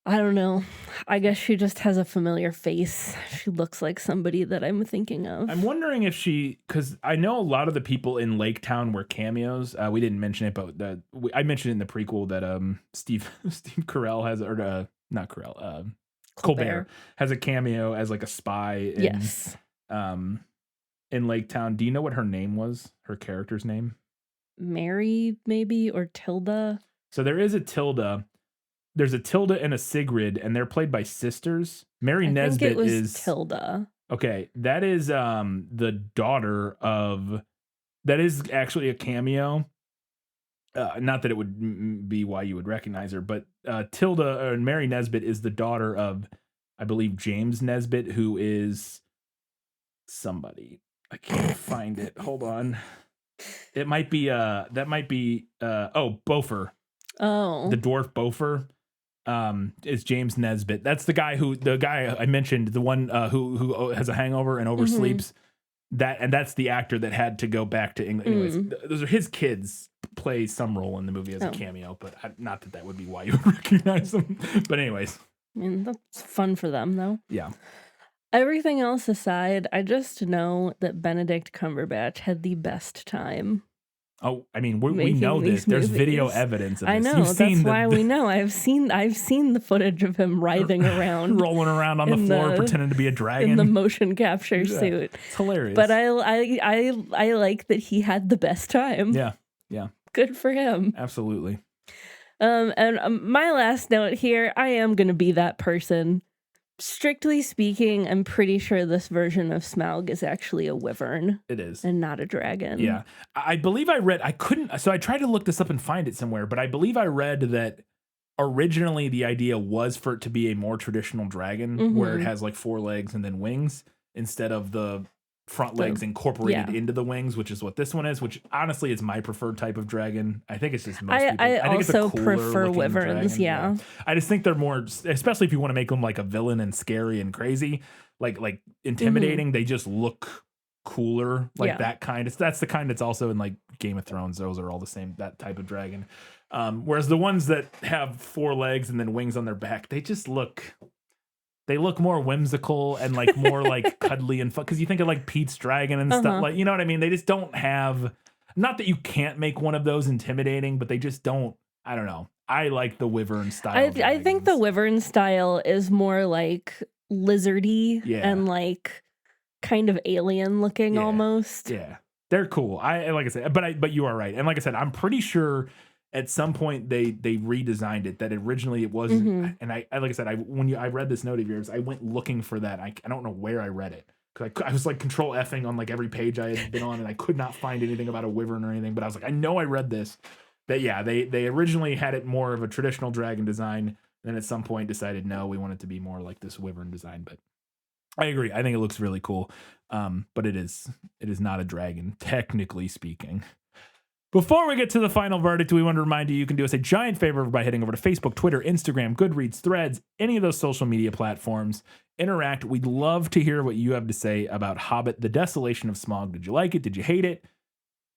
I don't know. I guess she just has a familiar face. She looks like somebody that I'm thinking of. I'm wondering if because I know a lot of the people in Lake Town were cameos. We didn't mention it, but I mentioned in the prequel that Steve Carell has, or not Carell, Colbert has a cameo as like a spy. Yes. In Lake Town. Do you know what her name was? Her character's name? Mary, maybe, or Tilda. So there is a Tilda. There's a Tilda and a Sigrid, and they're played by sisters. Mary Nesbitt is Tilda. Okay, that is the daughter of. That is actually a cameo. Not that it would be why you would recognize her, but Tilda or Mary Nesbitt is the daughter of, I believe, James Nesbitt, who is somebody. I can't find it. Hold on. It might be that might be Bofer. Oh. The dwarf Bofer. is James Nesbitt. That's the guy I mentioned, the one who has a hangover and oversleeps. That's the actor that had to go back to England. Anyways, those are his kids play some role in the movie as a cameo, but not that would be why you would recognize them. But anyways, I mean, that's fun for them, though. Yeah. Everything else aside, I just know that Benedict Cumberbatch had the best time. Oh, I mean, we know this. There's video evidence of this. I know. That's why we know. I've seen the footage of him writhing around, rolling around on the floor, pretending to be a dragon in the motion capture suit. It's hilarious. But I like that he had the best time. Yeah. Good for him. Absolutely. And my last note here, I am going to be that person. Strictly speaking, I'm pretty sure this version of Smaug is actually a wyvern. It is. And not a dragon. Yeah. I believe so I tried to look this up and find it somewhere, but I believe I read that originally the idea was for it to be a more traditional dragon where it has like 4 legs and then wings instead of the front legs incorporated into the wings, which is what this one is, which honestly is my preferred type of dragon. I think it's just most people. I think also it's a cooler prefer wyverns, dragon. yeah. I just think they're more, especially if you want to make them like a villain and scary and crazy, like intimidating, they just look cooler, like that kind. That's the kind that's also in like Game of Thrones. Those are all the same, that type of dragon. Whereas the ones that have 4 legs and then wings on their back, they just look more whimsical and like more like cuddly and fun. Because you think of like Pete's dragon and stuff, like, you know what I mean? They just don't have, not that you can't make one of those intimidating, but they just don't. I don't know. I like the wyvern style. I think the wyvern style is more like lizardy and like kind of alien looking almost. Yeah, they're cool. Like I said, but you are right. And like I said, I'm pretty sure at some point they redesigned it. That originally it wasn't. And I like I said, when I read this note of yours, I went looking for that. I don't know where I read it because I was like control Fing on like every page I had been on, and I could not find anything about a wyvern or anything. But I was like, I know I read this. That they originally had it more of a traditional dragon design. Then at some point decided no, we want it to be more like this wyvern design. But I agree. I think it looks really cool. But it is not a dragon, technically speaking. Before we get to the final verdict, we want to remind you can do us a giant favor by heading over to Facebook, Twitter, Instagram, Goodreads, Threads, any of those social media platforms. Interact. We'd love to hear what you have to say about Hobbit, The Desolation of Smaug. Did you like it? Did you hate it?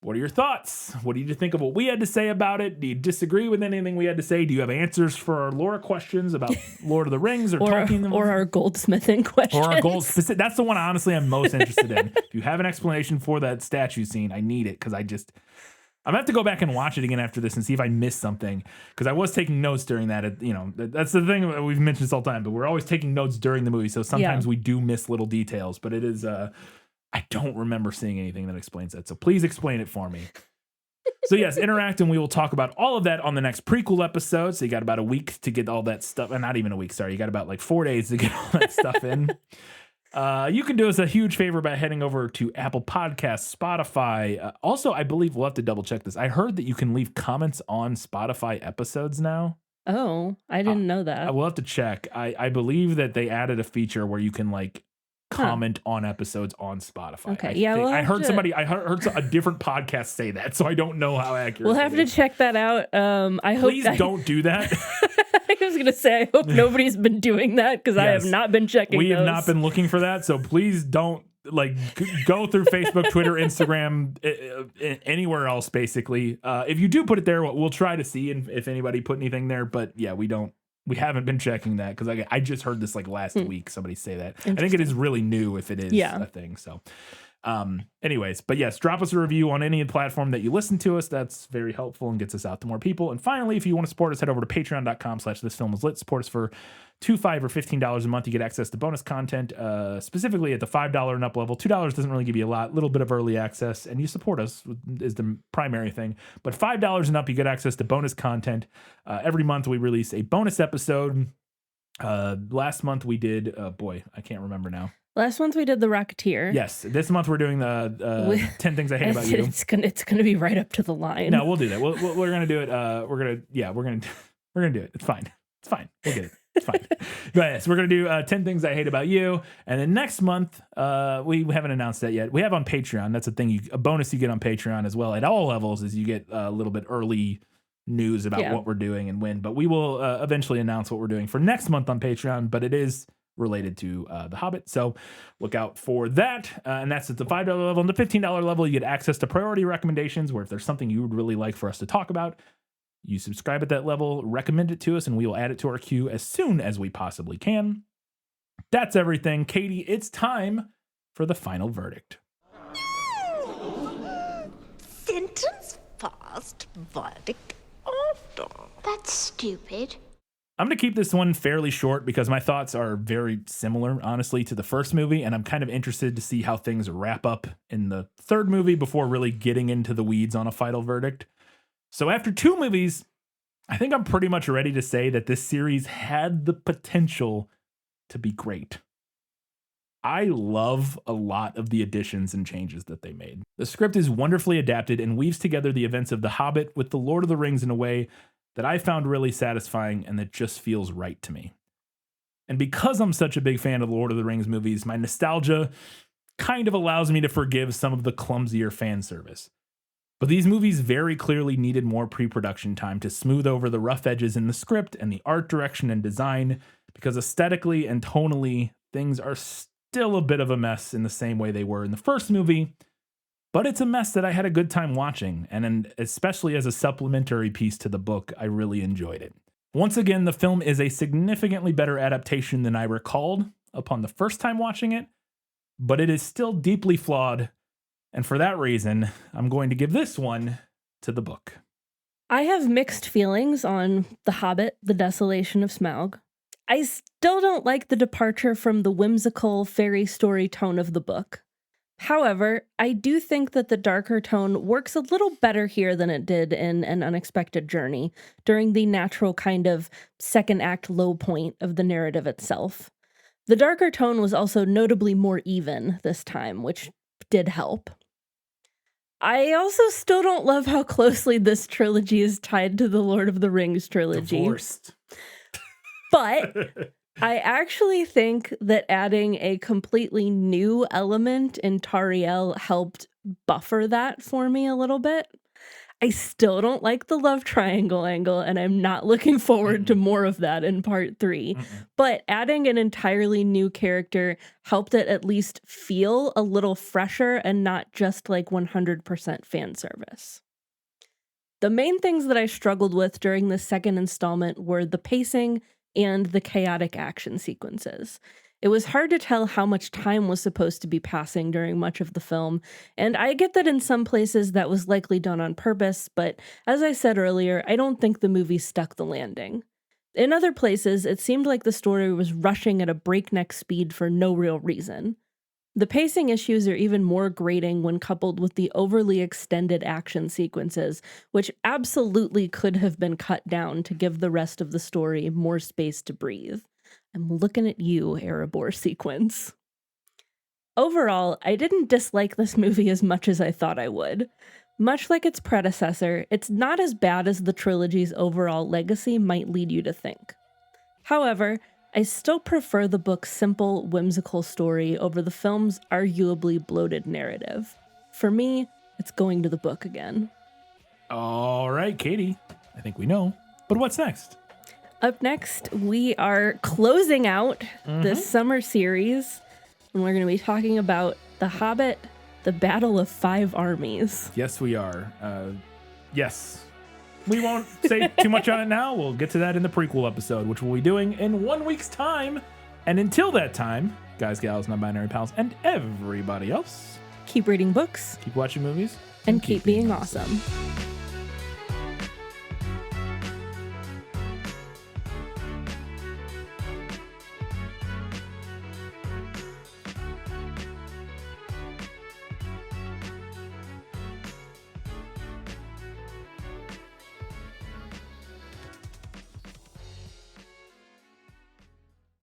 What are your thoughts? What did you think of what we had to say about it? Do you disagree with anything we had to say? Do you have answers for our Laura questions about Lord of the Rings or Tolkien? Or our goldsmithing questions? Or our goldsmithing. That's the one, honestly, I'm most interested in. If you have an explanation for that statue scene, I need it because I'm going to have to go back and watch it again after this and see if I missed something. Because I was taking notes during that. That's the thing that we've mentioned this all the time, but we're always taking notes during the movie. So sometimes we do miss little details, but it is, I don't remember seeing anything that explains that. So please explain it for me. So yes, interact and we will talk about all of that on the next prequel episode. So you got about a week to get all that stuff. And not even a week, sorry. You got about like 4 days to get all that stuff in. You can do us a huge favor by heading over to Apple Podcasts, Spotify. Also, I believe we'll have to double check this. I heard that you can leave comments on Spotify episodes now. Oh, I didn't know that. I will have to check. I believe that they added a feature where you can like comment on episodes on Spotify. Okay, I heard a different podcast say that, so I don't know how accurate. We'll have to check that out. Please don't do that. I was gonna say, I hope nobody's been doing that because I have not been checking. We have not been looking for that, so please don't go through Facebook, Twitter, Instagram, anywhere else. Basically, if you do put it there, we'll try to see if anybody put anything there. But yeah, we haven't been checking that because I just heard this like last week. Somebody say that. I think it is really new if it is a thing. So, anyways, but yes, drop us a review on any platform that you listen to us. That's very helpful and gets us out to more people. And finally, if you want to support us, head over to patreon.com/thisfilmislit. Support us for $2, $5, or $15 a month. You get access to bonus content, specifically at the $5 and up level. $2 doesn't really give you a lot, little bit of early access, and you support us is the primary thing. But $5 and up, you get access to bonus content. Every month we release a bonus episode. Last month we did, I can't remember now. Last month we did The Rocketeer. Yes, this month we're doing the 10 Things I Hate About You. It's gonna be right up to the line. No, we'll do that. We're gonna do it. We're gonna do it. It's fine. We'll get it. It's fine. But yes, we're going to do 10 Things I Hate About You. And then next month, we haven't announced that yet. We have on Patreon. That's a bonus you get on Patreon as well. At all levels is you get a little bit early news about what we're doing and when. But we will eventually announce what we're doing for next month on Patreon. But it is related to The Hobbit. So look out for that. And that's at the $5 level. And the $15 level, you get access to priority recommendations, where if there's something you would really like for us to talk about, you subscribe at that level, recommend it to us, and we will add it to our queue as soon as we possibly can. That's everything. Katie, it's time for the final verdict. Sentence fast, verdict after. That's stupid. I'm going to keep this one fairly short because my thoughts are very similar, honestly, to the first movie, and I'm kind of interested to see how things wrap up in the third movie before really getting into the weeds on a final verdict. So after 2 movies, I think I'm pretty much ready to say that this series had the potential to be great. I love a lot of the additions and changes that they made. The script is wonderfully adapted and weaves together the events of The Hobbit with The Lord of the Rings in a way that I found really satisfying and that just feels right to me. And because I'm such a big fan of the Lord of the Rings movies, my nostalgia kind of allows me to forgive some of the clumsier fan service. But these movies very clearly needed more pre-production time to smooth over the rough edges in the script and the art direction and design, because aesthetically and tonally, things are still a bit of a mess in the same way they were in the first movie. But it's a mess that I had a good time watching, and especially as a supplementary piece to the book, I really enjoyed it. Once again, the film is a significantly better adaptation than I recalled upon the first time watching it, but it is still deeply flawed, and for that reason, I'm going to give this one to the book. I have mixed feelings on The Hobbit, The Desolation of Smaug. I still don't like the departure from the whimsical fairy story tone of the book. However, I do think that the darker tone works a little better here than it did in An Unexpected Journey, during the natural kind of second act low point of the narrative itself. The darker tone was also notably more even this time, which did help. I also still don't love how closely this trilogy is tied to the Lord of the Rings trilogy. Divorced. But I actually think that adding a completely new element in Tariel helped buffer that for me a little bit. I still don't like the love triangle angle, and I'm not looking forward to more of that in part 3. But adding an entirely new character helped it at least feel a little fresher and not just like 100% fan service. The main things that I struggled with during the second installment were the pacing and the chaotic action sequences. It was hard to tell how much time was supposed to be passing during much of the film, and I get that in some places that was likely done on purpose, but as I said earlier, I don't think the movie stuck the landing. In other places, it seemed like the story was rushing at a breakneck speed for no real reason. The pacing issues are even more grating when coupled with the overly extended action sequences, which absolutely could have been cut down to give the rest of the story more space to breathe. I'm looking at you, Erebor sequence. Overall, I didn't dislike this movie as much as I thought I would. Much like its predecessor, it's not as bad as the trilogy's overall legacy might lead you to think. However, I still prefer the book's simple, whimsical story over the film's arguably bloated narrative. For me, it's going to the book again. All right, Katie, I think we know. But what's next? Up next, we are closing out this summer series, and we're going to be talking about The Hobbit, the Battle of Five Armies. Yes, we are. Yes. We won't say too much on it now. We'll get to that in the prequel episode, which we'll be doing in 1 week's time. And until that time, guys, gals, non-binary pals, and everybody else, Keep reading books. keep watching movies. And keep being awesome.